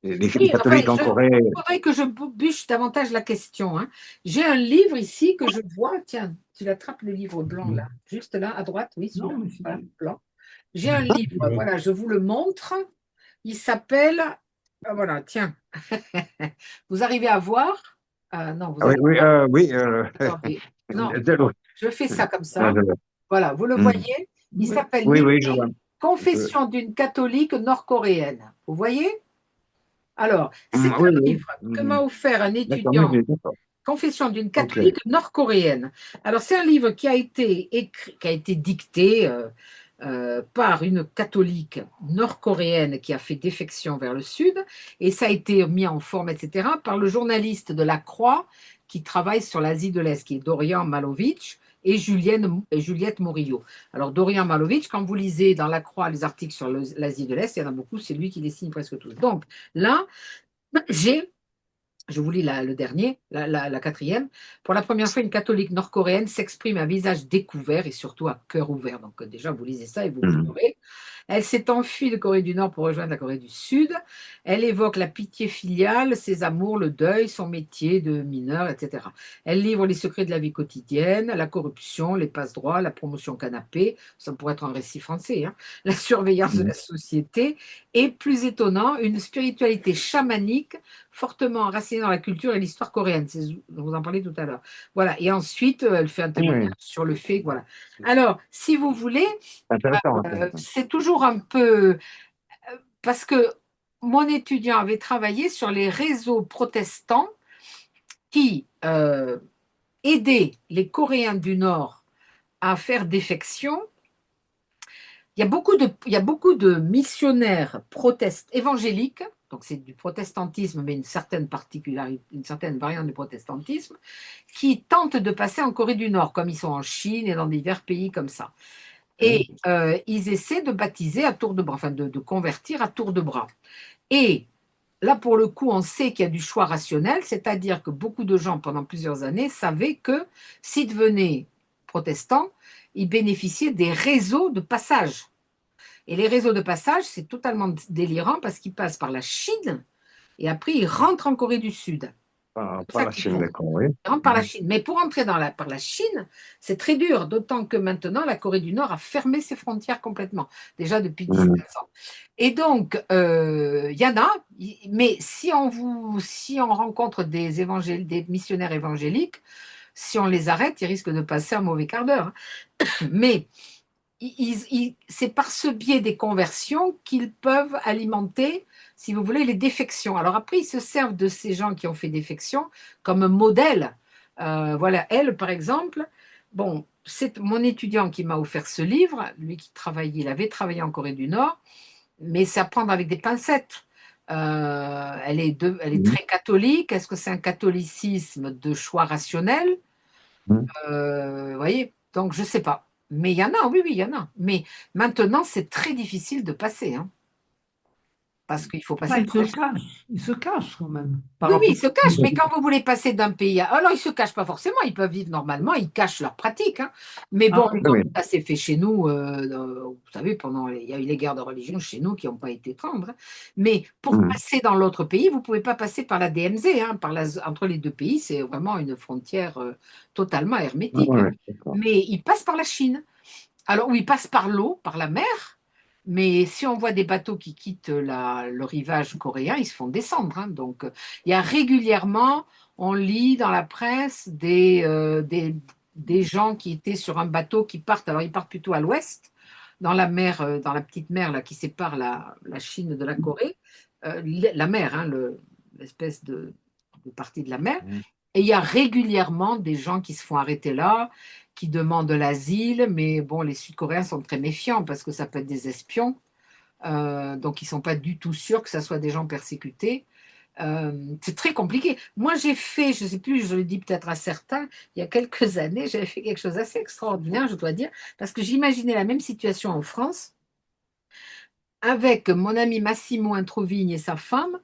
les oui, enfin, catholiques en Corée. il faudrait que je bûche davantage la question, hein. J'ai un livre ici que je vois. Tiens, tu l'attrapes le livre blanc là, juste là, à droite, oui, Non, celui-là, mais voilà, blanc. J'ai un livre, voilà, je vous le montre. Il s'appelle, voilà, tiens, vous arrivez à voir? Ah, non, vous Ah oui, allez oui, voir. oui. Attendez, non, Désolé. je fais ça comme Ah, ça. Voilà, vous le Hmm. voyez? Il oui. s'appelle Oui, oui, je vois. Confession d'une catholique nord-coréenne. Vous voyez? Alors, c'est Oui, un oui. livre que m'a offert un D'accord, oui, étudiant, oui, d'accord. Confession d'une Ok. catholique nord-coréenne. Alors, c'est un livre qui a été écrit, qui a été dicté par une catholique nord-coréenne qui a fait défection vers le sud, et ça a été mis en forme, etc., par le journaliste de La Croix qui travaille sur l'Asie de l'Est, qui est Dorian Malovitch et Juliette Morillo. Alors, Dorian Malovitch, quand vous lisez dans La Croix les articles sur l'Asie de l'Est, il y en a beaucoup, c'est lui qui les signe presque tous. Donc, là, j'ai je vous lis le dernier, la quatrième. Pour la première fois, une catholique nord-coréenne s'exprime à visage découvert et surtout à cœur ouvert. Donc déjà, vous lisez ça et vous Hmm. pleurez. Elle s'est enfuie de Corée du Nord pour rejoindre la Corée du Sud. Elle évoque la pitié filiale, ses amours, le deuil, son métier de mineur, etc. Elle livre les secrets de la vie quotidienne, la corruption, les passe-droits, la promotion canapé, ça pourrait être un récit français, hein, la surveillance de la société et, plus étonnant, une spiritualité chamanique fortement enracinée dans la culture et l'histoire coréenne. Vous en parlez tout à l'heure. Voilà. Et ensuite, elle fait un témoignage Oui, sur le fait. Voilà. Alors, si vous voulez, intéressant, intéressant. c'est toujours un peu parce que mon étudiant avait travaillé sur les réseaux protestants qui aidaient les Coréens du Nord à faire défection. Il y a beaucoup de missionnaires évangéliques, donc c'est du protestantisme, mais une certaine particularité, une certaine variante du protestantisme, qui tentent de passer en Corée du Nord, comme ils sont en Chine et dans divers pays comme ça. Et ils essaient de baptiser à tour de bras, enfin de convertir à tour de bras. Et là, pour le coup, on sait qu'il y a du choix rationnel, c'est-à-dire que beaucoup de gens, pendant plusieurs années, savaient que s'ils devenaient protestants, ils bénéficiaient des réseaux de passage. Et les réseaux de passage, c'est totalement délirant parce qu'ils passent par la Chine et après ils rentrent en Corée du Sud. C'est Par ça la qu'ils Chine, font. d'accord, oui. Ils rentrent par la Chine. Mais pour entrer par la Chine, c'est très dur, d'autant que maintenant, la Corée du Nord a fermé ses frontières complètement, déjà depuis Hmm. 19 ans. Et donc, il y en a, mais si on rencontre des missionnaires évangéliques, si on les arrête, ils risquent de passer un mauvais quart d'heure, hein. Mais c'est par ce biais des conversions qu'ils peuvent alimenter, si vous voulez, les défections. Alors après, ils se servent de ces gens qui ont fait défection comme modèle. Voilà, elle, par exemple, bon, c'est mon étudiant qui m'a offert ce livre, lui qui travaillait, il avait travaillé en Corée du Nord, mais c'est à prendre avec des pincettes. Elle est Hmm. très catholique. Est-ce que c'est un catholicisme de choix rationnel? Hmm. Vous voyez, donc je ne sais pas. Mais il y en a, oui, oui, il y en a. Mais maintenant, c'est très difficile de passer, hein, parce qu'il faut Ah, passer par la Chine. il se cache quand même par Oui, oui, rapport. ils se cachent, mais quand vous voulez passer d'un pays à... Alors, ils ne se cachent pas forcément, ils peuvent vivre normalement, ils cachent leurs pratiques, hein. Mais bon, Ah oui. comme Oui. ça s'est fait chez nous, vous savez, il y a eu les guerres de religion chez nous qui n'ont pas été tendres, hein. Mais pour Hmm. passer dans l'autre pays, vous ne pouvez pas passer par la DMZ, hein, entre les deux pays, c'est vraiment une frontière totalement Ah, hermétique, ouais, hein. ouais, d'accord. Mais ils passent par la Chine. Alors, oui, ils passent par l'eau, par la mer, mais si on voit des bateaux qui quittent le rivage coréen, ils se font descendre, hein. Donc, il y a régulièrement, on lit dans la presse des gens qui étaient sur un bateau qui partent, alors ils partent plutôt à l'ouest, dans la mer, dans la petite mer là, qui sépare la Chine de la Corée, la mer, hein, l'espèce de partie de la mer. Hmm. Et il y a régulièrement des gens qui se font arrêter là, qui demandent l'asile, mais bon, les Sud-Coréens sont très méfiants parce que ça peut être des espions, donc ils ne sont pas du tout sûrs que ce soit des gens persécutés. C'est très compliqué. Moi, j'ai fait, je ne sais plus, je le dis peut-être à certains, il y a quelques années, j'avais fait quelque chose d'assez extraordinaire, je dois dire, parce que j'imaginais la même situation en France avec mon ami Massimo Introvigne et sa femme.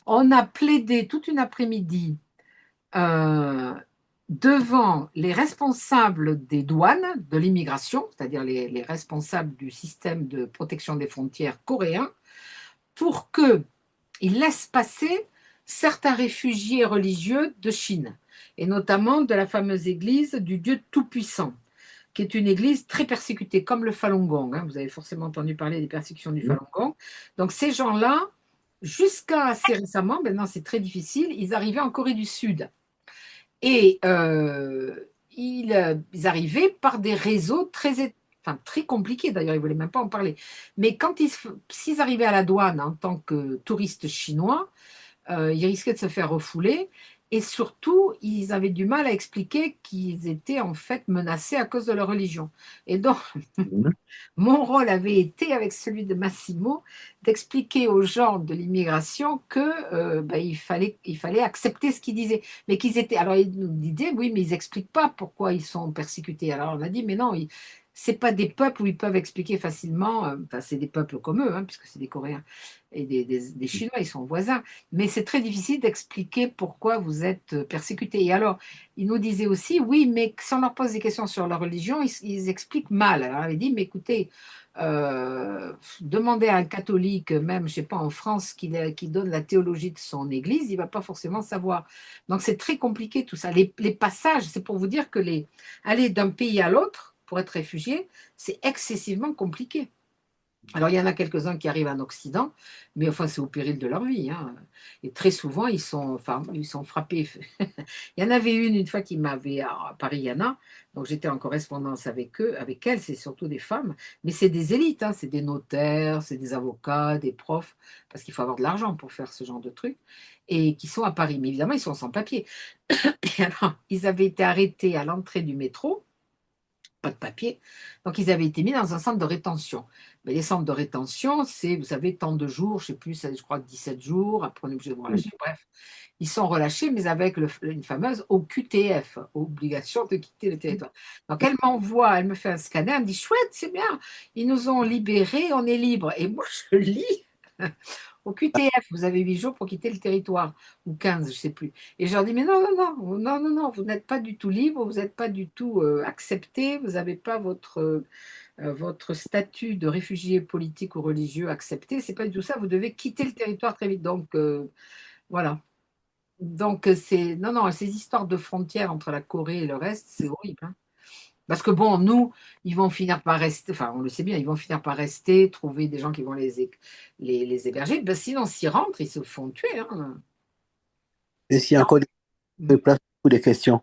On a plaidé toute une après-midi euh, devant les responsables des douanes de l'immigration, c'est-à-dire les responsables du système de protection des frontières coréen, pour qu'ils laissent passer certains réfugiés religieux de Chine, et notamment de la fameuse église du Dieu Tout-Puissant, qui est une église très persécutée, comme le Falun Gong. Hein. Vous avez forcément entendu parler des persécutions du Falun Gong. Donc ces gens-là, jusqu'à assez récemment, maintenant c'est très difficile, ils arrivaient en Corée du Sud. Et ils arrivaient par des réseaux très compliqués, d'ailleurs, ils ne voulaient même pas en parler. Mais s'ils arrivaient à la douane en tant que touristes chinois, ils risquaient de se faire refouler. Et surtout, ils avaient du mal à expliquer qu'ils étaient en fait menacés à cause de leur religion. Et donc, mon rôle avait été, avec celui de Massimo, d'expliquer aux gens de l'immigration que il fallait accepter ce qu'ils disaient. Mais qu'ils étaient. Alors, ils nous disaient, oui, mais ils n'expliquent pas pourquoi ils sont persécutés. Alors, on a dit, mais non, c'est pas des peuples où ils peuvent expliquer facilement. Enfin, c'est des peuples comme eux, hein, puisque c'est des Coréens et des Chinois, ils sont voisins. Mais c'est très difficile d'expliquer pourquoi vous êtes persécutés. Et alors, ils nous disaient aussi, oui, mais si on leur pose des questions sur leur religion, ils expliquent mal. Alors, on avait dit, mais écoutez, demandez à un catholique, même, je sais pas, en France, qui donne la théologie de son église, il va pas forcément savoir. Donc, c'est très compliqué tout ça. Les passages, c'est pour vous dire que aller d'un pays à l'autre pour être réfugié, c'est excessivement compliqué. Alors, il y en a quelques-uns qui arrivent en Occident, mais enfin, c'est au péril de leur vie. Hein. Et très souvent, ils sont frappés. Il y en avait une fois qui m'avait, à Paris, il y en a, donc j'étais en correspondance avec eux, avec elles, c'est surtout des femmes, mais c'est des élites, hein, c'est des notaires, c'est des avocats, des profs, parce qu'il faut avoir de l'argent pour faire ce genre de trucs, et qui sont à Paris. Mais évidemment, ils sont sans papier. Et alors, ils avaient été arrêtés à l'entrée du métro, pas de papier. Donc, ils avaient été mis dans un centre de rétention. Mais les centres de rétention, c'est, vous savez, tant de jours, je ne sais plus, je crois 17 jours, après on est obligé de relâcher. Bref, ils sont relâchés, mais avec une fameuse OQTF, obligation de quitter le territoire. Donc, elle m'envoie, elle me fait un scanner, elle me dit, chouette, c'est bien, ils nous ont libérés, on est libre. Et moi, je lis. Au QTF, vous avez 8 jours pour quitter le territoire, ou 15, je ne sais plus. Et je leur dis, mais non, non, non, non, non, non, vous n'êtes pas du tout libre, vous n'êtes pas du tout accepté, vous n'avez pas votre statut de réfugié politique ou religieux accepté, c'est pas du tout ça, vous devez quitter le territoire très vite. Donc, voilà. Donc, non, non, ces histoires de frontières entre la Corée et le reste, c'est horrible. Hein. Parce que bon, nous, ils vont finir par rester, enfin, on le sait bien, ils vont finir par rester, trouver des gens qui vont les héberger. Ben, sinon, s'ils rentrent, ils se font tuer. Hein. Et s'il y a encore des places pour des questions?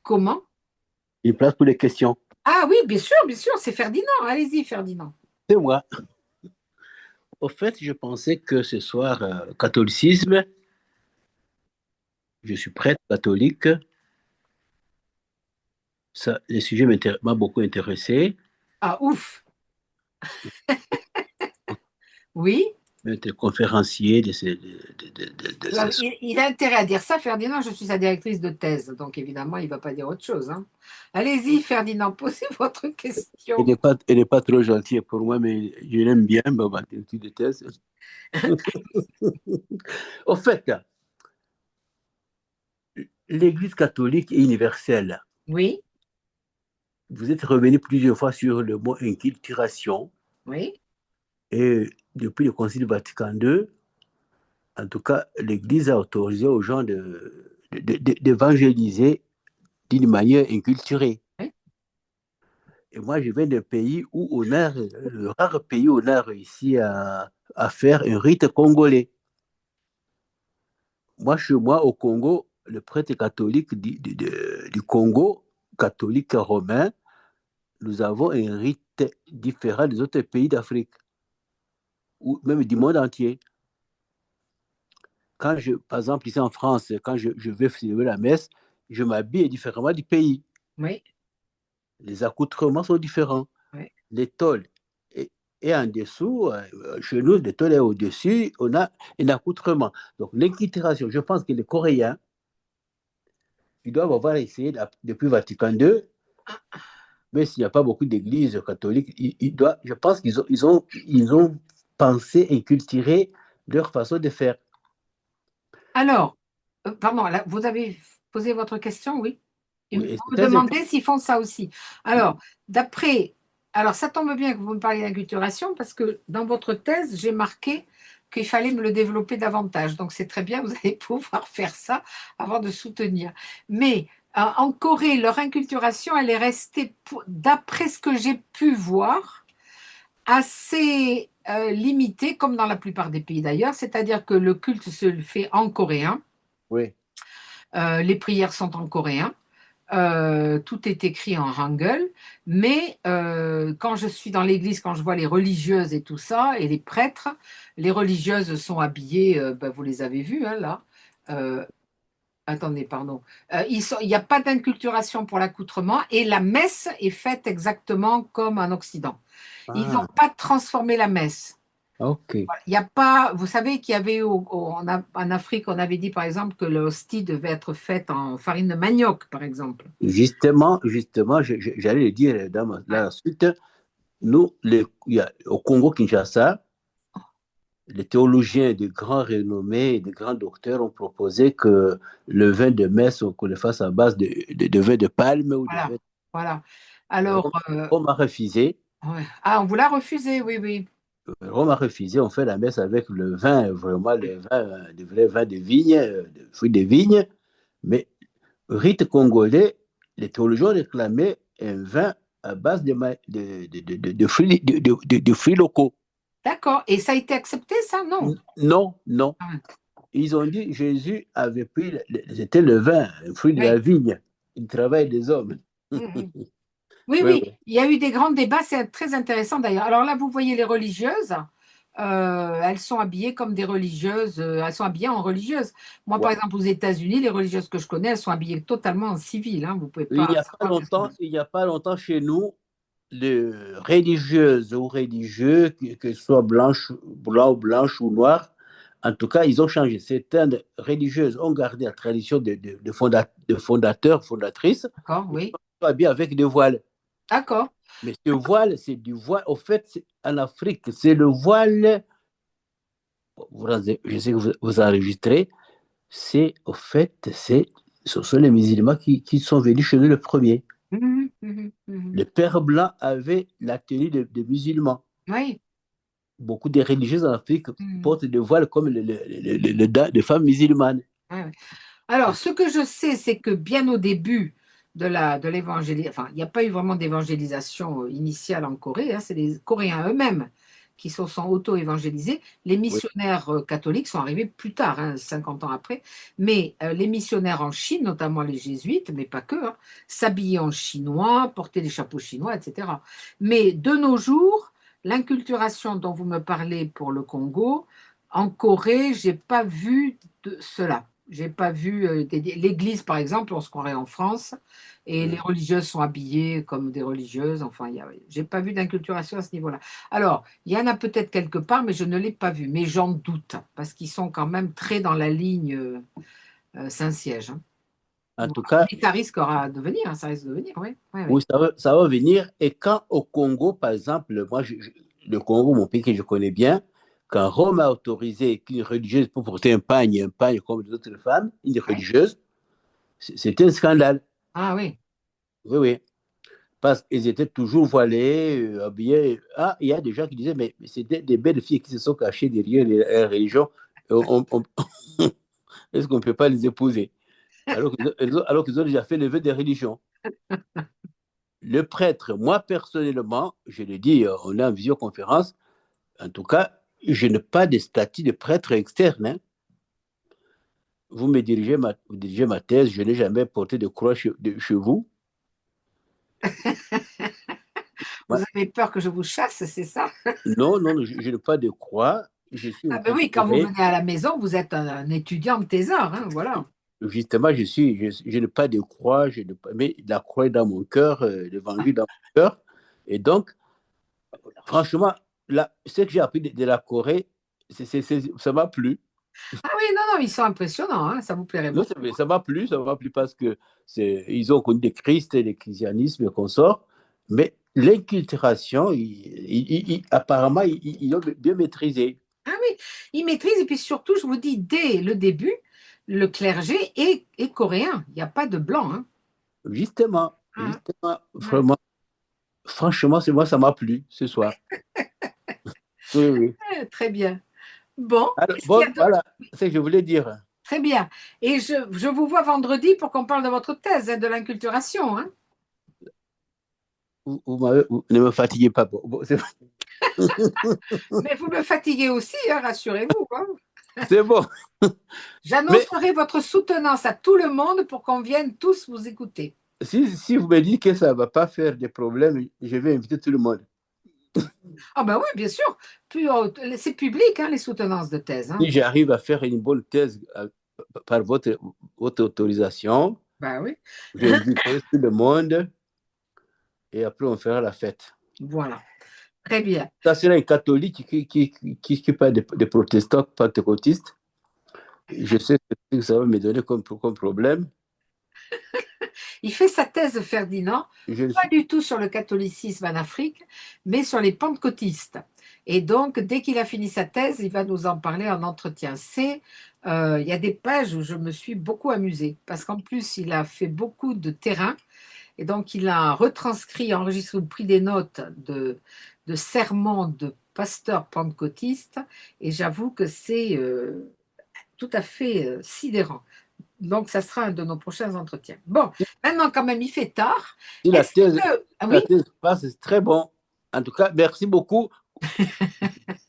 Comment? Une place pour des questions. Ah oui, bien sûr, c'est Ferdinand. Allez-y, Ferdinand. C'est moi. Au fait, je pensais que ce soir, catholicisme, je suis prêtre catholique. Ça, le sujet m'a beaucoup intéressé. Ah, ouf. Oui. Être conférencier de Il a intérêt à dire ça, Ferdinand. Je suis sa directrice de thèse, donc évidemment, il ne va pas dire autre chose. Hein. Allez-y, Ferdinand, posez votre question. Elle n'est pas trop gentille pour moi, mais je l'aime bien, ma directrice de thèse. Au fait, l'Église catholique est universelle. Oui. Vous êtes revenu plusieurs fois sur le mot inculturation. Oui. Et depuis le Concile Vatican II, en tout cas, l'Église a autorisé aux gens d'évangéliser d'une manière inculturée. Oui. Et moi, je viens d'un pays où on a, le rare pays où on a réussi à faire un rite congolais. Moi, chez moi, au Congo, le prêtre catholique du Congo, catholique romain, nous avons un rite différent des autres pays d'Afrique, ou même du monde entier. Par exemple, ici en France, quand je vais célébrer la messe, je m'habille différemment du pays. Oui. Les accoutrements sont différents. Oui. L'étole est en dessous. Chez nous, l'étole est au-dessus. On a un accoutrement. Donc, l'inculturation, je pense que les Coréens, ils doivent avoir essayé depuis Vatican II, mais s'il n'y a pas beaucoup d'églises catholiques, je pense qu'ils ont pensé inculturer leur façon de faire. Alors, pardon, là, vous avez posé votre question, oui? Et Oui, vous et me c'est très important. demandez s'ils font ça aussi. Alors, alors ça tombe bien que vous me parliez d'inculturation parce que dans votre thèse, j'ai marqué qu'il fallait me le développer davantage. Donc, c'est très bien, vous allez pouvoir faire ça avant de soutenir. Mais en Corée, leur inculturation, elle est restée, d'après ce que j'ai pu voir, assez limitée, comme dans la plupart des pays d'ailleurs. C'est-à-dire que le culte se fait en coréen. Oui, Les prières sont en coréen. Tout est écrit en hangul, mais quand je suis dans l'église, quand je vois les religieuses et tout ça, et les prêtres, les religieuses sont habillées, ben, vous les avez vues, hein, là. Euh, Attendez, pardon. Il n'y a pas d'inculturation pour l'accoutrement et la messe est faite exactement comme en Occident. Ils n'ont ah, pas transformé la messe. ok. Il n'y a pas, vous savez qu'il y avait en Afrique, on avait dit par exemple que l'hostie devait être faite en farine de manioc, par exemple. Justement, j'allais le dire dans la suite. Nous, au Congo-Kinshasa, les théologiens de grand renommée, de grands docteurs ont proposé que le vin de messe, qu'on le fasse à base de vin de palme ou de Voilà, vin. voilà. Alors, Rome, Rome a refusé. ouais. Ah, on vous l'a refusé, oui, oui. Rome a refusé. On fait la messe avec le vin, vraiment le vin, le vrai vin de vigne, de fruits de vigne. Mais rite congolais, les théologiens réclamaient un vin à base de fruits locaux. D'accord. Et ça a été accepté, ça? Non. Non, non. Ah, Ils ont dit Jésus avait pris, c'était le vin, le fruit de la oui. vigne, le travail des hommes. Mhm. Oui, Oui, oui. oui. Il y a eu des grands débats, c'est très intéressant d'ailleurs. Alors là, vous voyez les religieuses. Elles sont habillées comme des religieuses, elles sont habillées en religieuses. Moi, Ouais. par exemple, aux États-Unis, les religieuses que je connais, elles sont habillées totalement en civil. Hein. Vous ne pouvez Il pas n'y a pas savoir qu'elles sont longtemps, il n'y a pas longtemps chez nous, les religieuses ou religieux, que ce soit blanc ou blanche ou noir, en tout cas, ils ont changé. Certaines religieuses ont gardé la tradition de fondateurs, fondatrices, d'accord, et oui. sont habillées avec des voiles. D'accord. Mais ce voile, c'est du voile. Au fait, en Afrique, c'est le voile. Je sais que vous enregistrez. C'est, au fait, ce sont les musulmans qui sont venus chez nous le premier. Mhm, mhm, mhm. Les pères blancs avaient la tenue des musulmans. Oui. Beaucoup de religieuses en Afrique Mhm. portent des voiles comme les femmes musulmanes. Ouais, ouais. Alors, ce que je sais, c'est que bien au début de l'évangélisation, enfin, il n'y a pas eu vraiment d'évangélisation initiale en Corée, hein, c'est les Coréens eux-mêmes qui se sont auto-évangélisés. Les Oui, missionnaires catholiques sont arrivés plus tard, hein, 50 ans après, mais les missionnaires en Chine, notamment les jésuites, mais pas que, hein, s'habillaient en chinois, portaient des chapeaux chinois, etc. Mais de nos jours, l'inculturation dont vous me parlez pour le Congo, en Corée, j'ai pas vu de cela. J'ai pas vu l'église, par exemple, on se croirait en France, et les oui. religieuses sont habillées comme des religieuses. Enfin, j'ai pas vu d'inculturation à ce niveau-là. Alors, il y en a peut-être quelque part, mais je ne l'ai pas vu. Mais j'en doute, parce qu'ils sont quand même très dans la ligne Saint-Siège. Hein. En Bon, tout cas, mais ça risquera de venir, hein, ça risque de venir, oui. Oui, oui. oui, ça va venir. Et quand au Congo, par exemple, moi, le Congo, mon pays que je connais bien, quand Rome a autorisé qu'une religieuse pour porter un pagne comme les autres femmes, une Ouais. religieuse, c'était un scandale. Ah oui. Oui, oui. Parce qu'ils étaient toujours voilés, habillés. Ah, il y a des gens qui disaient, mais c'était des belles filles qui se sont cachées derrière les religions. Est-ce qu'on ne peut pas les épouser? Alors qu'ils ont déjà fait le vœu des religions. Le prêtre, moi personnellement, je le dis, on est en visioconférence, en tout cas, je n'ai pas de statut de prêtre externe. Hein. Vous dirigez ma thèse, je n'ai jamais porté de croix chez vous. Vous Moi, avez peur que je vous chasse, c'est ça? non, non, je n'ai pas de croix. Je suis Ah un ben peu oui, quand vous curé. venez à la maison, vous êtes un étudiant de thésard, hein, voilà. Justement, je n'ai pas de croix, mais la croix est dans mon cœur, l'évangile dans mon cœur. Et donc, franchement, là, ce que j'ai appris de la Corée, ça m'a plu. Ah oui, non, non, ils sont impressionnants, hein, ça vous plairait Non, beaucoup. ça m'a plu parce que ils ont connu le Christ et le christianisme et consort, mais l'inculturation, apparemment, ils ont bien maîtrisé. Ah oui, ils maîtrisent, et puis surtout, je vous dis, dès le début, le clergé est coréen. Il n'y a pas de blanc. Hein. Justement, Hein. vraiment, franchement, moi, ça m'a plu ce soir. Oui, oui. Très bien. Bon, Alors, est-ce qu'il y a bon, voilà, c'est ce que je voulais dire. Très bien. Et je vous vois vendredi pour qu'on parle de votre thèse, hein, de l'inculturation. Hein. Vous ne me fatiguez pas. Mais vous me fatiguez aussi, hein, rassurez-vous. Hein. C'est bon. Mais J'annoncerai votre soutenance à tout le monde pour qu'on vienne tous vous écouter. si vous me dites que ça ne va pas faire de problème, je vais inviter tout le monde. Ah ben oui, bien sûr. C'est public, hein, les soutenances de thèse. Hein. Si j'arrive à faire une bonne thèse par votre autorisation, Ben oui. j'inviterai tout le monde et après on fera la fête. Voilà. Très bien. Ça sera un catholique qui parle de protestants, pentecôtistes. Je sais ce que ça va me donner comme problème. Il fait sa thèse, Ferdinand, pas du tout sur le catholicisme en Afrique, mais sur les pentecôtistes. Et donc, dès qu'il a fini sa thèse, il va nous en parler en entretien. Il y a des pages où je me suis beaucoup amusée, parce qu'en plus, il a fait beaucoup de terrain, et donc il a retranscrit, enregistré ou pris des notes de sermons de pasteurs pentecôtistes, et j'avoue que c'est tout à fait sidérant. Donc, ça sera un de nos prochains entretiens. Bon, maintenant, quand même, il fait tard. Si la Est-ce thèse, que... Ah la oui, thèse passe, c'est très bon. En tout cas, merci beaucoup.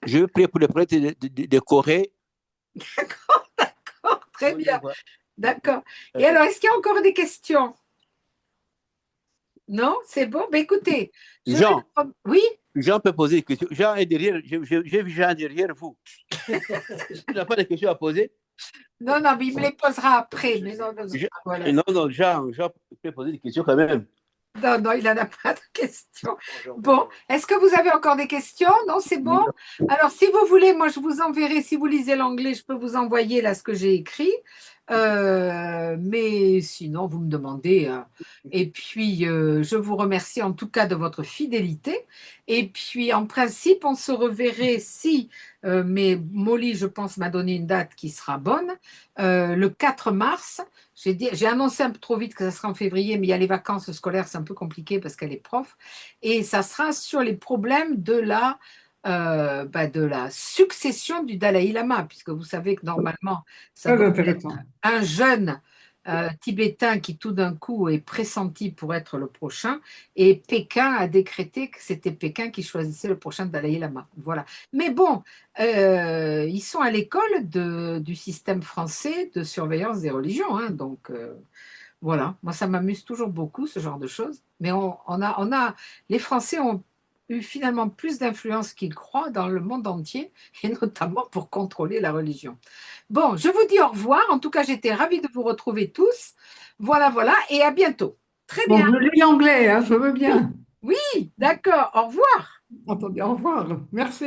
Je vais prier pour le prêtre de Corée. d'accord, très bien. D'accord. Et alors, est-ce qu'il y a encore des questions? Non, c'est bon. Ben, écoutez, Jean, oui, Jean peut poser des questions. Jean est derrière. J'ai vu Jean derrière vous. Il n'a pas de questions à poser? non, mais il me les posera après. Mais non, voilà. Non, Jean peut poser des questions quand même. Non, il n'en a pas de questions. Bon, est-ce que vous avez encore des questions? Non, c'est bon? Alors, si vous voulez, moi, je vous enverrai, si vous lisez l'anglais, je peux vous envoyer là ce que j'ai écrit. Mais sinon, vous me demandez. Et puis, je vous remercie en tout cas de votre fidélité. Et puis, en principe, on se reverrait si, mais Molly, je pense, m'a donné une date qui sera bonne, le 4 mars. J'ai annoncé un peu trop vite que ça sera en février, mais il y a les vacances scolaires, c'est un peu compliqué parce qu'elle est prof. Et ça sera sur les problèmes de la succession du Dalai Lama, puisque vous savez que normalement, ça Très doit intéressant. être un jeune tibétain qui tout d'un coup est pressenti pour être le prochain, et Pékin a décrété que c'était Pékin qui choisissait le prochain Dalai Lama. Voilà. Mais bon, ils sont à l'école du système français de surveillance des religions, hein, donc voilà. Moi, ça m'amuse toujours beaucoup ce genre de choses. Mais les Français ont eu finalement plus d'influence qu'ils croient dans le monde entier, et notamment pour contrôler la religion. Bon, je vous dis au revoir. En tout cas, j'étais ravie de vous retrouver tous. Voilà, et à bientôt. Très Bon, bien. je lis l'anglais, hein, je veux bien. Oui, d'accord. Au revoir. Attendez, au revoir. Merci.